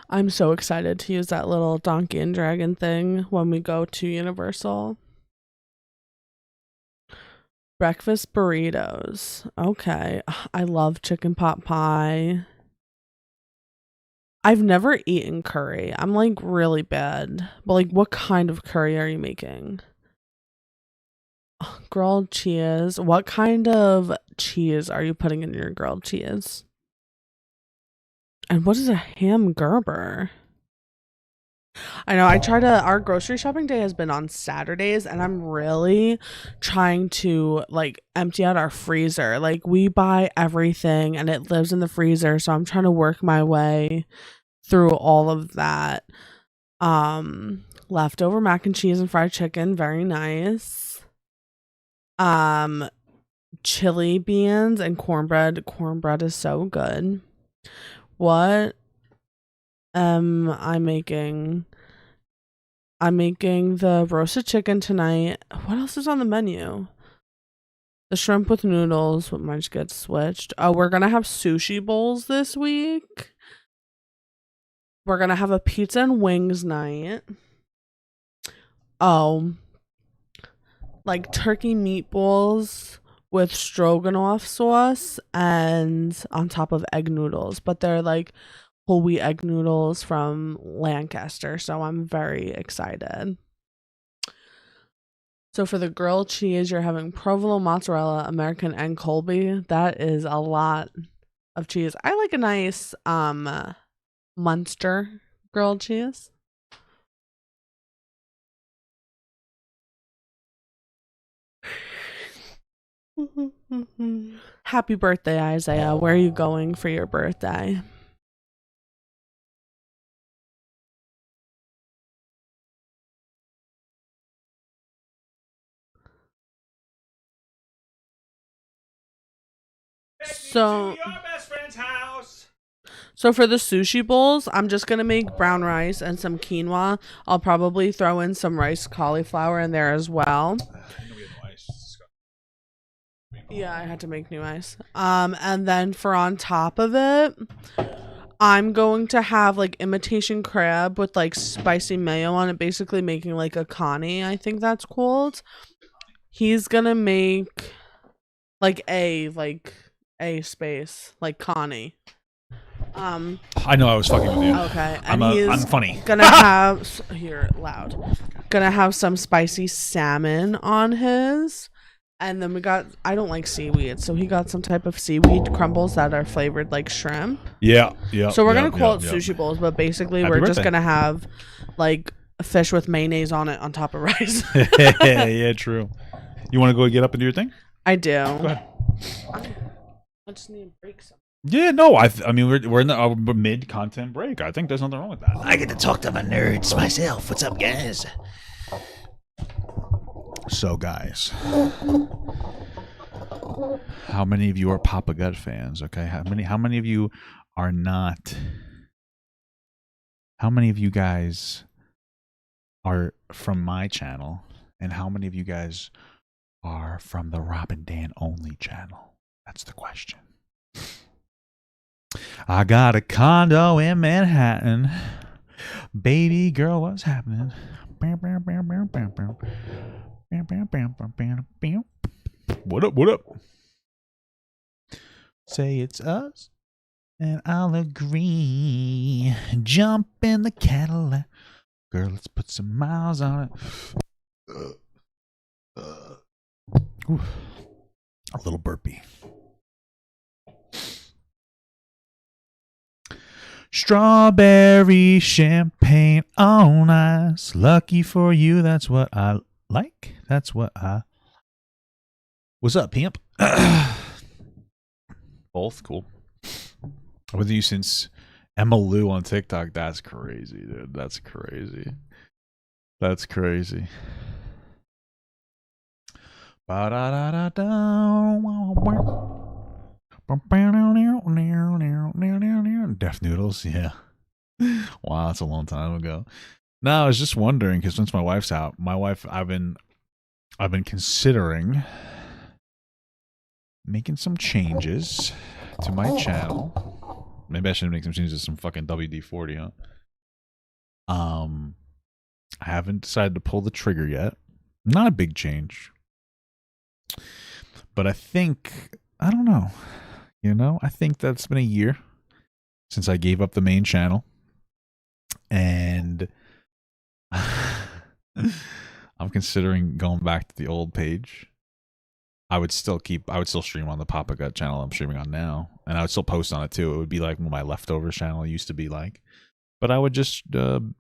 I'm so excited to use that little donkey and dragon thing when we go to Universal. Breakfast burritos. Okay. I love chicken pot pie. I've never eaten curry. I'm like really bad. But like, what kind of curry are you making? Grilled cheese. What kind of cheese are you putting in your grilled cheese? And what is a ham Gerber? I know our grocery shopping day has been on Saturdays, and I'm really trying to like empty out our freezer. Like we buy everything and it lives in the freezer, so I'm trying to work my way through all of that. Leftover mac and cheese and fried chicken, very nice. Chili beans and cornbread. Cornbread is so good. What am I making? I'm making the roasted chicken tonight. What else is on the menu? The shrimp with noodles, what might get switched. Oh, we're gonna have sushi bowls this week. We're gonna have a pizza and wings night. Oh, like turkey meatballs with stroganoff sauce and on top of egg noodles, but they're like whole wheat egg noodles from Lancaster, so I'm very excited. So for the grilled cheese, you're having provolone, mozzarella, American, and Colby. That is a lot of cheese. I like a nice Munster grilled cheese. Happy birthday, Isaiah. Where are you going for your birthday? So, your best friend's house. So for the sushi bowls, I'm just going to make brown rice and some quinoa. I'll probably throw in some rice cauliflower in there as well. Yeah, I had to make new ice. And then for on top of it, I'm going to have like imitation crab with like spicy mayo on it, basically making like a Connie, I think that's called. He's gonna make like a space, like Connie. I know I was fucking with you. Okay, and I'm funny. Gonna have here loud. Gonna have some spicy salmon on his, And then I don't like seaweed, so he got some type of seaweed crumbles that are flavored like shrimp. Yeah. So we're gonna call it sushi bowls, but basically Happy we're just birthday. gonna have like fish with mayonnaise on it on top of rice. Yeah, true. You want to go get up and do your thing? I do. Go ahead. I just need to break some. Yeah, no, I mean, we're in the mid-content break. I think there's nothing wrong with that. I get to talk to my nerds myself. What's up, guys? So, guys, how many of you are Papa Gut fans? Okay, how many of you are not? How many of you guys are from my channel, and how many of you guys are from the Rob and Dan only channel? That's the question. I got a condo in Manhattan. Baby girl, what's happening? What up, what up? Say it's us, and I'll agree. Jump in the Cadillac. Girl, let's put some miles on it. Ooh, a little burpee. Strawberry champagne on ice. Lucky for you, that's what I like. That's what I. What's up, pimp? Both cool. I've been with you since Emma Lou on TikTok. That's crazy, dude. That's crazy. That's crazy. Deaf Noodles, yeah. Wow, that's a long time ago. No, I was just wondering because since my wife's out, I've been considering making some changes to my channel. Maybe I should make some changes to some fucking WD-40, huh? I haven't decided to pull the trigger yet. Not a big change. But I think, I don't know. You know, I think that's been a year since I gave up the main channel. And I'm considering going back to the old page. I would still stream on the Papa Gut channel I'm streaming on now. And I would still post on it too. It would be like what my leftovers channel used to be like. But I would just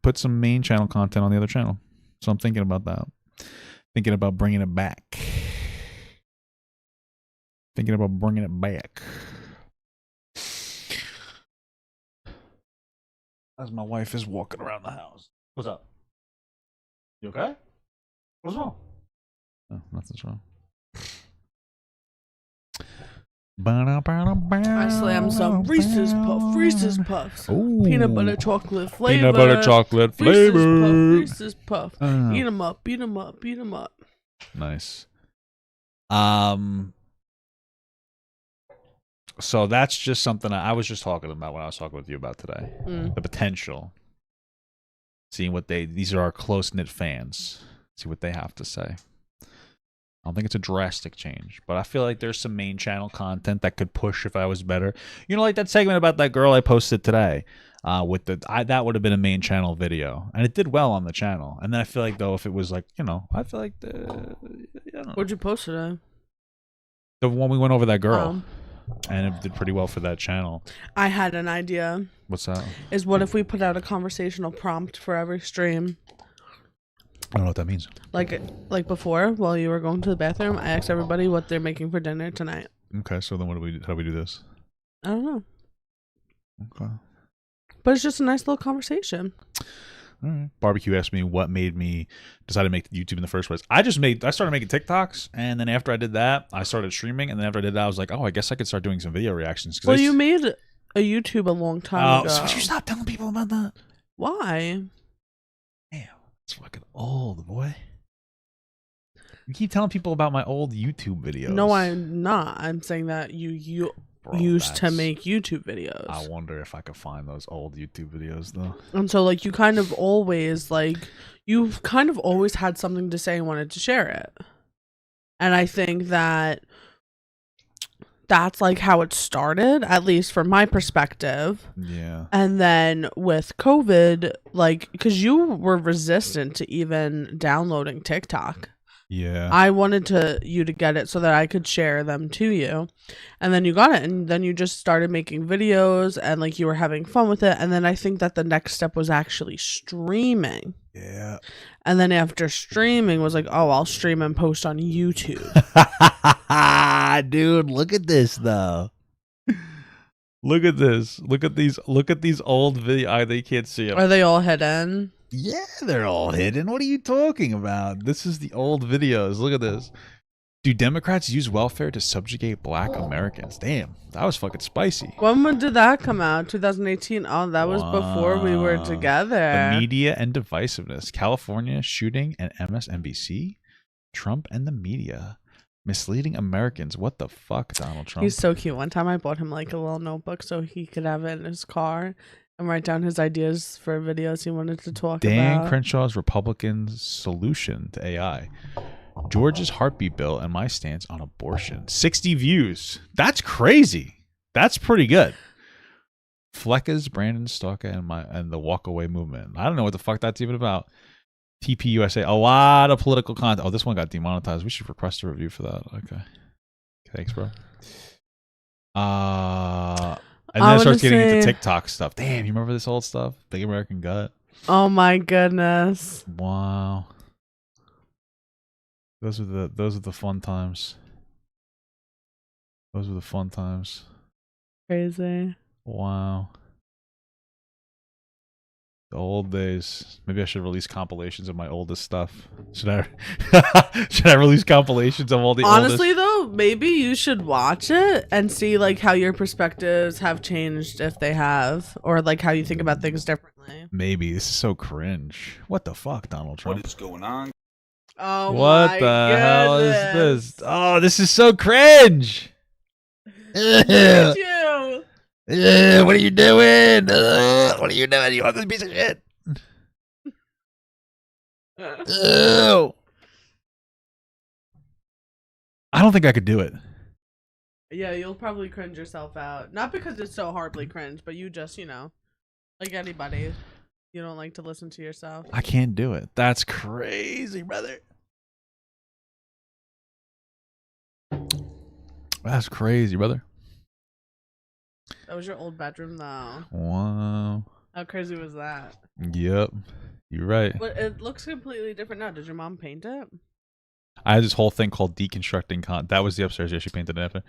put some main channel content on the other channel. So I'm thinking about that. Thinking about bringing it back. Thinking about bringing it back. As my wife is walking around the house. What's up? You okay? What's wrong? Oh, nothing's wrong. I slammed some Reese's Puffs. Ooh. Peanut butter chocolate flavor. Peanut butter chocolate flavor. Reese's Puff. Eat 'em up, beat 'em up, beat 'em up. Nice. So that's just something I was just talking about when I was talking with you about today. The potential. Seeing what these are our close-knit fans. See what they have to say. I don't think it's a drastic change, but I feel like there's some main channel content that could push if I was better. You know, like that segment about that girl I posted today. That would have been a main channel video, and it did well on the channel. And then I feel like though, if it was like, you know, I feel like I don't know. What'd you post today? The one we went over that girl, and it did pretty well for that channel. I had an idea. What's that? Is what if we put out a conversational prompt for every stream? I don't know what that means. Like before, while you were going to the bathroom, I asked everybody what they're making for dinner tonight. Okay, so then how do we do this? I don't know. Okay. But it's just a nice little conversation. All right. Barbecue asked me what made me decide to make YouTube in the first place. I started making TikToks, and then after I did that, I started streaming, and then after I did that, I was like, oh, I guess I could start doing some video reactions. Well, you made a YouTube a long time ago. So you stop telling people about that? Why? Damn, it's fucking old, boy. You keep telling people about my old YouTube videos. No, I'm not. I'm saying that you used to make YouTube videos. I wonder if I could find those old YouTube videos, though. And so, like, you've kind of always had something to say and wanted to share it. And I think that that's, like, how it started, at least from my perspective. Yeah. And then with COVID, like, because you were resistant to even downloading TikTok. Yeah. I wanted you to get it so that I could share them to you. And then you got it, and then you just started making videos and like you were having fun with it. And then I think that the next step was actually streaming. Yeah. And then after streaming was like, oh, I'll stream and post on YouTube. Dude, look at this though. Look at this. Look at these old video. They can't see them. Are they all hidden? Yeah, they're all hidden. What are you talking about? This is the old videos. Look at this. Do Democrats use welfare to subjugate black Americans? Damn, that was fucking spicy. When did that come out? 2018. Oh, that was before we were Wow. together. The media and divisiveness. California shooting and MSNBC. Trump and the media. Misleading Americans. What the fuck, Donald Trump? He's so cute. One time I bought him like a little notebook so he could have it in his car and write down his ideas for videos he wanted to talk Dan about. Crenshaw's Republican solution to AI. George's heartbeat bill and my stance on abortion. 60 views. That's crazy. That's pretty good. Flecka's, Brandon Stalker, and the walkaway movement. I don't know what the fuck that's even about. TPUSA. A lot of political content. Oh, this one got demonetized. We should request a review for that. Okay. Thanks, bro. And then it starts getting into TikTok stuff. Damn, you remember this old stuff? Big American Gut. Oh my goodness. Wow. Those are the fun times. Those were the fun times. Crazy. Wow. The old days. Maybe I should release compilations of my oldest stuff. Should I release compilations of all the Honestly oldest? though, maybe you should watch it and see like how your perspectives have changed, if they have, or like how you think about things differently. Maybe. This is so cringe. What the fuck, Donald Trump? What is going on? Oh What my the hell is goodness. this? Oh, this is so cringe. Look at you. What are you doing? What are you doing? You ugly piece of shit. Ew. I don't think I could do it. Yeah, you'll probably cringe yourself out. Not because it's so horribly cringe, but you just, like anybody, you don't like to listen to yourself. I can't do it. That's crazy, brother. That's crazy, brother. That was your old bedroom, though. Wow. How crazy was that? Yep. You're right. But it looks completely different now. Did your mom paint it? I had this whole thing called deconstructing that was the upstairs. Yeah, she painted it after.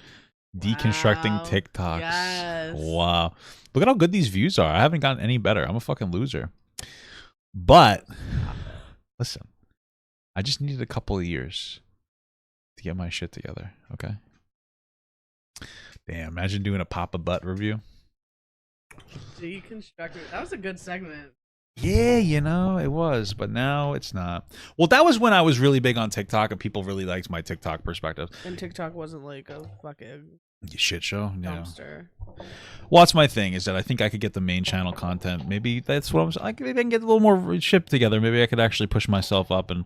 Deconstructing Wow. TikToks. Yes. Wow. Look at how good these views are. I haven't gotten any better. I'm a fucking loser. But listen, I just needed a couple of years to get my shit together. Okay. Damn, imagine doing a Papa Butt review. Deconstructed. That was a good segment. Yeah, it was, but now it's not. Well, that was when I was really big on TikTok and people really liked my TikTok perspective. And TikTok wasn't like a fucking Shit show. Yeah. dumpster. Well, that's my thing is that I think I could get the main channel content. Maybe that's what maybe I can get a little more shit together. Maybe I could actually push myself up. And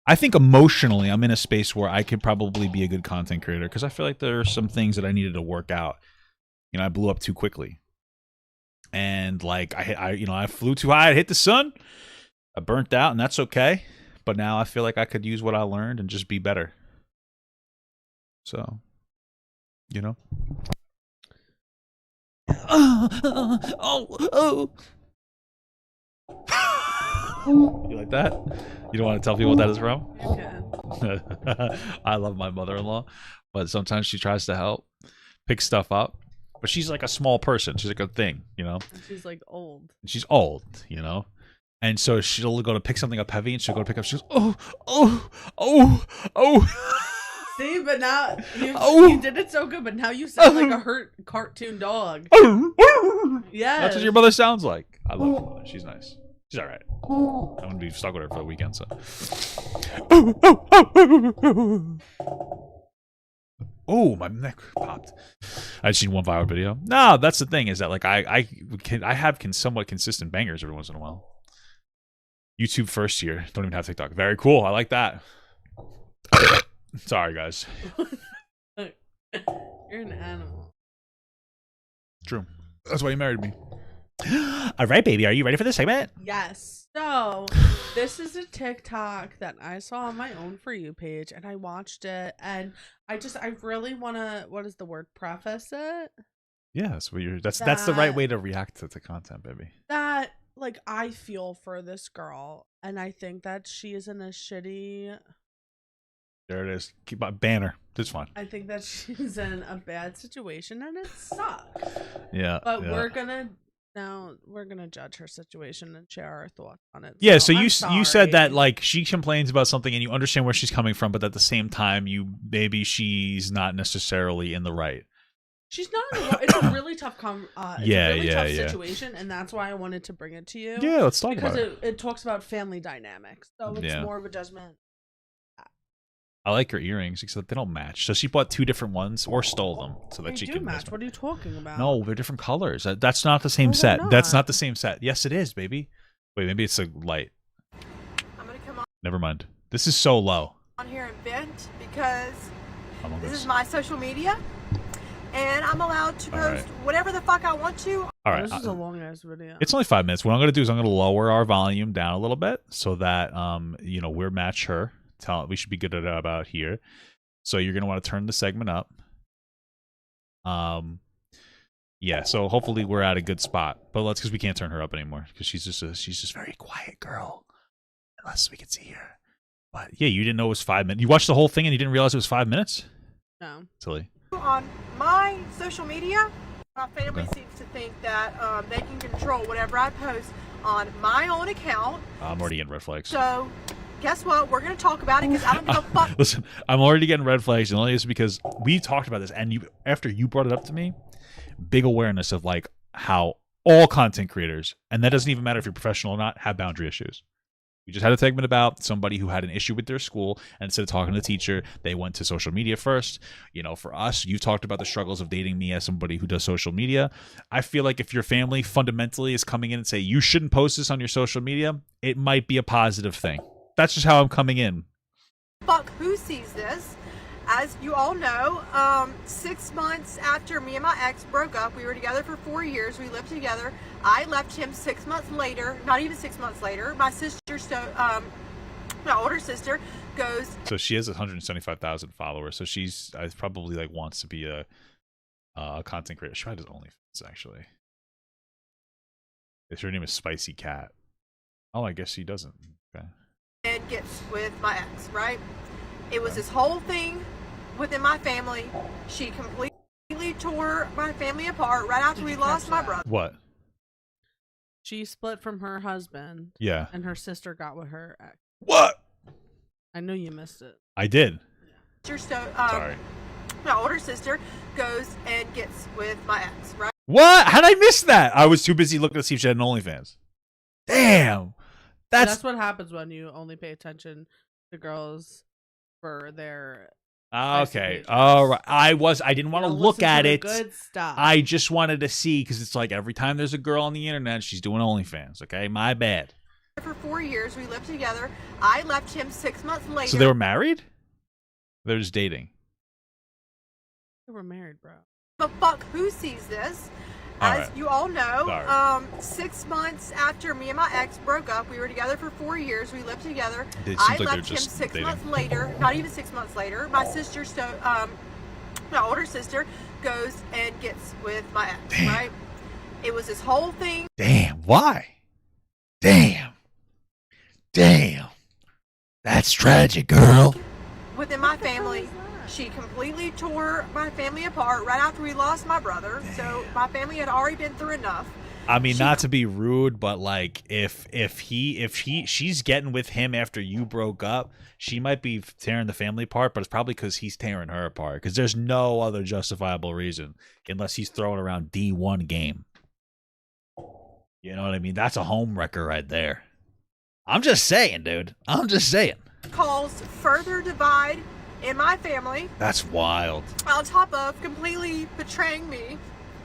I think emotionally, I'm in a space where I could probably be a good content creator because I feel like there are some things that I needed to work out. I blew up too quickly. And like I flew too high, I hit the sun, I burnt out, and that's okay. But now I feel like I could use what I learned and just be better. So, You like that? You don't want to tell people what that is from? You can. I love my mother-in-law, but sometimes she tries to help pick stuff up. But she's like a small person. She's like a thing, And she's like old. She's old, And so she'll go to pick something up heavy, and she'll go to pick up. She goes, oh. See, but now Oh. you did it so good, but now you sound like a hurt cartoon dog. Yeah. That's what your mother sounds like. I love my mother. She's nice. She's all right. I'm gonna be stuck with her for the weekend. So. Oh, my neck popped. I've seen one viral video. No, that's the thing is that like I have somewhat consistent bangers every once in a while. YouTube first year, don't even have TikTok. Very cool. I like that. Sorry, guys. You're an animal. True. That's why you married me. All right, baby. Are you ready for this segment? Yes. So this is a TikTok that I saw on my own For You page, and I watched it, and I really want to, what is the word, preface it? Yeah, that's the right That- way to react to the content, baby. That, like, I feel for this girl, and I think that she is in a shitty, There it is. Keep on banner. It's fine. I think that she's in a bad situation, and it sucks. Yeah. But yeah. we're gonna judge her situation and share our thoughts on it. Yeah, so I'm you said that sorry. like she complains about something and you understand where she's coming from, but at the same time, maybe she's not necessarily in the right. She's not in the, it's a really tough Yeah. situation, and that's why I wanted to bring it to you. Yeah, let's talk because about it. it talks about family dynamics, so it's Yeah. more of a judgment. I like her earrings except they don't match. So she bought 2 different ones or stole them so that They she do can match. What are you talking about? No, they're different colors. That's not the same No, they're set. That's not. not the same set. Yes, it is, baby. Wait, maybe it's a light. I'm gonna come Never mind. This is so low. on here and vent because Among this Us. is my social media and I'm allowed to All post whatever the fuck I want to. All right. This is a long ass video. It's only 5 minutes. What I'm going to do is I'm going to lower our volume down a little bit so that we're match her. We should be good at about here. So you're going to want to turn the segment up. Yeah, so hopefully we're at a good spot. But because we can't turn her up anymore because she's just a very quiet girl unless we can see her. But yeah, you didn't know it was 5 minutes. You watched the whole thing and you didn't realize it was 5 minutes? No. Silly. On my social media, my family Okay. seems to think that they can control whatever I post on my own account. I'm already getting red flags. So, guess what? We're going to talk about it because I don't give a fuck. Listen, I'm already getting red flags, and only is because we talked about this, and after you brought it up to me, big awareness of like how all content creators, and that doesn't even matter if you're professional or not, have boundary issues. We just had a segment about somebody who had an issue with their school, and instead of talking to the teacher, they went to social media first. You know, for us, you've talked about the struggles of dating me as somebody who does social media. I feel like if your family fundamentally is coming in and say, you shouldn't post this on your social media, it might be a positive thing. That's just how I'm coming in. Fuck who sees this. As you all know, 6 months after me and my ex broke up, we were together for 4 years. We lived together. I left him 6 months later. Not even 6 months later. My sister, my older sister, goes. So she has 175,000 followers. So she's probably like wants to be a content creator. She probably does OnlyFans actually. If her name is Spicy Cat. Oh, I guess she doesn't. Okay. And gets with my ex, right? It was this whole thing within my family. She completely tore my family apart right after Did we you lost catch my that? brother. What? She split from her husband, Yeah. and her sister got with her ex. What? I know you missed it. I did. So, Sorry. my older sister goes and gets with my ex, right? What? How did I miss that? I was too busy looking to see if she had an OnlyFans. Damn. That's what happens when you only pay attention to girls for their. Okay. pages. All right. I didn't want to You know, look listen to at the it. Good stuff. I just wanted to see because it's like every time there's a girl on the internet, she's doing OnlyFans. Okay, my bad. For 4 years, we lived together. I left him 6 months later. So they were married? They're just dating. They were married, bro. The fuck who sees this? All As right. you all know, Sorry. 6 months after me and my ex broke up, we were together for 4 years. We lived together. It seems I like they're left him just 6 dating. months later. Not even 6 months later. My sister, my older sister, goes and gets with my ex. Damn. Right? It was this whole thing. Damn, why? Damn. That's tragic, girl. Within my family. She completely tore my family apart right after we lost my brother. So my family had already been through enough. I mean, not to be rude, but like if she's getting with him after you broke up, she might be tearing the family apart, but it's probably because he's tearing her apart. Because there's no other justifiable reason unless he's throwing around D1 game. You know what I mean? That's a home wrecker right there. I'm just saying, dude. I'm just saying. Caused further divide in my family. That's wild. On top of completely betraying me.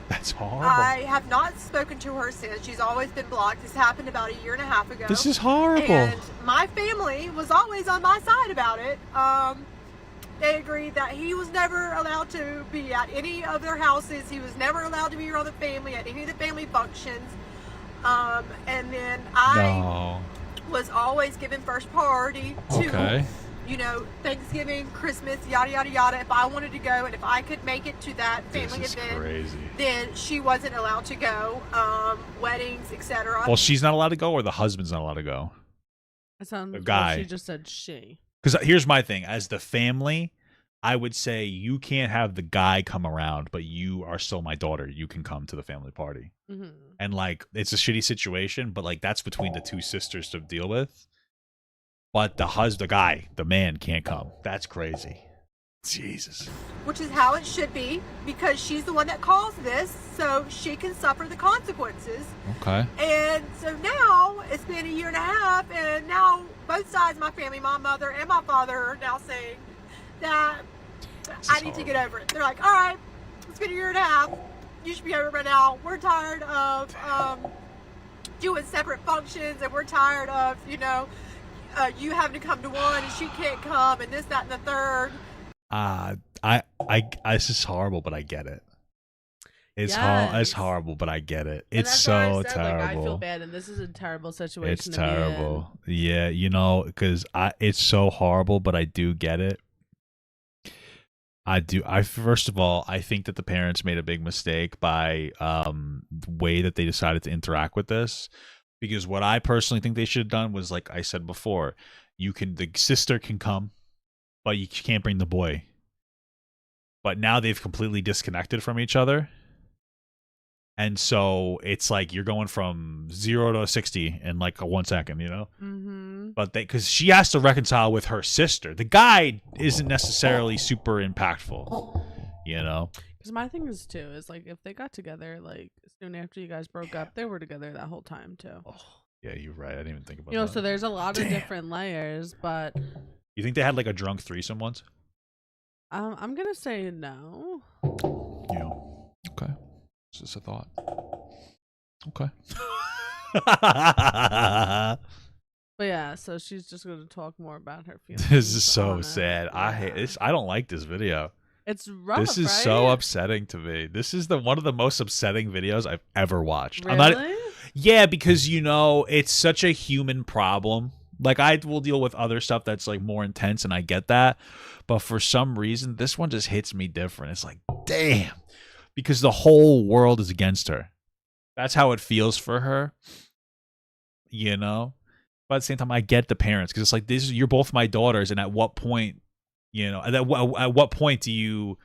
That's horrible. I have not spoken to her since. She's always been blocked. This happened about 1.5 years ago. This is horrible. And my family was always on my side about it. They agreed that he was never allowed to be at any of their houses. He was never allowed to be around the family at any of the family functions. And then I No. was always given first priority to, Okay. you know, Thanksgiving, Christmas, yada, yada, yada. If I wanted to go and if I could make it to that family This is event, crazy. then she wasn't allowed to go. Weddings, etc. Well, she's not allowed to go, or the husband's not allowed to go. It sounds The guy. She just said she. Because here's my thing: as the family, I would say you can't have the guy come around, but you are still my daughter. You can come to the family party. Mm-hmm. And like, it's a shitty situation, but like, that's between the two sisters to deal with. But the man can't come. That's crazy. Jesus. Which is how it should be, because she's the one that caused this, so she can suffer the consequences. Okay. And so now it's been a year and a half, and now both sides of my family, my mother and my father, are now saying that I need to get over it. They're like, all right, it's been a year and a half. You should be over it by now. We're tired of doing separate functions, and we're tired of, you know, you having to come to one and she can't come, and this, that, and the third. This is horrible, but I get it. It's Yes. horrible, but I get it. And It's that's why I so said, terrible. Like, I feel bad, and this is a terrible situation. It's to terrible. Yeah, you know, because it's so horrible, but I do get it. I do. First of all, I think that the parents made a big mistake by the way that they decided to interact with this. Because what I personally think they should have done was, like I said before, the sister can come, but you can't bring the boy. But now they've completely disconnected from each other. And so it's like you're going from 0 to 60 in like a 1 second, you know? Mm-hmm. But because she has to reconcile with her sister. The guy isn't necessarily super impactful, you know? Because my thing is, too, is like if they got together, like soon after you guys broke up, they were together that whole time, too. Oh, yeah, you're right. I didn't even think about You know, that. so there's a lot of different layers, but You think they had like a drunk threesome once? I'm going to say no. Yeah. Okay. It's just a thought. Okay. But yeah, so she's just going to talk more about her feelings. This is so on it. sad. I hate Yeah. this. I don't like this video. It's rough, This is right? so upsetting to me. This is one of the most upsetting videos I've ever watched. Really? Yeah, because you know, it's such a human problem. Like I will deal with other stuff that's like more intense and I get that. But for some reason, this one just hits me different. It's like, damn. Because the whole world is against her. That's how it feels for her. You know? But at the same time, I get the parents because it's like you're both my daughters, and at what point, you know, at what point do you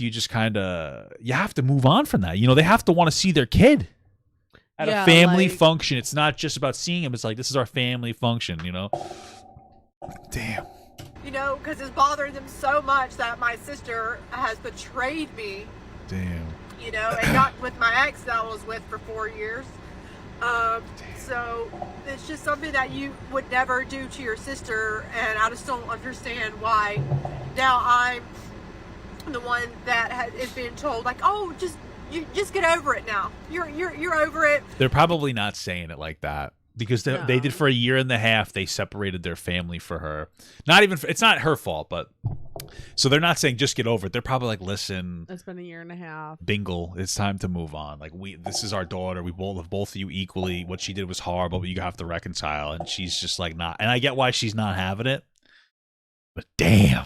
just kind of you have to move on from that? You know, they have to want to see their kid at a family function. It's not just about seeing him. It's like this is our family function. You know, damn. You know, because it's bothering them so much that my sister has betrayed me. Damn. You know, and not with my ex that I was with for 4 years. So it's just something that you would never do to your sister, and I just don't understand why now I'm the one that is being told like, oh, just get over it now. You're over it. They're probably not saying it like that because they did for a year and a half. They separated their family for her. It's not her fault, but so they're not saying just get over it. They're probably like, listen, It's been a year and a half. Bingle, it's time to move on. Like this is our daughter. We love both of you equally. What she did was horrible, but you have to reconcile. And she's just like not. And I get why she's not having it. But damn.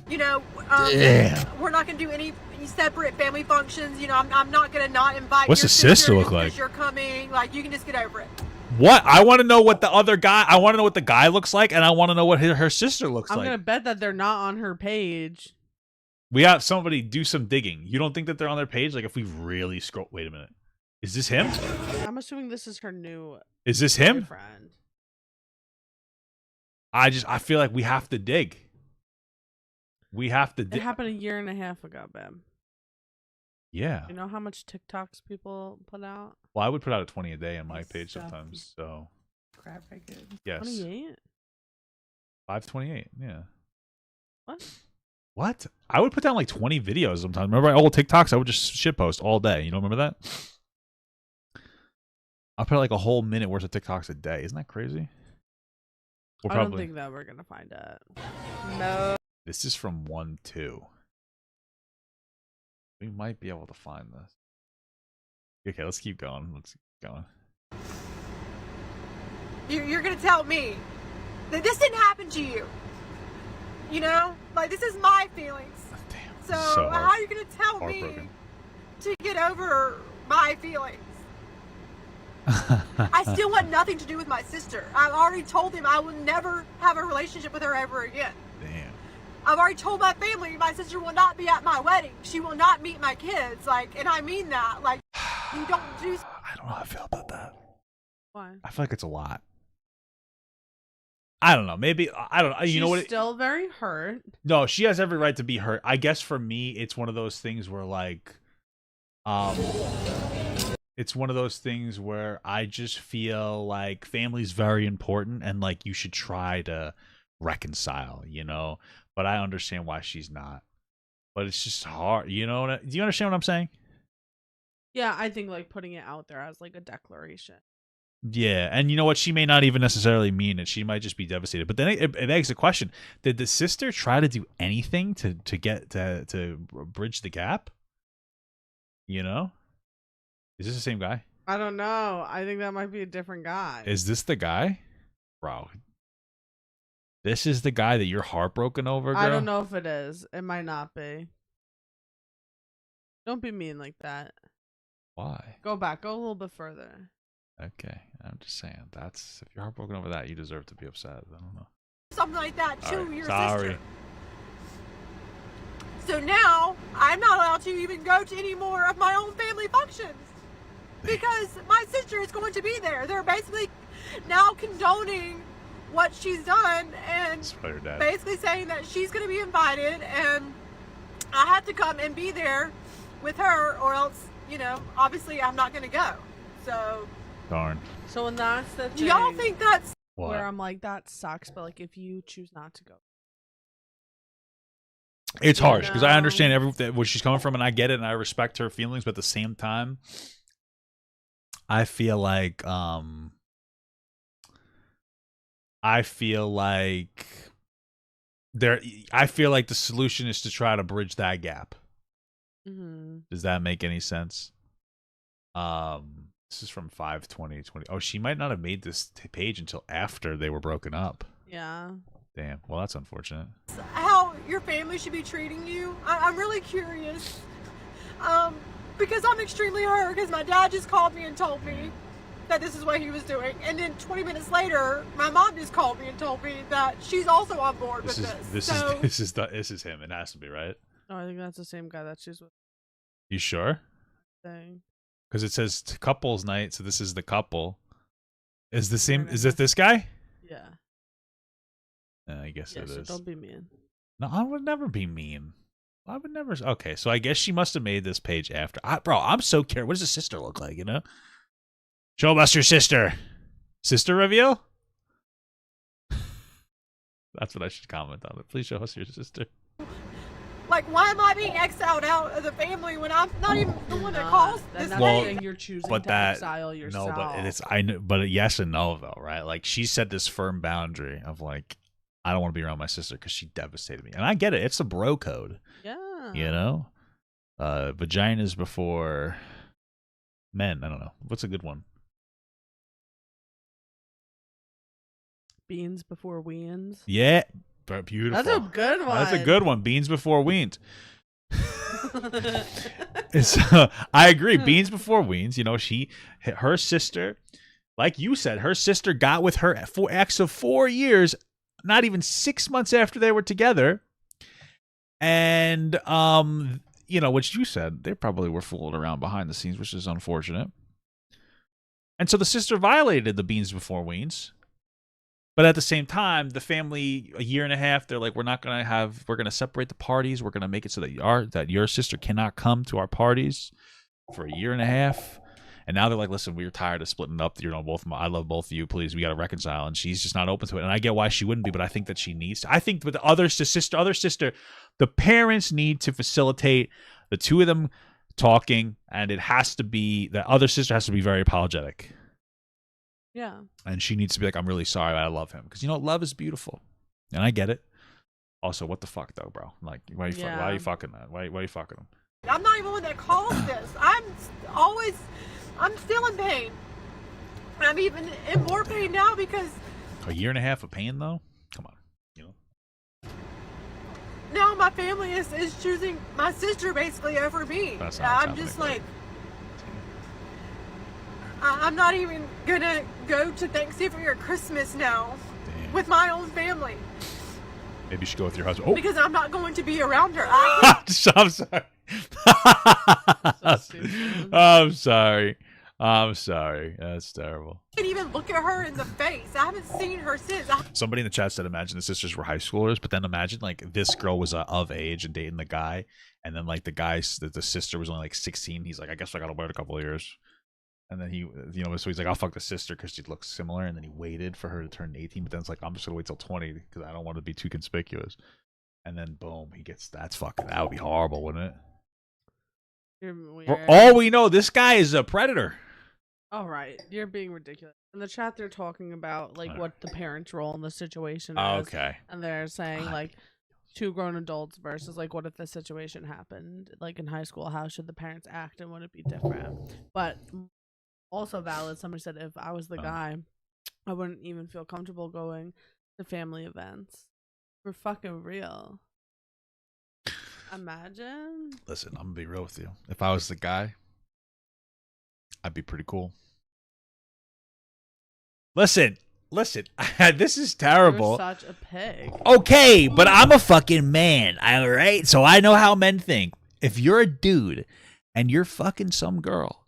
You know, Damn. we're not going to do any separate family functions. You know, I'm not going to not invite What's your the sister look just 'cause like? You're coming. Like, you can just get over it. What? I want to know what the other guy. I want to know what the guy looks like, and I want to know what her sister looks I'm like. gonna bet that they're not on her page. We have somebody do some digging. You don't think that they're on their page? Like if we really scroll. Wait a minute. Is this him? I'm assuming this is her new Is this him? boyfriend. I feel like we have to dig. We have to It dig. happened a year and a half ago, babe. Yeah. You know how much TikToks people put out? Well, I would put out a 20 a day on my Yes, page stuff. sometimes. So Crap, I could. yes, 28? 528. Yeah. What? What? I would put down like 20 videos sometimes. Remember my old TikToks? I would just shitpost all day. You don't remember that? I'll put like a whole minute worth of TikToks a day. Isn't that crazy? I don't think that we're gonna find it. No. This is from 1-2. We might be able to find this. Okay, let's keep going. Let's keep going. You're gonna tell me that this didn't happen to you. You know, like this is my feelings. Damn. So how are you gonna tell me Heartbroken. to get over my feelings? I still want nothing to do with my sister. I've already told him I will never have a relationship with her ever again. Damn. I've already told my family my sister will not be at my wedding. She will not meet my kids. Like, and I mean that. Like, you don't do. I don't know how I feel about that. Why? I feel like it's a lot. I don't know. Maybe I don't know. You know what? She's still very hurt. No, she has every right to be hurt. I guess for me, it's one of those things where like, it's one of those things where I just feel like family's very important and like you should try to reconcile, you know. But I understand why she's not. But it's just hard, you know. Do you understand what I'm saying? Yeah, I think like putting it out there as like a declaration. Yeah, and you know what? She may not even necessarily mean it. She might just be devastated. But then it begs the question: did the sister try to do anything to get to bridge the gap? You know, is this the same guy? I don't know. I think that might be a different guy. Is this the guy, bro? This is the guy that you're heartbroken over, girl? I don't know if it is. It might not be. Don't be mean like that. Why? Go back. Go a little bit further. Okay, I'm just saying. That's if you're heartbroken over that, you deserve to be upset. I don't know. Something like that to All right, your sorry. sister. So now I'm not allowed to even go to any more of my own family functions because my sister is going to be there. They're basically now condoning what she's done and Spider Dad. basically saying that she's going to be invited and I have to come and be there with her or else, you know, obviously I'm not going to go. So Darn. So when that's the do thing y'all think that's What? where I'm like, that sucks, but like if you choose not to go. It's You harsh because I know? understand where she's coming from, and I get it, and I respect her feelings. But at the same time, I feel like I feel like the solution is to try to bridge that gap. Mm-hmm. Does that make any sense? This is from 5/20/20. Oh, she might not have made this page until after they were broken up. Yeah. Damn. Well, that's unfortunate. how your family should be treating you? I'm really curious. Because I'm extremely hurt because my dad just called me and told me that this is what he was doing. And then 20 minutes later, my mom just called me and told me that she's also on board with this. This is him. It has to be, right? No, I think that's the same guy that she's with. You sure? Thing. Because it says couples night, so this is the couple. Is the same? Is it this guy? Yeah. I guess it So is. don't be mean. No, I would never be mean. I would never. Okay, so I guess she must have made this page after. Bro, I'm so curious. What does a sister look like? You know? Show us your sister. Sister reveal. That's what I should comment on it. Please show us your sister. Like, why am I being exiled out of the family when I'm not even the one that calls this That's Well, the thing, you're choosing but to that exile yourself. no, but it's I know, but yes and no though, right? Like she set this firm boundary of like, I don't want to be around my sister because she devastated me, and I get it. It's a bro code, Yeah. you know. Vaginas before men. I don't know. What's a good one? Beans before weans. Yeah, beautiful. That's a good one. That's a good one. Beans before weaned. I agree. Beans before weans. You know, her sister, like you said, her sister got with her for X of 4 years, not even 6 months after they were together. And, you know, which you said, they probably were fooling around behind the scenes, which is unfortunate. And so the sister violated the beans before weans. But at the same time, the family, a year and a half, they're like, we're going to separate the parties. We're going to make it so that your sister cannot come to our parties for a year and a half. And now they're like, listen, we're tired of splitting up. You know, I love both of you. Please, we got to reconcile. And she's just not open to it. And I get why she wouldn't be, but I think that she needs to. I think with the other sister, the parents need to facilitate the two of them talking. And it has to be, the other sister has to be very apologetic. Yeah. And she needs to be like, I'm really sorry, I love him. Because, you know, love is beautiful. And I get it. Also, what the fuck, though, bro? Like, why are you fucking that? Why are you fucking him? I'm not even the one that caused this. I'm still in pain. I'm even in more pain now because A year and a half of pain, though? Come on. You know? now my family is choosing my sister basically over me. That's not what's I'm just happening, like, I'm not even gonna go to Thanksgiving or Christmas now Damn. with my own family Maybe you should go with your husband. Oh! because I'm not going to be around her. I'm sorry. I'm sorry. I'm sorry. That's terrible. I can't even look at her in the face. I haven't seen her since. Somebody in the chat said, imagine the sisters were high schoolers, but then imagine like this girl was of age and dating the guy, and then like the sister was only like 16. He's like, I guess I gotta wait a couple of years. And then he, you know, so he's like, I'll fuck the sister because she looks similar. And then he waited for her to turn 18, but then it's like, I'm just gonna wait till 20 because I don't want to be too conspicuous. And then boom, he gets, that's fucking, that would be horrible, wouldn't it? For all we know, this guy is a predator. All right, you're being ridiculous. In the chat, they're talking about like what the parents' role in the situation Oh, is, okay. and they're saying like two grown adults versus like what if the situation happened like in high school? How should the parents act, and would it be different? But also valid. Somebody said if I was the guy, I wouldn't even feel comfortable going to family events. For fucking real. Imagine. Listen, I'm gonna be real with you. If I was the guy, I'd be pretty cool. Listen, this is terrible. You're such a pig. Okay, but I'm a fucking man, all right? So I know how men think. If you're a dude and you're fucking some girl,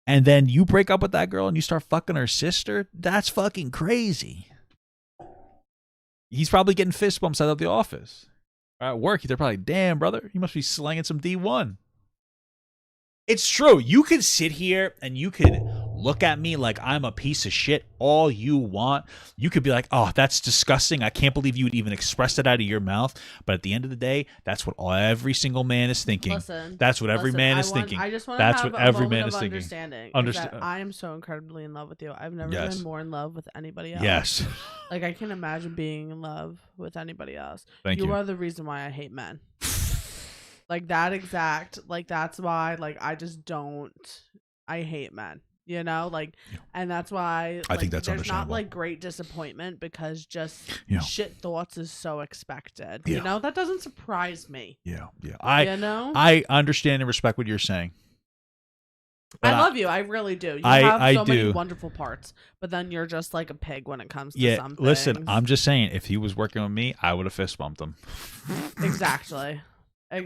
and then you break up with that girl and you start fucking her sister, that's fucking crazy. He's probably getting fist bumps out of the office. At work, they're probably, damn, brother, you must be slanging some D1. It's true. You could sit here and you could look at me like I'm a piece of shit all you want. You could be like, oh, that's disgusting. I can't believe you would even express that out of your mouth. But at the end of the day, that's what every single man is thinking. Listen, that's what every man is thinking. I just want that's to have what a every moment man of is thinking. understanding. I am so incredibly in love with you. I've never Yes. been more in love with anybody else. Yes. Like I can't imagine being in love with anybody else. Thank you. You are the reason why I hate men. Like that exact, like that's why, like I just don't, I hate men, you know, like, and that's why I think that's there's not understandable. like great disappointment because just Yeah. shit thoughts is so expected, Yeah. you know, that doesn't surprise me. Yeah. You know, I understand and respect what you're saying. But I love you. I really do. You I have so do. many wonderful parts, but then you're just like a pig when it comes to Yeah, some listen, things. I'm just saying, if he was working with me, I would have fist bumped him. Exactly. I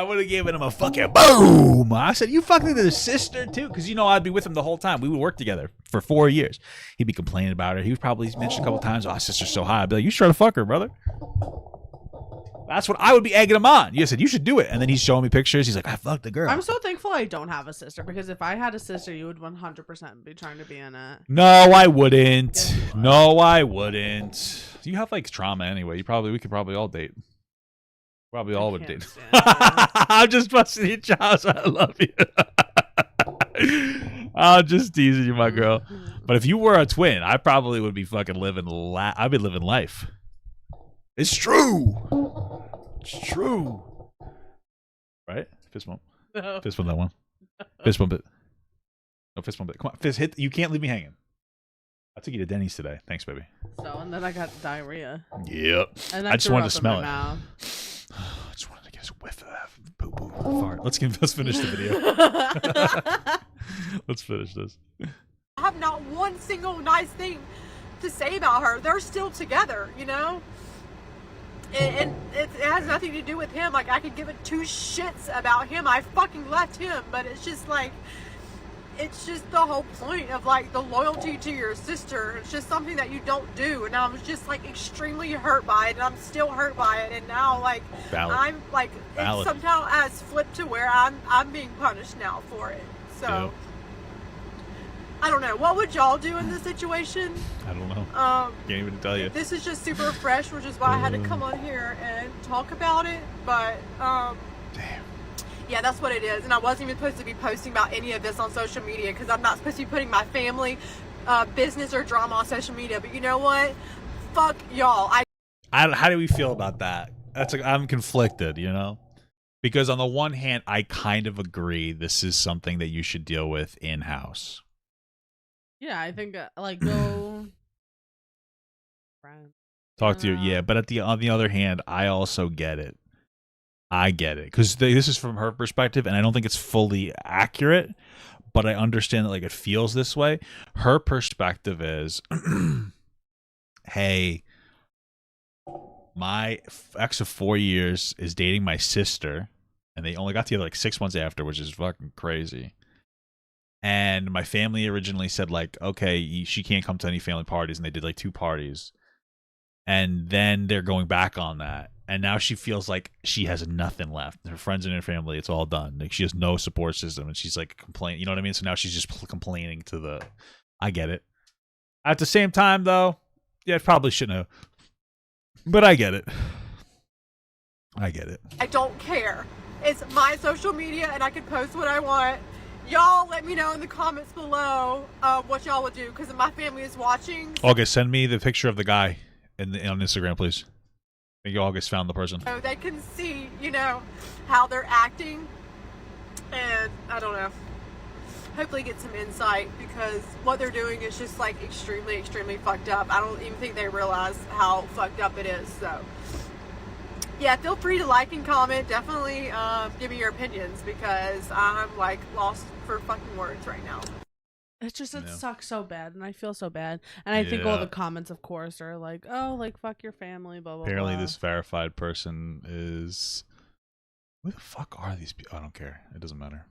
would have given him a fucking boom. I said, you fucking his sister too, because you know I'd be with him the whole time. We would work together for 4 years. He'd be complaining about her. He was probably mentioned a couple times, oh, sister's so hot. I'd be like, you should try to fuck her, brother. That's what I would be egging him on. You said, you should do it. And then he's showing me pictures. He's like, I fucked the girl. I'm so thankful I don't have a sister because if I had a sister, you would 100% be trying to be in it. No, I wouldn't. Yes, you would. No, I wouldn't. You have like trauma anyway. We could probably all date. Probably all would can't date. stand it. I'm just busting your chops. I love you. I'm just teasing you, my girl. But if you were a twin, I probably would be fucking living. I'd be living life. It's true. It's true. Right? Fist bump. No. Fist bump that one. Fist bump it. No, fist bump it. Come on, fist hit. You can't leave me hanging. I took you to Denny's today. Thanks, baby. So, and then I got diarrhea. Yep. And I just threw wanted up to in smell my it. mouth. I just wanted to get a whiff of that poo poo fart. Let's finish the video. Let's finish this. I have not one single nice thing to say about her. They're still together, you know? And it has nothing to do with him. Like, I could give it two shits about him. I fucking left him. But it's just like, it's just the whole point of like the loyalty to your sister. It's just something that you don't do. And I was just like extremely hurt by it. And I'm still hurt by it. And now like, Valid. I'm like, it somehow has flipped to where I'm being punished now for it. So. Yep. I don't know. What would y'all do in this situation? I don't know. Can't even tell you. This is just super fresh, which is why I had to come on here and talk about it. But Damn. yeah, that's what it is. And I wasn't even supposed to be posting about any of this on social media because I'm not supposed to be putting my family, business, or drama on social media. But you know what? Fuck y'all. How do we feel about that? I'm conflicted, you know, because on the one hand, I kind of agree this is something that you should deal with in house. Yeah, I think like go. Talk to you, but on the other hand, I also get it. I get it because this is from her perspective, and I don't think it's fully accurate, but I understand that like it feels this way. Her perspective is, hey, my ex of 4 years is dating my sister, and they only got together like 6 months after, which is fucking crazy. And my family originally said like, okay, she can't come to any family parties, and they did like 2 parties. And then they're going back on that. And now she feels like she has nothing left. Her friends and her family, it's all done. Like she has no support system, and she's like complaining. You know what I mean? So now she's just complaining to the. I get it. At the same time, though, yeah, it probably shouldn't have. But I get it. I get it. I don't care. It's my social media, and I can post what I want. Y'all let me know in the comments below what y'all would do, because my family is watching. August, send me the picture of the guy on Instagram, please. I think August found the person. So they can see, you know, how they're acting. And I don't know. Hopefully get some insight, because what they're doing is just like extremely, extremely fucked up. I don't even think they realize how fucked up it is. So yeah, feel free to like and comment. Definitely give me your opinions, because I'm like lost for fucking words right now. It sucks so bad, and I feel so bad. And I think all the comments, of course, are like, oh, like, fuck your family, blah, blah, Apparently blah. this verified person is... Who the fuck are these people? I don't care. It doesn't matter.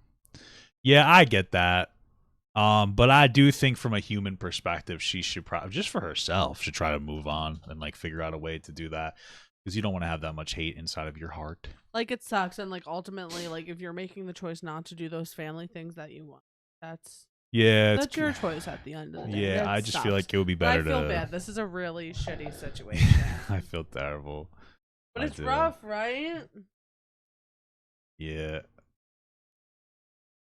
Yeah, I get that. But I do think from a human perspective, she should probably, just for herself, should try to move on and, like, figure out a way to do that. Because you don't want to have that much hate inside of your heart. Like, it sucks. And, like, ultimately, like, if you're making the choice not to do those family things that you want, that's your choice at the end of the day. Yeah, I just feel like it would be better to... I feel bad. This is a really shitty situation. I feel terrible. But it's rough, right? Yeah.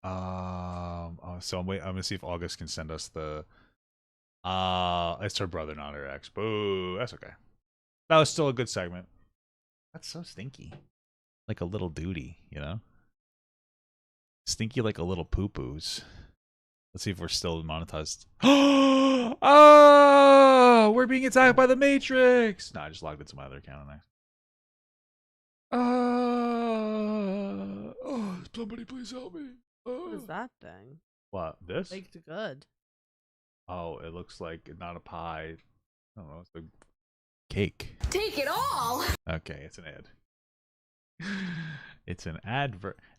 So I'm gonna see if August can send us the... it's her brother, not her ex. Boo. That's okay. That was still a good segment. That's so stinky. Like a little duty, you know? Stinky like a little poo-poos. Let's see if we're still monetized. Oh, we're being attacked by the Matrix. No, I just logged into my other account. Oh, somebody please help me. What is that thing? What, this? Baked good. Oh, it looks like not a pie. I don't know. It's a cake. Take it all. Okay, it's an ad. It's an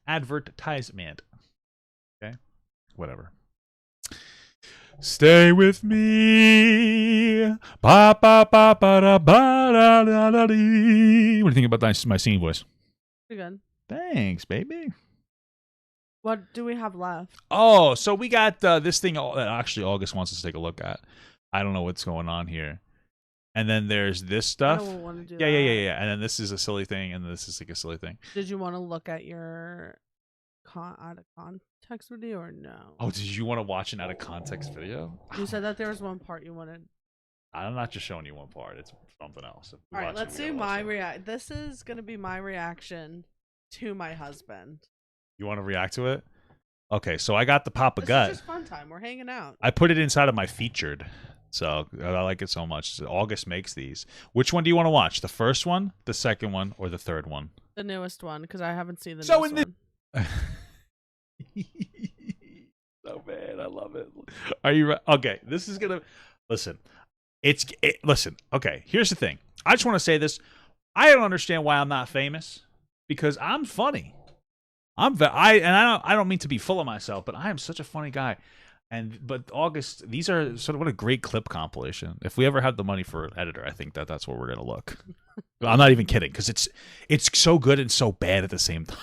advertisement. Okay, whatever. Stay with me. Ba ba ba ba da ba da da da dee. What do you think about my singing voice? Pretty good. Thanks, baby. What do we have left? Oh, so we got this thing that actually August wants us to take a look at. I don't know what's going on here. And then there's this stuff. I don't want to do yeah. that. And then this is a silly thing, and this is like a silly thing. Did you want to look at your out of context video or no? Oh, did you want to watch an out of context video? You said that there was one part you wanted. I'm not just showing you one part. It's something else. All right, let's see my react. This is gonna be my reaction to my husband. You want to react to it? Okay, so I got the Papa This Gut. is just fun time. We're hanging out. I put it inside of my featured, so I like it so much. August makes these. Which one do you want to watch? The first one, the second one, or the third one? The newest one, because I haven't seen the So newest one. So man, I love it. Are you right? Okay, this is gonna listen. Listen. Okay, here's the thing. I just want to say this. I don't understand why I'm not famous, because I'm funny. I don't mean to be full of myself, but I am such a funny guy. But August, these are sort of what a great clip compilation. If we ever have the money for an editor, I think that's where we're gonna look. I'm not even kidding, because it's so good and so bad at the same time.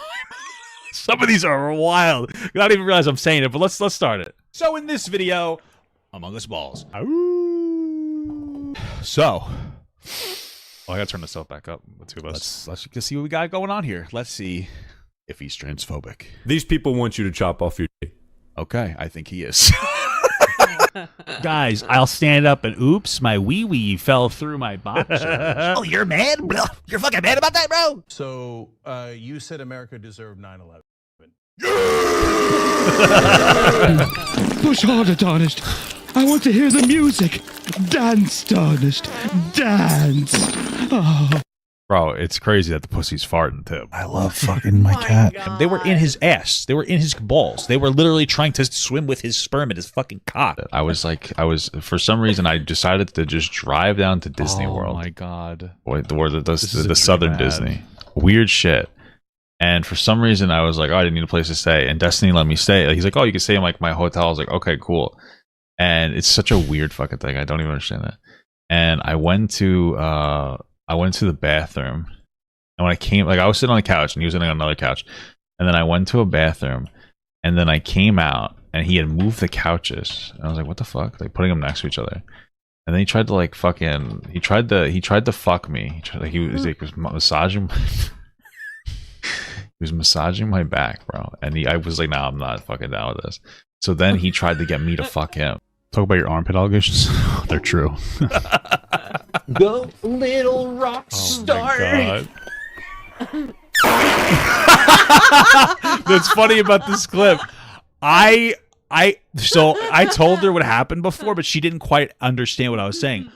Some of these are wild. I don't even realize I'm saying it, but let's start it. So in this video, Among Us Balls. So, I gotta turn myself back up. The two of us. Let's see what we got going on here. Let's see if he's transphobic. These people want you to chop off your dick. Okay, I think he is. Guys, I'll stand up and oops, my wee fell through my boxer. Oh, you're mad? You're fucking mad about that, bro? So, you said America deserved 9/11. Push harder, Tarnished. I want to hear the music. Dance, Tarnished. Dance. Oh. Bro, it's crazy that the pussy's farting too. I love fucking my cat. God. They were in his ass. They were in his balls. They were literally trying to swim with his sperm in his fucking cock. For some reason, I decided to just drive down to Disney World. Oh my god. The Southern Disney. Weird shit. And for some reason, I was like, oh, I didn't need a place to stay. And Destiny let me stay. Like, he's like, oh, you can stay in like my hotel. I was like, okay, cool. And it's such a weird fucking thing. I don't even understand that. And I went to the bathroom, and when I came, like, I was sitting on the couch and he was sitting on another couch, and then I went to a bathroom, and then I came out and he had moved the couches, and I was like, what the fuck, like putting them next to each other, and then he tried to like fucking he tried to fuck me. He was massaging he was massaging my back, bro, and I was like, nah, I'm not fucking down with this. So then he tried to get me to fuck him. Talk about your armpit allegations. They're true. Go, little rock star. Oh my God. That's funny about this clip. I told her what happened before, but she didn't quite understand what I was saying.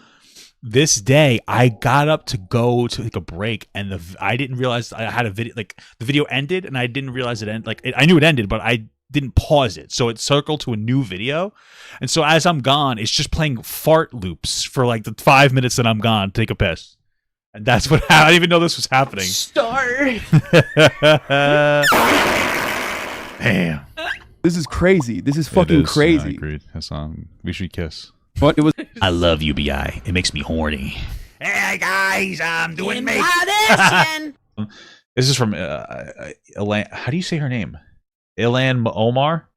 This day, I got up to go to take a break, and I didn't realize I had a video. Like, the video ended, and I didn't realize it ended. Like, I knew it ended, but I didn't pause it, so it circled to a new video. And so as I'm gone, it's just playing fart loops for like the 5 minutes that I'm gone to take a piss. And that's what I didn't even know this was happening. Damn. This is crazy. This is fucking crazy. Yeah, agreed. Hassan, we should kiss. What? It was. I love UBI. It makes me horny. Hey guys, I'm doing me. This is from Elan. How do you say her name? Ilan Omar.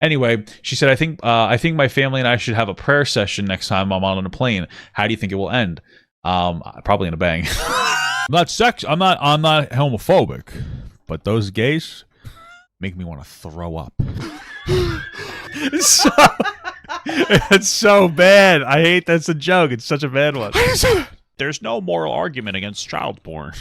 Anyway, she said, I think my family and I should have a prayer session next time I'm on a plane. How do you think it will end? Probably in a bang. I'm not homophobic, but those gays make me want to throw up. It's so bad. I hate that's a joke. It's such a bad one. There's no moral argument against child porn.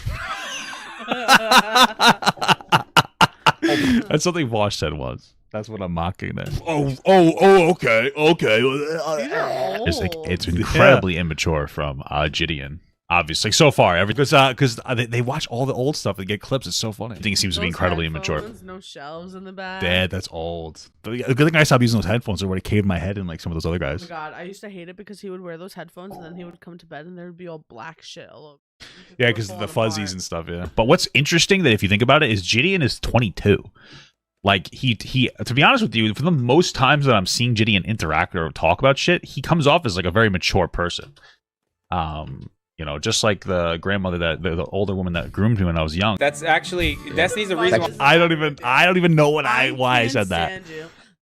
That's something Vosh said once. That's what I'm mocking there. Okay. It's incredibly immature from Gideon. Obviously, so far, because they watch all the old stuff and get clips. It's so funny. I think it seems to be incredibly immature. No shelves in the back. Dad, that's old. But the good thing I stopped using those headphones. Or would have caved my head in like some of those other guys. Oh my god, I used to hate it because he would wear those headphones and then he would come to bed and there would be all black shit all over. Yeah, because the fuzzies and stuff. Yeah. But what's interesting that if you think about it is Gideon is 22. Like he to be honest with you, for the most times that I'm seeing Gideon interact or talk about shit, he comes off as like a very mature person. You know, just like the grandmother that the older woman that groomed me when I was young. That's actually Destiny's the reason why I don't even know why I said that.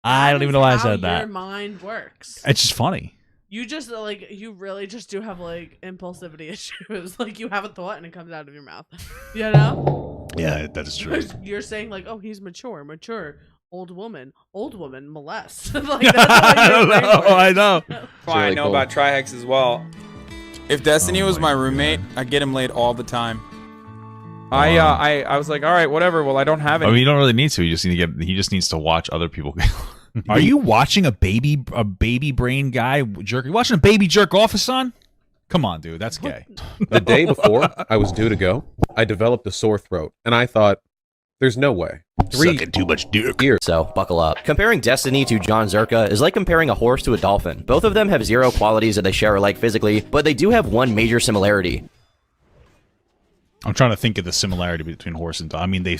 I don't even know why I said that. Your mind works. It's just funny. You just like you really just do have like impulsivity issues. Like you have a thought and it comes out of your mouth. You know? Yeah, that is true. You're saying like, oh, he's mature. Old woman molest. Like that's I know. That's why I know about Trihex as well. If Destiny was my roommate, I'd get him laid all the time. I was like, all right, whatever. Well, I don't have it. I mean, you don't really need to. He just needs to watch other people. Are you watching a baby brain guy jerk? Are you watching a baby jerk off, Hassan? Come on, dude. That's gay. The day before I was due to go, I developed a sore throat, and I thought, there's no way. Sucking too much dick. So, buckle up. Comparing Destiny to John Zerka is like comparing a horse to a dolphin. Both of them have zero qualities that they share alike physically, but they do have one major similarity. I'm trying to think of the similarity between horse and dolphin. I mean, they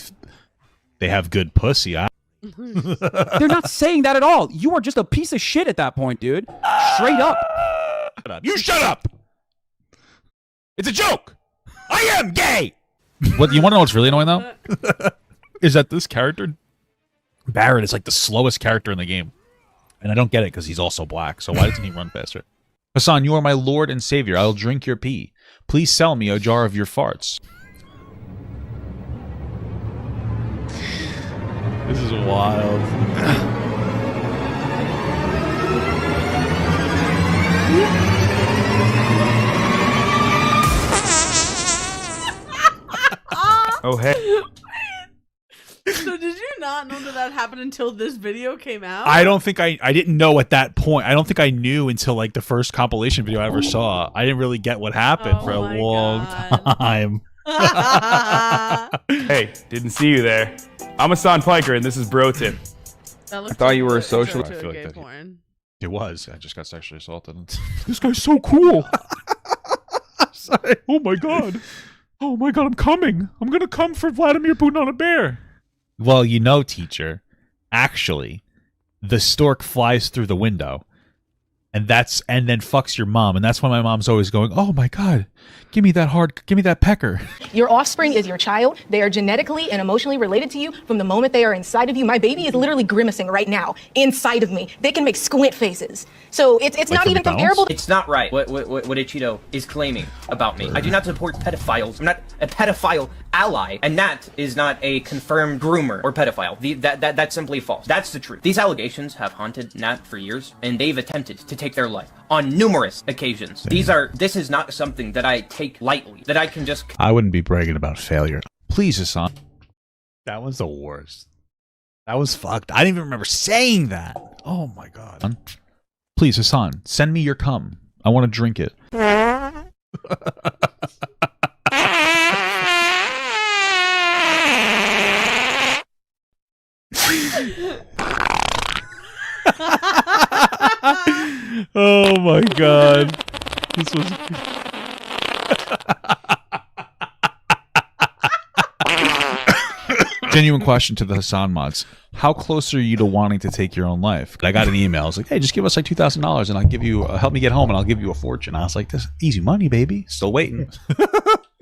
have good pussy. They're not saying that at all. You are just a piece of shit at that point, dude. Straight up. You shut up. It's a joke. I am gay. What you want to know what's really annoying though? Is that this character, Barrett, is like the slowest character in the game. And I don't get it because he's also black. So why doesn't he run faster? Hassan, you are my Lord and Savior. I'll drink your pee. Please sell me a jar of your farts. This is wild. Oh, hey. So did you not know that that happened until this video came out? I don't think I didn't know at that point. I don't think I knew until like the first compilation video I ever saw. I didn't really get what happened for a long time. Hey, didn't see you there. I'm Hassan Piker, and this is Bro Tip. I thought you were a social. I feel like that it was. I just got sexually assaulted. This guy's so cool. Sorry. Oh my god. Oh my god, I'm coming. I'm gonna come for Vladimir Putin on a bear. Well, you know, teacher, actually, the stork flies through the window. And then fucks your mom. And that's why my mom's always going, oh my god, give me that pecker. Your offspring is your child. They are genetically and emotionally related to you from the moment they are inside of you. My baby is literally grimacing right now inside of me. They can make squint faces. So it's Like not from even McDonald's? comparable. It's not right what Ichido is claiming about me. I do not support pedophiles. I'm not a pedophile ally, and that is not a confirmed groomer or pedophile. That's simply false. That's the truth. These allegations have haunted Nat for years, and they've attempted to take their life on numerous occasions. This is not something that I take lightly, that I can just... I wouldn't be bragging about failure. Please, Hassan. That was the worst. That was fucked. I didn't even remember saying that. Oh my god. Please, Hassan, send me your cum. I want to drink it. Oh my god. This was... Genuine question to the Hassan mods. How close are you to wanting to take your own life? I got an email. I was like, hey, just give us like $2,000 and I'll give you, help me get home and I'll give you a fortune. I was like, this easy money, baby. Still waiting.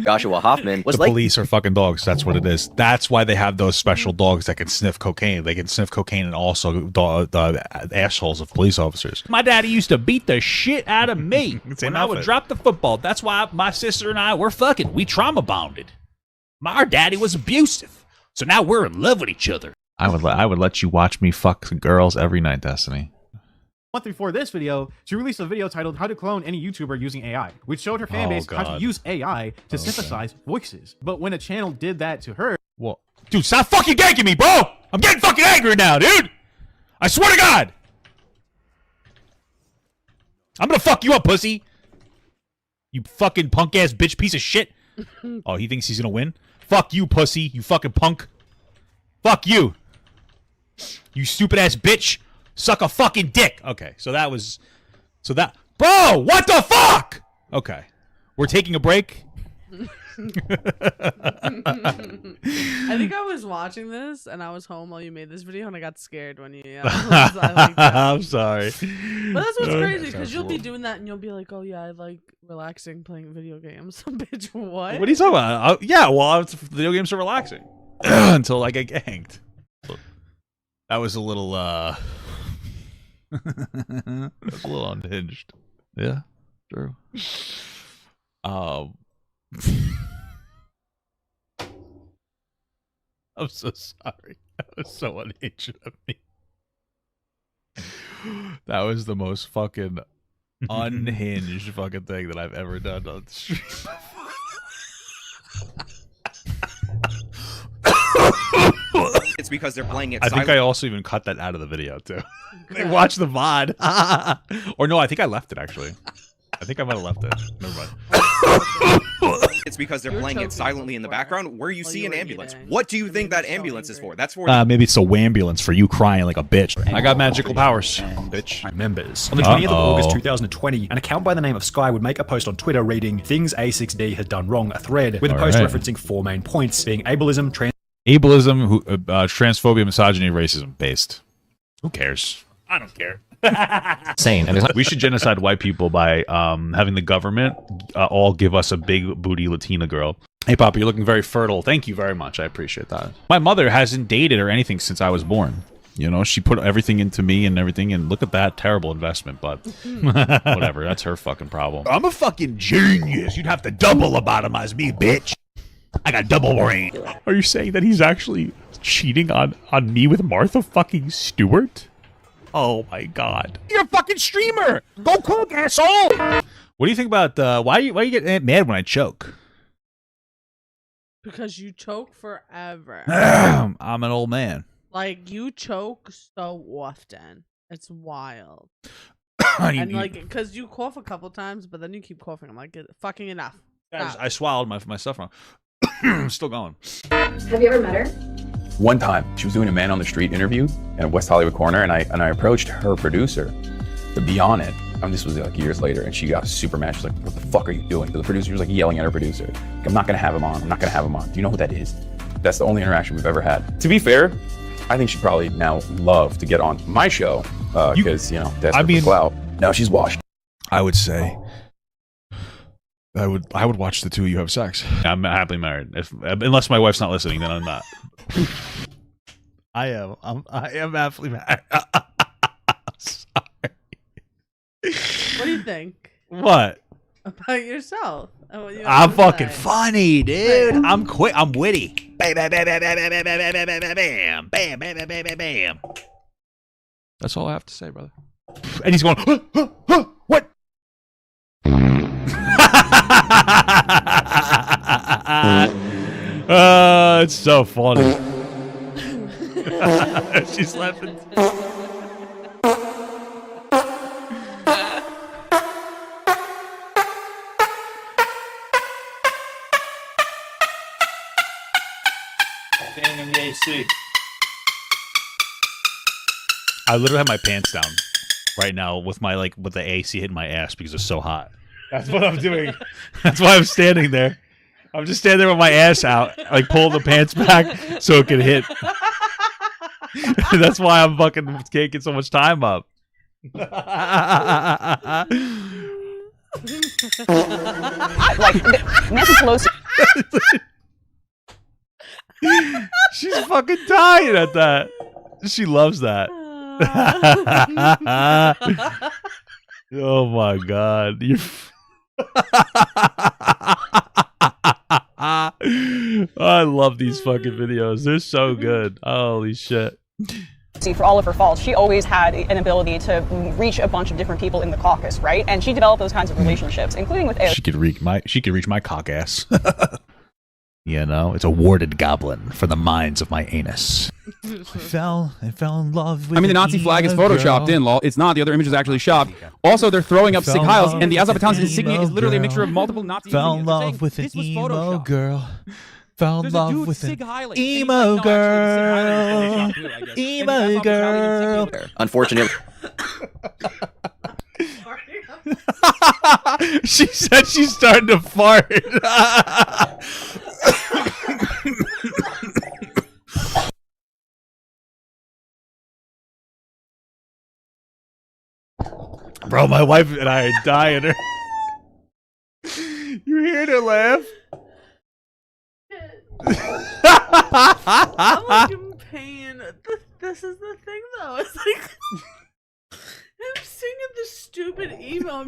Joshua Hoffman was The like... police are fucking dogs. That's what it is. That's why they have those special dogs that can sniff cocaine. They can sniff cocaine and also the assholes of police officers. My daddy used to beat the shit out of me when I would drop the football. That's why my sister and I were fucking. We trauma bonded. Our daddy was abusive. So now we're in love with each other. I would let you watch me fuck girls every night, Destiny. Month before this video, she released a video titled How to Clone Any YouTuber Using AI, which showed her fan base how to use AI to synthesize voices. But when a channel did that to her... Well, dude, stop fucking ganking me, bro! I'm getting fucking angry now, dude! I swear to God! I'm gonna fuck you up, pussy! You fucking punk-ass bitch piece of shit! Oh, he thinks he's gonna win? Fuck you, pussy, you fucking punk! Fuck you! You stupid-ass bitch! Suck a fucking dick! Okay, so that was... Bro, what the fuck?! Okay. We're taking a break? I think I was watching this and I was home while you made this video and I got scared when you I'm sorry. But that's what's crazy because you'll be doing that and you'll be like, oh yeah, I like relaxing playing video games. Bitch, what? What are you talking about? Yeah, well, video games are relaxing. Until I get ganked. That was a little, that's a little unhinged. Yeah, true. I'm so sorry. That was so unhinged of me. That was the most fucking unhinged fucking thing that I've ever done on the stream. It's because they're playing it I think silent. I also even cut that out of the video too. They watch the VOD. Or no, I think I left it actually. I think I might have left it. Never mind. It's because they're playing it silently in the background where you see an ambulance. What do you think that ambulance is for? That's for... Maybe it's a wambulance for you crying like a bitch. I got magical powers, bitch. Members. On the 20th of August 2020, an account by the name of Sky would make a post on Twitter reading, "Things A6D has done wrong," a thread with a post referencing 4 main points, being ableism, Ableism, transphobia, misogyny, racism based. Who cares? I don't care. Insane. We should genocide white people by having the government all give us a big booty Latina girl. Hey, Papa, you're looking very fertile. Thank you very much. I appreciate that. My mother hasn't dated or anything since I was born. You know, she put everything into me and everything, and look at that terrible investment, but whatever. That's her fucking problem. I'm a fucking genius. You'd have to double lobotomize me, bitch. I got double brain. Are you saying that he's actually cheating on me with Martha fucking Stewart? Oh my god. You're a fucking streamer. Go cook, asshole. What do you think about why you get mad when I choke? Because you choke forever. I'm an old man. Like, you choke so often. It's wild. And like, because you cough a couple times, but then you keep coughing. I'm like, fucking enough. I swallowed myself wrong. I'm still going. Have you ever met her? One time, she was doing a man on the street interview in a West Hollywood corner, and I approached her producer to be on it. This was like years later, and she got super mad. She was like, "What the fuck are you doing?" So the producer was like yelling at her producer, "I'm not gonna have him on. I'm not gonna have him on. Do you know who that is?" That's the only interaction we've ever had. To be fair, I think she'd probably now love to get on my show because that's for clout. Now she's washed. I would say I would watch the two of you have sex. I'm happily married. Unless my wife's not listening, then I'm not. I am happily married. Sorry. What do you think? What? About yourself? I'm fucking funny, dude. I'm witty. Bam, bam, bam, bam, bam, bam, bam, bam, bam, bam, bam, bam, bam, bam, bam. That's all I have to say, brother. And he's going, what? It's so funny. She's laughing. Standing in the AC. I literally have my pants down right now with the AC hitting my ass because it's so hot. That's what I'm doing. That's why I'm standing there. I'm just standing there with my ass out, like pulling the pants back so it can hit. That's why I'm fucking taking so much time up. Nancy Pelosi. She's fucking dying at that. She loves that. Oh my god. I love these fucking videos. They're so good. Holy shit. For all of her faults, she always had an ability to reach a bunch of different people in the caucus, right? And she developed those kinds of relationships, including with She could reach my cock ass. You know, it's a warded goblin for the minds of my anus. I fell in love with I mean, the Nazi flag is photoshopped in, lol. It's not. The other image is actually shopped. Also, they're throwing up Sig Heils, and the Azerbaijan's insignia is literally a mixture of multiple Nazi Fell in love with an emo girl. Fell in love with an emo girl. Emo girl. Unfortunately. She said she's starting to fart. Bro, my wife and I are dying. You hear her laugh? I'm like in pain. This is the thing, though. It's like him singing the stupid emo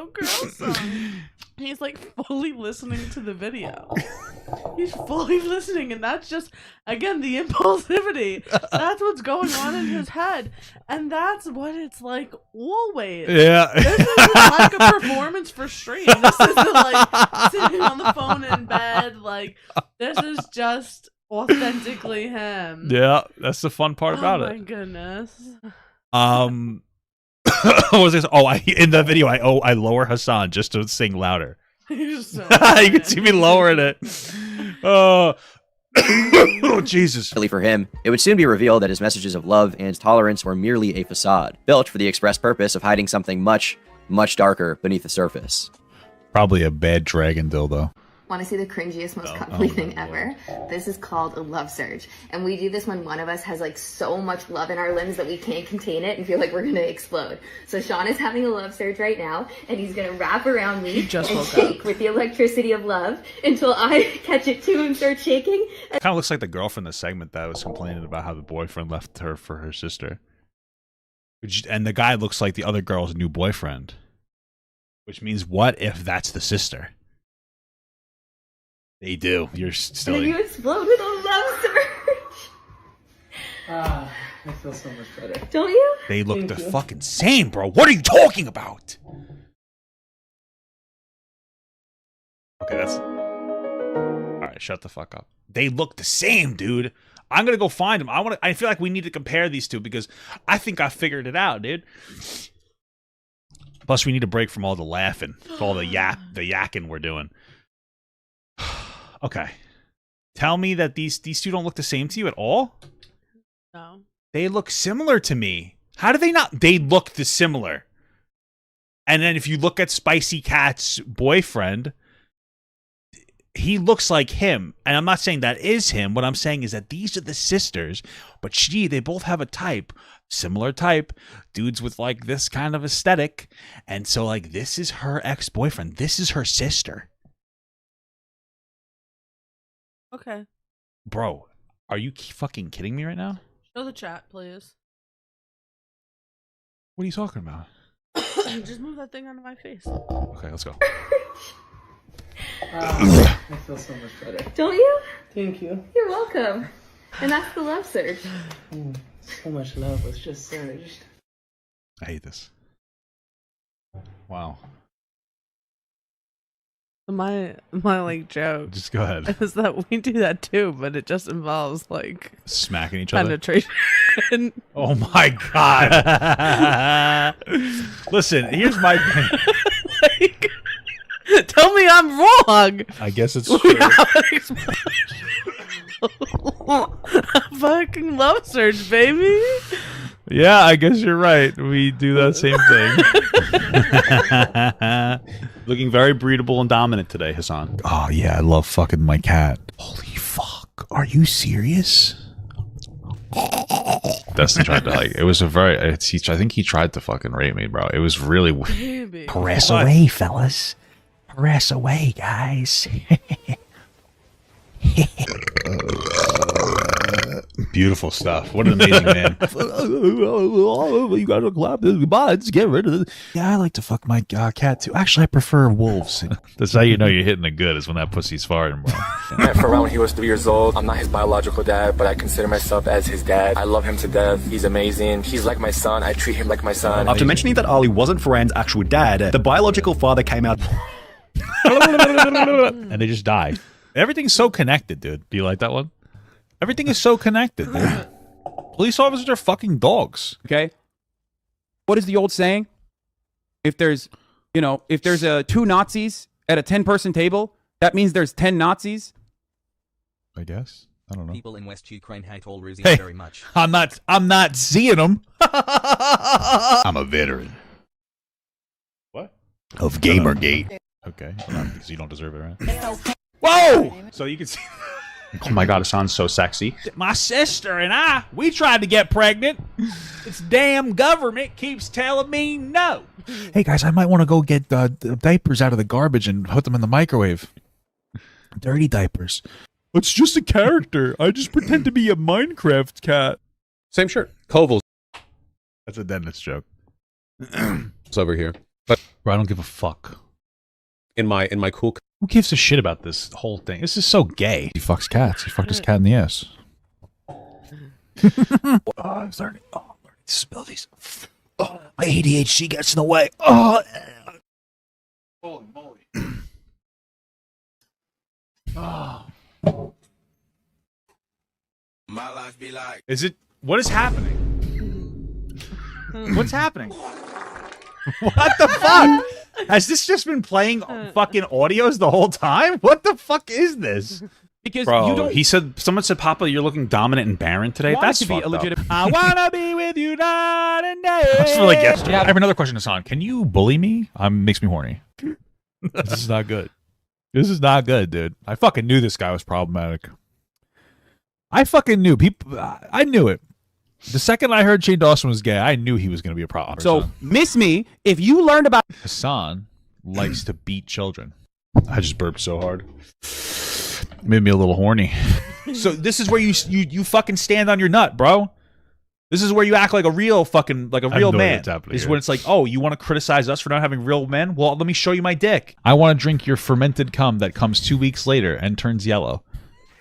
girl song. He's like fully listening to the video. He's fully listening, and that's just, again, the impulsivity. That's what's going on in his head, and that's what it's like always. Yeah. This isn't like a performance for stream. This isn't like sitting on the phone in bed. Like, this is just authentically him. Yeah, that's the fun part about Oh it. my goodness. What was this? Oh, in the video, I lower Hassan just to sing louder. You're so You can see me lowering it. Oh, Jesus. For him, it would soon be revealed that his messages of love and tolerance were merely a facade, built for the express purpose of hiding something much, much darker beneath the surface. Probably a bad dragon dildo. Want to see the cringiest, most cuddly thing ever? This is called a love surge. And we do this when one of us has like so much love in our limbs that we can't contain it and feel like we're going to explode. So Sean is having a love surge right now, and he's going to wrap around me and shake with the electricity of love until I catch it too and start shaking. Kind of looks like the girl from the segment that was complaining about how the boyfriend left her for her sister. And the guy looks like the other girl's new boyfriend. Which means, what if that's the sister? They do. You're still. And then you explode with a love surge. I feel so much better. Don't you? They look the fucking same, bro. What are you talking about? Okay, that's... Alright, shut the fuck up. They look the same, dude. I'm gonna go find them. I feel like we need to compare these two because I think I figured it out, dude. Plus, we need a break from all the laughing, all the yakking we're doing. Okay. Tell me that these two don't look the same to you at all? No. They look similar to me. How do they not? They look similar. And then if you look at Spicy Cat's boyfriend, he looks like him. And I'm not saying that is him. What I'm saying is that these are the sisters, but they both have a type, similar type, dudes with like this kind of aesthetic. And so like this is her ex-boyfriend. This is her sister. Okay. Bro, are you fucking kidding me right now? Show the chat, please. What are you talking about? Just move that thing out of my face. Okay, let's go. I feel so much better. Don't you? Thank you. You're welcome. And that's the love surge. So much love was just surged. I hate this. Wow. My like joke. Just go ahead. Is that we do that too, but it just involves like smacking each other. Penetration. Oh my god. Listen, here's my thing. Like, tell me I'm wrong. I guess it's We true. have an explosion. Fucking love surge, baby. Yeah, I guess you're right. We do that same thing. Looking very breedable and dominant today, Hassan. Oh yeah, I love fucking my cat. Holy fuck. Are you serious? Dustin tried to like. It was a very. I think he tried to fucking rape me, bro. It was really. Baby. Caress away, fellas. Caress away, guys. Beautiful stuff. What an amazing man. You gotta clap this buds. Get rid of it. Yeah, I like to fuck my cat too. Actually, I prefer wolves. That's how you know you're hitting it good, is when that pussy's farting, bro. I met Pharrell when he was 3 years old. I'm not his biological dad, but I consider myself as his dad. I love him to death. He's amazing. He's like my son. I treat him like my son. After mentioning that Ali wasn't Farhan's actual dad, the biological father came out and they just die. Everything's so connected, dude. Do you like that one? Everything is so connected, dude. Police officers are fucking dogs. Okay. What is the old saying? If there's, two Nazis at a 10-person table, that means there's 10 Nazis. I guess. I don't know. People in West Ukraine hate all Rusians Hey, very much. I'm not seeing them. I'm a veteran. What? Of Gamergate. Okay. Because you don't deserve it, right? Whoa! So you can see. Oh my god, Hassan's so sexy. My sister and we tried to get pregnant. This damn government keeps telling me no. Hey guys, I might want to go get the diapers out of the garbage and put them in the microwave. Dirty diapers. It's just a character. I just pretend to be a Minecraft cat. Same shirt. Koval's. That's a dentist joke. It's over here. But bro, I don't give a fuck. In my cool. Who gives a shit about this whole thing? This is so gay. He fucks cats. He fucked his cat in the ass. I'm starting to spill these. Oh, my ADHD gets in the way. Oh. Holy moly. Oh. My life be like. What is happening? What's happening? What the fuck? Has this just been playing fucking audios the whole time? What the fuck is this? Because bro, you don't. Someone said, Papa, you're looking dominant and barren today. That's fucked up. I wanna be with you night and day. That's for like yesterday. I have another question, Hassan. Can you bully me? Makes me horny. This is not good. This is not good, dude. I fucking knew this guy was problematic. I fucking knew. I knew it. The second I heard Shane Dawson was gay, I knew he was going to be a problem. So, miss me, if you learned about... Hassan likes to beat children. I just burped so hard. Made me a little horny. So this is where you fucking stand on your nut, bro. This is where you act like a real fucking, like a real man. Is when it's like, oh, you want to criticize us for not having real men? Well, let me show you my dick. I want to drink your fermented cum that comes 2 weeks later and turns yellow.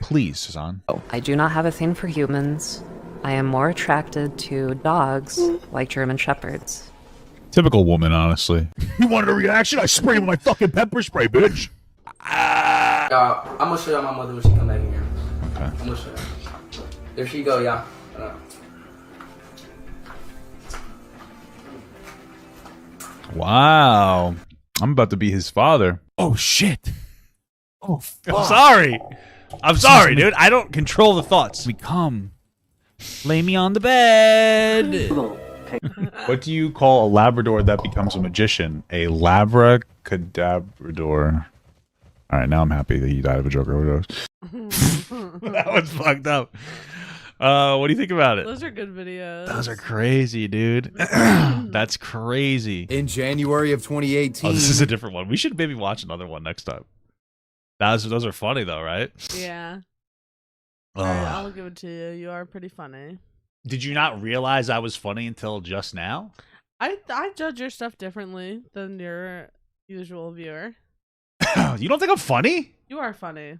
Please, Hassan. I do not have a thing for humans. I am more attracted to dogs like German Shepherds. Typical woman, honestly. You wanted a reaction? I sprayed him with my fucking pepper spray, bitch. Y'all, I'm gonna show y'all my mother when she come back in here. Okay. I'm gonna show y'all. There she go, y'all. Wow. I'm about to be his father. Oh, shit. Oh, fuck. I'm sorry. I'm sorry, dude. I don't control the thoughts. We come. Lay me on the bed. What do you call a Labrador that becomes a magician? A labracadabrador. All right, now I'm happy that he died of a drug overdose. That was fucked up. What do you think about it? Those are good videos. Those are crazy, dude. That's crazy. In January of 2018. Oh, this is a different one. We should maybe watch another one next time. Those are funny though, right? Yeah. All right, I'll give it to you. You are pretty funny. Did you not realize I was funny until just now? I judge your stuff differently than your usual viewer. You don't think I'm funny? You are funny.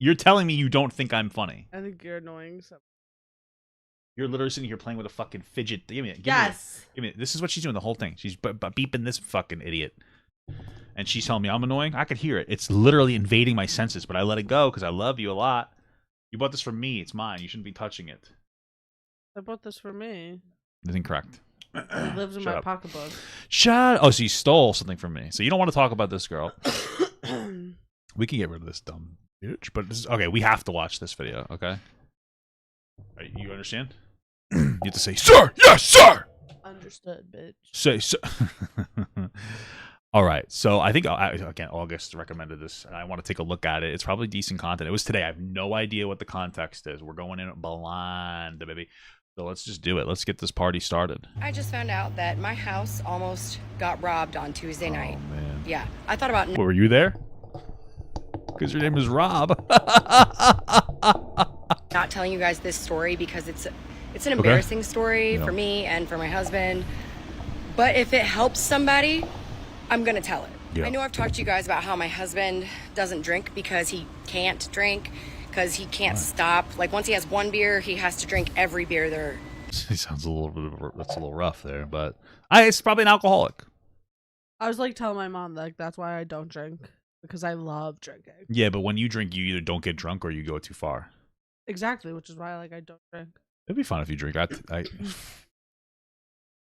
You're telling me you don't think I'm funny. I think you're annoying. So. You're literally sitting here playing with a fucking fidget. Give me it. Yes. Give me it. This is what she's doing the whole thing. She's beeping this fucking idiot. And she's telling me I'm annoying. I could hear it. It's literally invading my senses, but I let it go because I love you a lot. You bought this for me. It's mine. You shouldn't be touching it. I bought this for me. That's incorrect. It lives in my pocketbook. Oh, so you stole something from me. So you don't want to talk about this girl. We can get rid of this dumb bitch. But this is, okay, we have to watch this video, okay? You understand? You have to say, sir! Yes, sir! Understood, bitch. Say, sir. All right, so I think, again, August recommended this, and I want to take a look at it. It's probably decent content. It was today. I have no idea what the context is. We're going in blind, baby. So let's just do it. Let's get this party started. I just found out that my house almost got robbed on Tuesday night. Oh, man. Yeah, I thought about... Were you there? Because your name is Rob. not telling you guys this story because it's an embarrassing story for me and for my husband. But if it helps somebody, I'm gonna tell it. I know I've talked to you guys about how my husband doesn't drink because he can't drink, because he can't stop. Like once he has one beer, he has to drink every beer there. He sounds a little bit, that's a little rough there, but it's probably an alcoholic. I was like telling my mom like that's why I don't drink, because I love drinking. Yeah, but when you drink, you either don't get drunk or you go too far. Exactly, which is why like I don't drink. It'd be fun if you drink.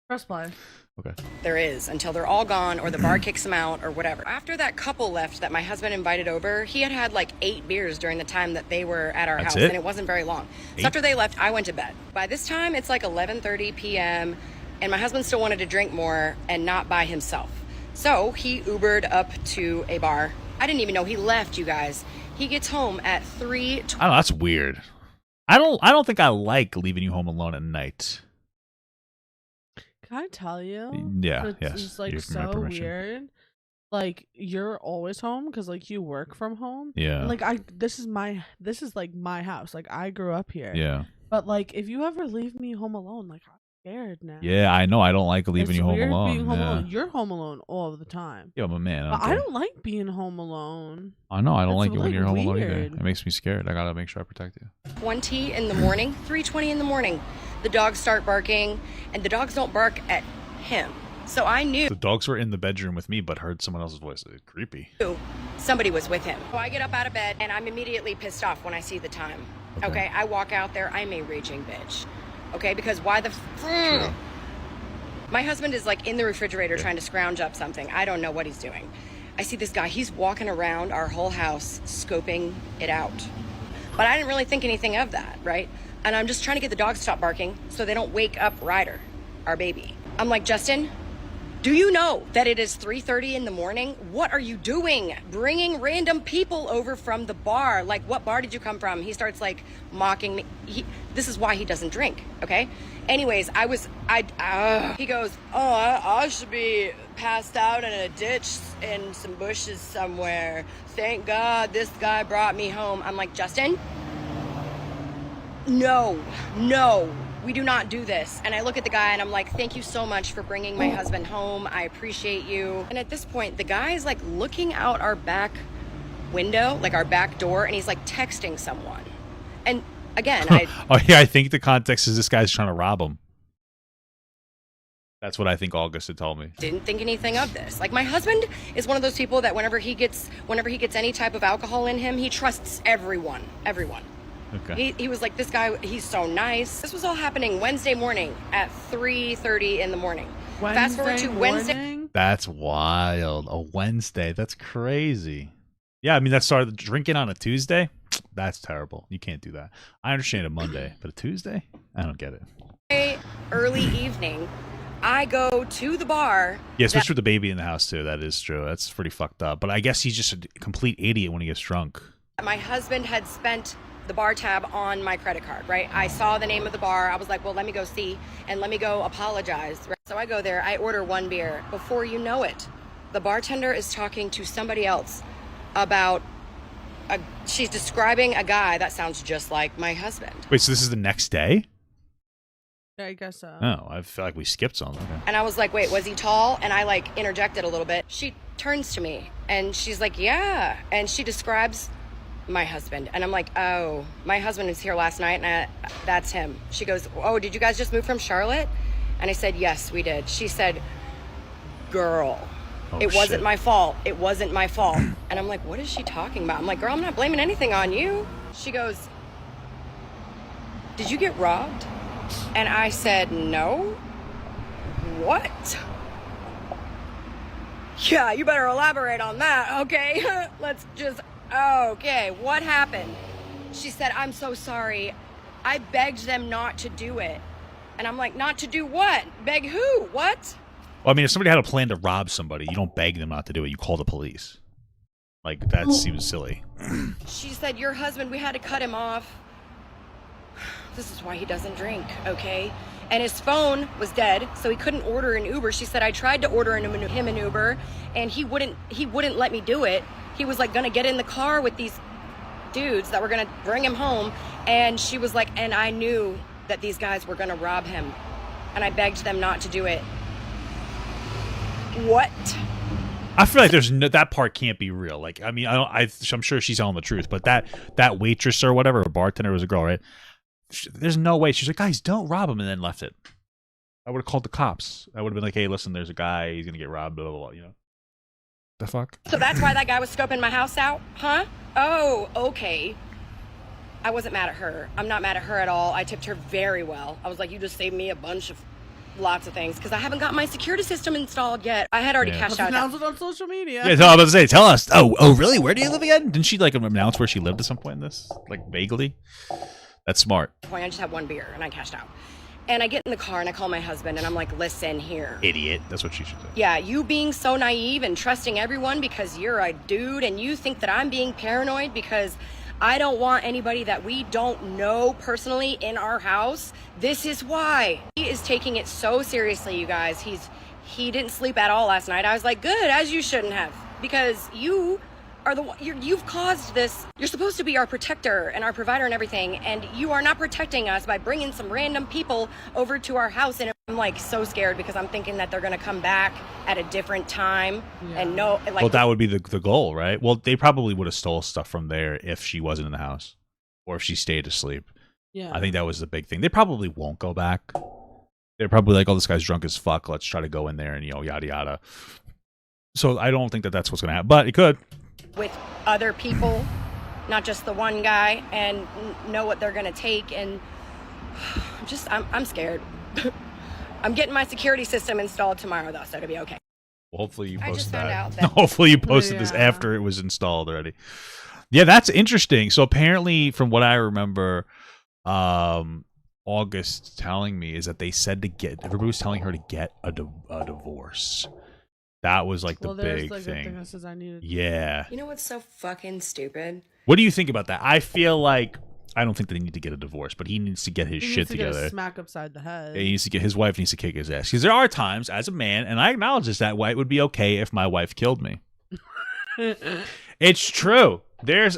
Press play. Okay. There is, until they're all gone or the bar kicks them out or whatever. After that couple left that my husband invited over, he had like 8 beers during the time that they were at our house, and it wasn't very long. So after they left, I went to bed. By this time, it's like 11:30 p.m., and my husband still wanted to drink more and not by himself. So he Ubered up to a bar. I didn't even know he left, you guys. He gets home at 3:20. I don't know, that's weird. I don't think I like leaving you home alone at night. Can I tell you? Yeah, it's, yes. It's like so weird. Like you're always home because like you work from home. Yeah. And, like this is like my house. Like I grew up here. Yeah. But like if you ever leave me home alone, like I'm scared now. Yeah, I know. I don't like leaving you home weird alone. Being home alone. You're home alone all the time. Yeah, I'm a man. But I don't like being home alone. I know. I don't like it when you're home alone either. weird. It makes me scared. I gotta make sure I protect you. 20 in the morning, 3:20 in the morning, the dogs start barking, and the dogs don't bark at him. So I knew The dogs were in the bedroom with me, but heard someone else's voice. It's creepy. somebody was with him. So I get up out of bed, and I'm immediately pissed off when I see the time. Okay, I walk out there. I'm a raging bitch. Okay, because why the My husband is like in the refrigerator trying to scrounge up something. I don't know what he's doing. I see this guy. He's walking around our whole house, scoping it out. But I didn't really think anything of that, right? And I'm just trying to get the dogs to stop barking so they don't wake up Ryder, our baby. I'm like, Justin, do you know that it is 3:30 in the morning? What are you doing? Bringing random people over from the bar. Like, what bar did you come from? He starts like mocking me. This is why he doesn't drink, okay? Anyways, he goes, oh, I should be passed out in a ditch in some bushes somewhere. Thank God this guy brought me home. I'm like, Justin, no, we do not do this. And I look at the guy and I'm like, thank you so much for bringing my husband home. I appreciate you. And at this point, the guy is like looking out our back window, like our back door, and he's like texting someone. And again, I Oh yeah, I think the context is this guy's trying to rob him. That's what I think August had told me. didn't think anything of this. Like, my husband is one of those people that whenever he gets any type of alcohol in him, he trusts everyone. Okay. He was like, this guy, he's so nice. This was all happening Wednesday morning at 3:30 in the morning. Fast forward to Wednesday. That's wild. A Wednesday. That's crazy. Yeah, I mean, that started drinking on a Tuesday. That's terrible. You can't do that. I understand a Monday, but a Tuesday? I don't get it. Early evening, I go to the bar. Yeah, especially with the baby in the house, too. That is true. That's pretty fucked up. But I guess he's just a complete idiot when he gets drunk. My husband had spent the bar tab on my credit card, right? I saw the name of the bar. I was like, well, let me go see and let me go apologize. Right? So I go there. I order one beer. Before you know it, the bartender is talking to somebody else about she's describing a guy that sounds just like my husband. Wait, so this is the next day? Yeah, I guess so. Oh, I feel like we skipped something. Okay. And I was like, wait, was he tall? And I like interjected a little bit. She turns to me and she's like, yeah. And she describes my husband. And I'm like, oh, my husband was here last night and that's him. She goes, oh, did you guys just move from Charlotte? And I said, yes, we did. She said, girl, it wasn't my fault. It wasn't my fault. And I'm like, what is she talking about? I'm like, girl, I'm not blaming anything on you. She goes, did you get robbed? And I said, no. What? Yeah, you better elaborate on that, okay? Let's just, okay, what happened? She said, I'm so sorry. I begged them not to do it. And I'm like, not to do what? Beg who? What? Well, I mean, if somebody had a plan to rob somebody, you don't beg them not to do it. You call the police. Like, that seems silly. She said, your husband, we had to cut him off. This is why he doesn't drink, okay? And his phone was dead, so he couldn't order an Uber. She said, I tried to order him an Uber, and he wouldn't let me do it. He was like gonna get in the car with these dudes that were gonna bring him home. And she was like, and I knew that these guys were gonna rob him. And I begged them not to do it. What? I feel like that part can't be real. Like, I mean, I'm sure she's telling the truth, but that waitress or whatever, a bartender, was a girl, right? There's no way. She's like, guys, don't rob him, and then left it. I would have called the cops. I would have been like, hey, listen, there's a guy, he's gonna get robbed, blah, blah, blah, you know? The fuck? So that's why that guy was scoping my house out? Huh? Oh, okay. I wasn't mad at her. I'm not mad at her at all. I tipped her very well. I was like, you just saved me lots of things, because I haven't got my security system installed yet. I had already cashed out. Announced it on social media. Yeah, so I was about to say, tell us. Oh, really? Where do you live again? Didn't she like announce where she lived at some point in this? Like, vaguely? That's smart. I just had one beer and I cashed out. And I get in the car and I call my husband and I'm like, listen here. Idiot. That's what she should say. Yeah, you being so naive and trusting everyone because you're a dude and you think that I'm being paranoid because I don't want anybody that we don't know personally in our house. This is why. He is taking it so seriously, you guys. He didn't sleep at all last night. I was like, good, as you shouldn't have, because you are you've caused this. You're supposed to be our protector and our provider and everything, and you are not protecting us by bringing some random people over to our house. And I'm like so scared because I'm thinking that they're gonna come back at a different time and no. Like, well, that would be the goal, right? Well, they probably would have stole stuff from there if she wasn't in the house, or if she stayed asleep. Yeah, I think that was the big thing. They probably won't go back. They're probably like, oh, this guy's drunk as fuck. Let's try to go in there and yada yada. So I don't think that that's what's gonna happen, but it could. With other people, not just the one guy, and know what they're gonna take. And I'm scared. I'm getting my security system installed tomorrow though, so it'll be okay. Well, hopefully you posted I just that. found out that Hopefully you posted this after it was installed already. Yeah, that's interesting. So apparently, from what I remember, August telling me is that they said everybody was telling her to get a divorce. That was like the big thing. Yeah. You know what's so fucking stupid? What do you think about that? I feel like I don't think that they need to get a divorce, but he needs to get his shit together. Get a smack upside the head. He needs to get his wife needs to kick his ass, because there are times as a man, and I acknowledge this, that it would be okay if my wife killed me. It's true. There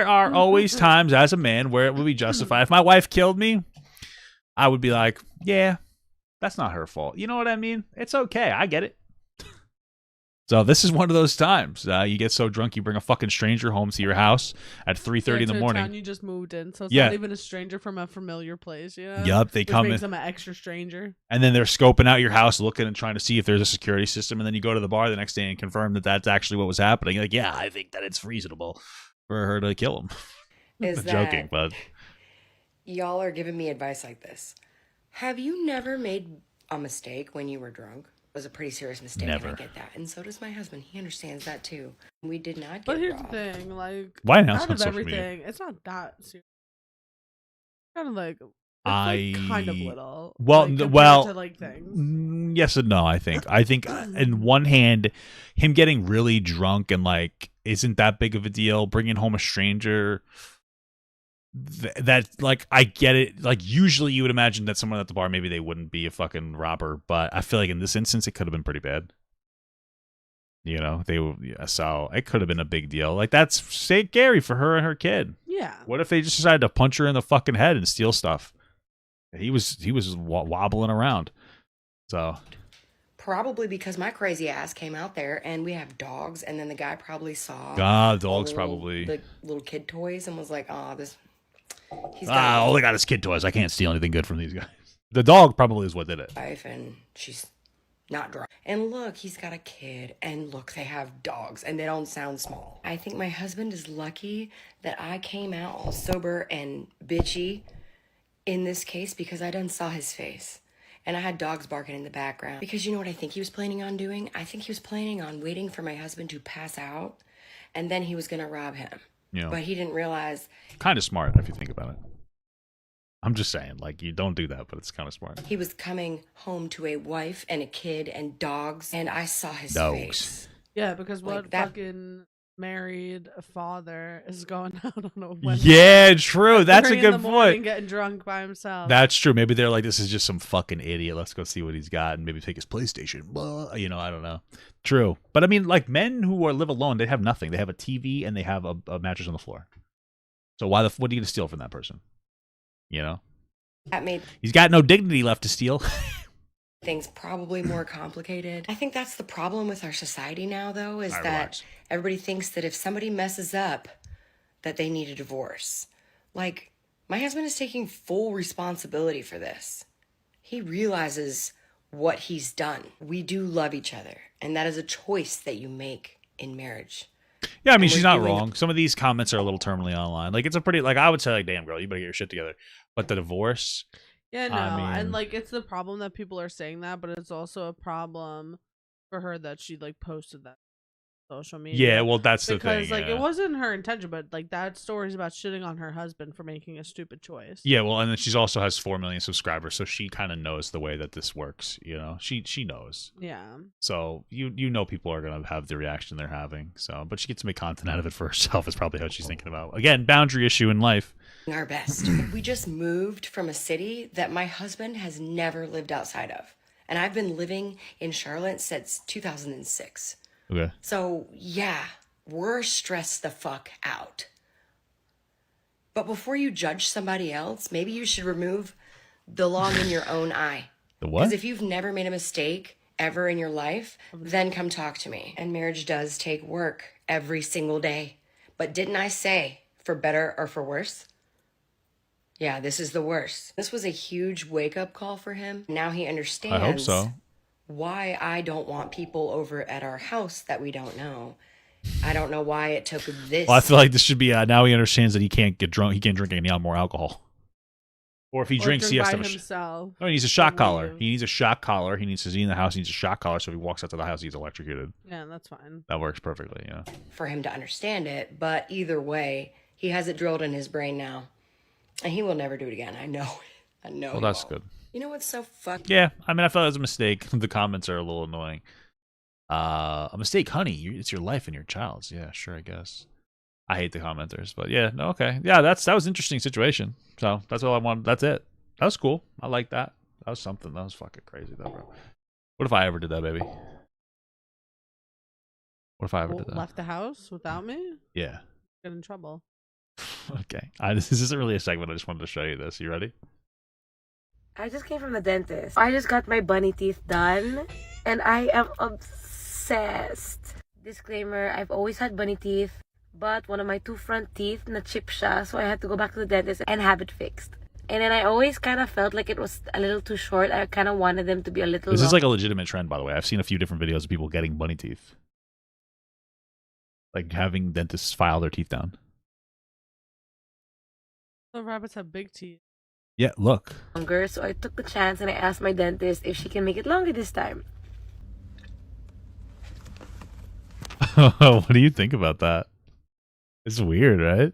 are always times as a man where it would be justified. If my wife killed me, I would be like, yeah, that's not her fault. You know what I mean? It's okay. I get it. So this is one of those times. You get so drunk you bring a fucking stranger home to your house at 3:30 in the morning. Town you just moved in, so it's Yeah. not even a stranger from a familiar place. You know? Yup, they Which come makes in. them an extra stranger. And then they're scoping out your house, looking and trying to see if there's a security system. And then you go to the bar the next day and confirm that that's actually what was happening. You're like, yeah, I think that it's reasonable for her to kill him. Is I'm that joking, but y'all are giving me advice like this? Have you never made a mistake when you were drunk? It was a pretty serious mistake. Never. And I get that. And so does my husband. He understands that too. We did not get But here's robbed. the thing, like, Why not? out On of social media. everything, it's not that serious. Kind of like, it's I like kind of little. Well, like, compared well, to, like, things. yes and no. I think. In one hand, him getting really drunk and like isn't that big of a deal. Bringing home a stranger. That like I get it. Like usually you would imagine that someone at the bar maybe they wouldn't be a fucking robber, but I feel like in this instance it could have been pretty bad. You know, so it could have been a big deal. Like that's scary for her and her kid. Yeah. What if they just decided to punch her in the fucking head and steal stuff? He was wobbling around. So Probably because my crazy ass came out there and we have dogs, and then the guy probably saw dogs the little kid toys and was like, oh, this. All they got is kid toys. I can't steal anything good from these guys. The dog probably is what did it. Wife, and she's not drunk. And look, he's got a kid, and look, they have dogs, and they don't sound small. I think my husband is lucky that I came out all sober and bitchy in this case because I done saw his face. And I had dogs barking in the background. Because you know what I think he was planning on doing? I think he was planning on waiting for my husband to pass out, and then he was going to rob him. You know, But he didn't realize. kind of smart if you think about it. I'm just saying, like, you don't do that, but it's kind of smart. He was coming home to a wife and a kid and dogs, and I saw his Dogs. face. Yeah, because what Like that- fucking married father is going out on a Wednesday Yeah, true. at That's a 3 in good the morning point. Getting drunk by himself. That's true. Maybe they're like, this is just some fucking idiot. Let's go see what he's got and maybe take his PlayStation. Blah. You know, I don't know. True. But I mean, like men who live alone, they have nothing. They have a TV and they have a mattress on the floor. So what are you going to steal from that person? You know? That made He's got no dignity left to steal. things probably more complicated. I think that's the problem with our society now, though, is All right, that relax. everybody thinks that if somebody messes up, that they need a divorce. Like, my husband is taking full responsibility for this. He realizes what he's done. We do love each other, and that is a choice that you make in marriage. Yeah, I mean, And she's we're not doing- wrong. Some of these comments are a little terminally online. Like, it's a pretty, like, I would say, like, damn, girl, you better get your shit together. But the divorce, Yeah, no, I mean- and like it's the problem that people are saying that, but it's also a problem for her that she like posted that on social media. Yeah, well, that's the thing, because like yeah. it wasn't her intention, but like that story is about shitting on her husband for making a stupid choice. yeah, well, and then she's also has 4 million subscribers, so she kind of knows the way that this works. You know, she knows. Yeah. So you know people are gonna have the reaction they're having. So, but she gets to make content out of it for herself. Is probably what she's thinking about. Again, boundary issue in life. Our best. We just moved from a city that my husband has never lived outside of. And I've been living in Charlotte since 2006. Okay. So, yeah, we're stressed the fuck out. But before you judge somebody else, maybe you should remove the log in your own eye. The what? Because if you've never made a mistake ever in your life, then come talk to me. And marriage does take work every single day. But didn't I say for better or for worse? Yeah, this is the worst. This was a huge wake-up call for him. Now he understands I hope so. why I don't want people over at our house that we don't know. I don't know why it took this. Well, I feel like this should be now he understands that he can't get drunk. He can't drink any more alcohol. Or if he drinks, he has to have himself. Oh, he needs a shock collar. He needs a shock collar. He needs to be in the house. He needs a shock collar. So if he walks out to the house, he's electrocuted. Yeah, that's fine. That works perfectly. Yeah. for him to understand it. But either way, he has it drilled in his brain now. And he will never do it again. I know. I know. Well, he that's won't. good. You know what's so fucked? Yeah, I mean, I felt it was a mistake. The comments are a little annoying. A mistake, honey. It's your life and your child's. Yeah, sure, I guess. I hate the commenters, but yeah, no, okay, yeah, that was an interesting situation. So that's all I wanted. That's it. That was cool. I like that. That was something. That was fucking crazy, though, bro. What if I ever did that, baby? What if I ever did that? Left the house without me? Yeah. Get in trouble. Okay. This isn't really a segment. I just wanted to show you this. You ready? I just came from the dentist. I just got my bunny teeth done, and I am obsessed obsessed. Disclaimer, I've always had bunny teeth, but one of my 2 front teeth na-chip siya, so I had to go back to the dentist and have it fixed. And then I always kind of felt like it was a little too short. I kind of wanted them to be a little This long. is like a legitimate trend, by the way. I've seen a few different videos of people getting bunny teeth. Like having dentists file their teeth down. The rabbits have big teeth. Yeah, look. Longer, so I took the chance and I asked my dentist if she can make it longer this time. What do you think about that? It's weird, right?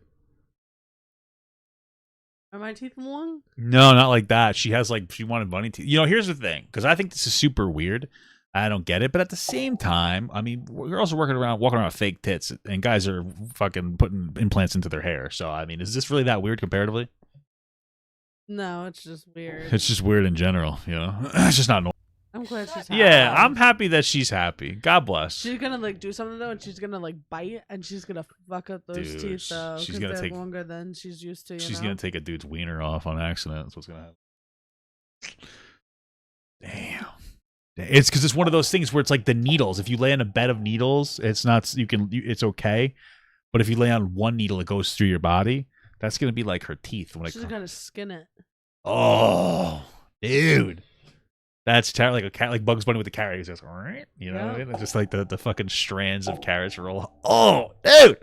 Are my teeth long? No, not like that. She wanted bunny teeth. You know, here's the thing, because I think this is super weird. I don't get it, but at the same time, I mean, girls are walking around with fake tits, and guys are fucking putting implants into their hair. So, I mean, is this really that weird comparatively? No, it's just weird. It's just weird in general, you know? It's just not normal. I'm glad she's happy. Yeah, I'm happy that she's happy. God bless. She's gonna like do something though, and she's gonna like bite, and she's gonna fuck up those Dude, teeth though, she's because gonna they're take- longer than she's used to. She's gonna take a dude's wiener off on accident. That's what's gonna happen. Damn. It's because it's one of those things where it's like the needles. If you lay on a bed of needles, it's not. It's okay, but if you lay on one needle, it goes through your body. That's gonna be like her teeth. When She's gonna skin it. Oh, dude, that's terrible. Like a cat, like Bugs Bunny with the carrot. He's just, you know, what I mean? It's just like the fucking strands of carrots roll. Oh, dude.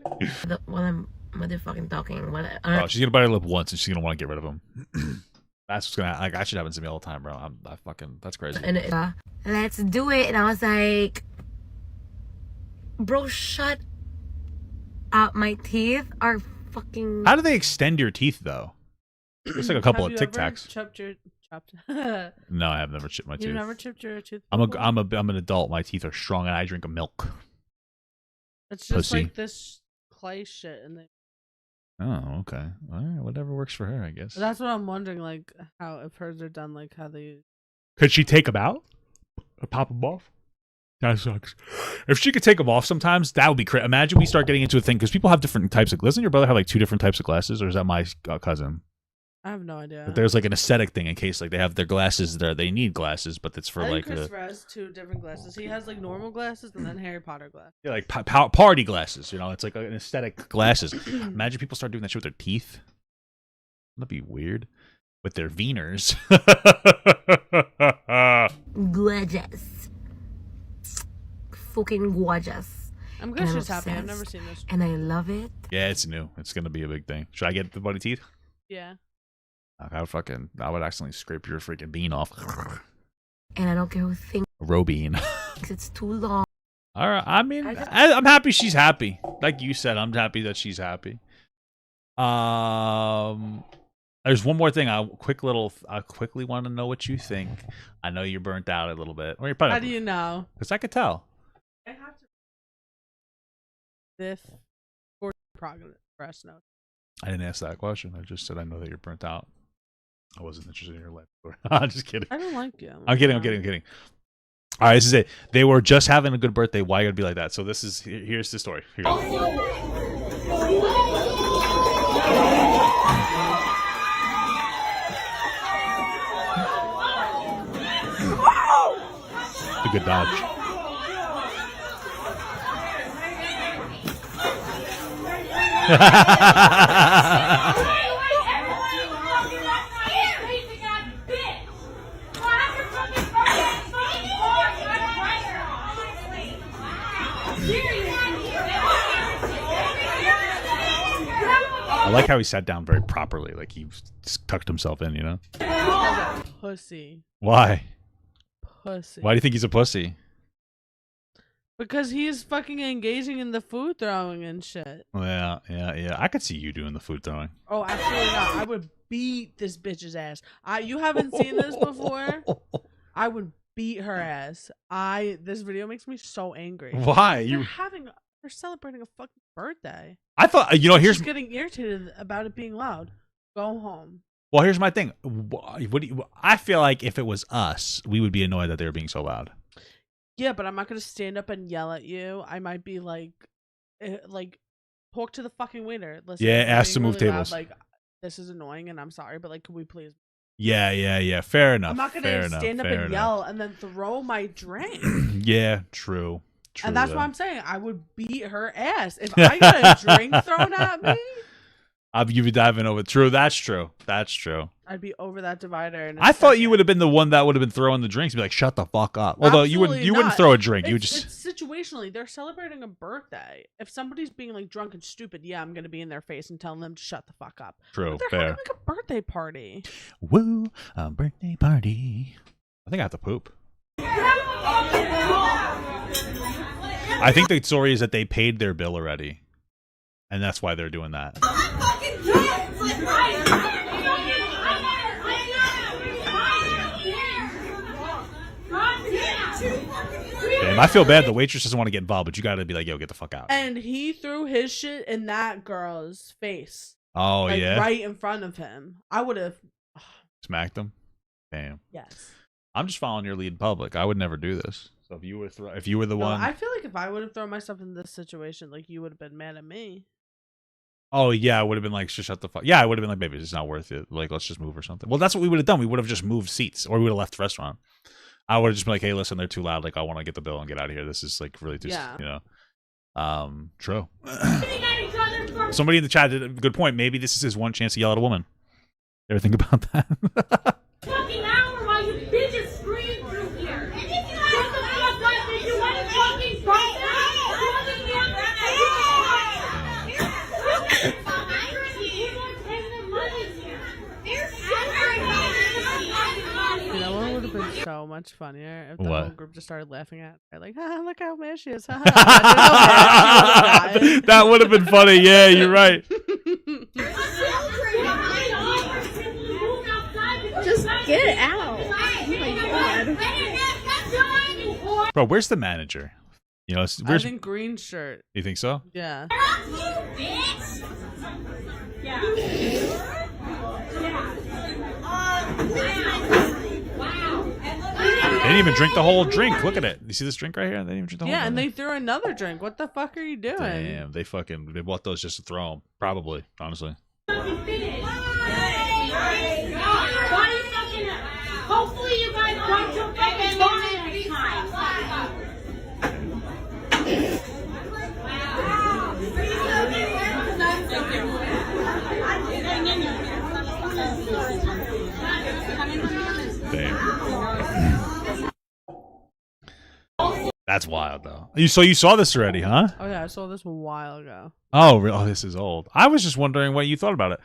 While I'm motherfucking talking, Oh, she's gonna bite her lip once, and she's gonna want to get rid of him. That's what's gonna like. That should happen to me all the time, bro. That's crazy. and let's do it. And I was like, bro, shut up. My teeth are fucking. How do they extend your teeth though? It's like a couple of Tic Tacs. Chopped your chopped? No, I have never chipped my tooth. You never chipped your tooth? I'm before? an adult. My teeth are strong, and I drink milk. It's just Pussy. like this clay shit, and they. Oh, okay. All right, whatever works for her, I guess. That's what I'm wondering, like how if hers are done, like how they. Could she take them out? Or pop them off? That sucks. If she could take them off sometimes, that would be crazy. Imagine we start getting into a thing, because people have different types of. Doesn't your brother have like 2 different types of glasses, or is that my cousin? I have no idea. But there's like an aesthetic thing in case like they have their glasses there. They need glasses, but it's for I like think Christopher has 2 different glasses. He has like normal glasses and then Harry Potter glasses. yeah, like party glasses. You know, it's like an aesthetic glasses. Imagine people start doing that shit with their teeth. That'd be weird. With their wieners. Gorgeous. Fucking gorgeous. I'm glad And she's happy. I've obsessed. never seen this. And I love it. Yeah, it's new. It's gonna be a big thing. Should I get the bunny teeth? Yeah. I would accidentally scrape your freaking bean off. And I don't care who thinks Row bean. it's too long. All right. I mean, I'm happy she's happy. Like you said, I'm happy that she's happy. There's one more thing. I quickly want to know what you think. I know you're burnt out a little bit. Or you're probably How do you know? Because I could tell. I have to. This for progress note. I didn't ask that question. I just said I know that you're burnt out. I wasn't interested in your life. I'm just kidding. I don't like you. I'm kidding. All right, this is it. They were just having a good birthday. Why you gotta be like that? So this is here's the story. Here you go. A good dodge. I like how he sat down very properly, like he tucked himself in, you know? Pussy. Why? Pussy. Why do you think he's a pussy? Because he's fucking engaging in the food throwing and shit. Yeah. I could see you doing the food throwing. Oh, absolutely not. I would beat this bitch's ass. You haven't seen this before? I would beat her ass. This video makes me so angry. Why? They're celebrating a fucking birthday. I thought, here's She's getting irritated about it being loud. Go home. Well, here's my thing. I feel like if it was us, we would be annoyed that they were being so loud. Yeah, but I'm not gonna stand up and yell at you. I might be like talk to the fucking waiter. Listen, Yeah, you're ask to being move really tables. loud. Like, this is annoying, and I'm sorry, but like, can we please? Yeah. Fair enough. I'm not gonna fair stand enough, up fair and enough. yell and then throw my drink. Yeah, true. True And that's that. why I'm saying I would beat her ass if I got a drink thrown at me. You would dive in over. True, that's true. That's true. I'd be over that divider. And I thought you would have been the one that would have been throwing the drinks. Be like, shut the fuck up. Although you wouldn't not. throw a drink. You would just. It's situationally. They're celebrating a birthday. If somebody's being like drunk and stupid, yeah, I'm gonna be in their face and telling them to shut the fuck up. True. But they're Fair. having like a birthday party. Woo! A birthday party. I think I have to poop. I think the story is that they paid their bill already, and that's why they're doing that. Damn, I feel bad. The waitress doesn't want to get involved, but you got to be like, "Yo, get the fuck out." And he threw his shit in that girl's face. Oh like, yeah, right in front of him. I would have smacked him. Damn. Yes. I'm just following your lead in public. I would never do this. So if you were the one, I feel like if I would have thrown myself in this situation, like you would have been mad at me. oh yeah, I would have been like, just shut the fuck. Yeah, I would have been like, maybe it's not worth it. Like, let's just move or something. Well, that's what we would have done. We would have just moved seats, or we would have left the restaurant. I would have just been like, hey, listen, they're too loud. Like, I want to get the bill and get out of here. This is like really too, you know. True. Somebody in the chat did a good point. Maybe this is his one chance to yell at a woman. Ever think about that? Fucking hour while you bitches scream through here. And if you have the fuck up, did you want to fucking You know what would have been so much funnier if the What? whole group just started laughing at her, like, look how mad she is. That would have been funny. Yeah, you're right. Just get out. Oh my god. Bro, where's the manager? You know, I where's, think green shirt. you think so? Yeah. They didn't even drink the whole drink. Look at it. You see this drink right here? They didn't even drink the whole Yeah, drink. and they threw another drink. What the fuck are you doing? Damn, they bought those just to throw them. Probably, honestly. Hopefully you guys don't jump back and next time. That's wild, though. You saw this already, huh? Oh yeah, I saw this a while ago. Oh, oh, this is old. I was just wondering what you thought about it.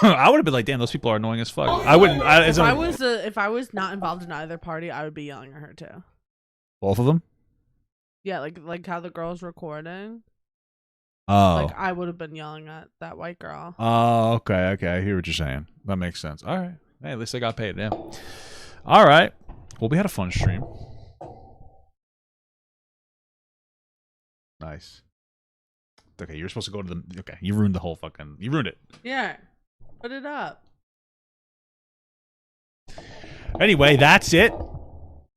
I would have been like, damn, those people are annoying as fuck. I wouldn't. If I was not involved in either party, I would be yelling at her too. Both of them? Yeah, like how the girl's recording. Oh. Like I would have been yelling at that white girl. Oh, okay. I hear what you're saying. That makes sense. All right. Hey, at least I got paid. Yeah. All right. Well, we had a fun stream. Nice. Okay, you're supposed to go to the. Okay, you ruined the whole fucking. You ruined it. Yeah, put it up. Anyway, that's it.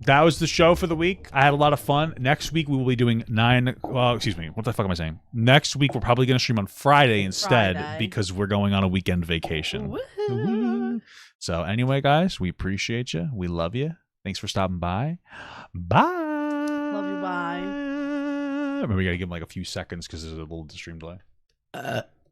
That was the show for the week. I had a lot of fun. Next week we will be doing excuse me. What the fuck am I saying? Next week we're probably going to stream on Friday instead because we're going on a weekend vacation. Woo-hoo. So anyway, guys, we appreciate you. We love you. Thanks for stopping by. Bye. Love you. Bye. Remember, we got to give them like a few seconds because there's a little stream delay.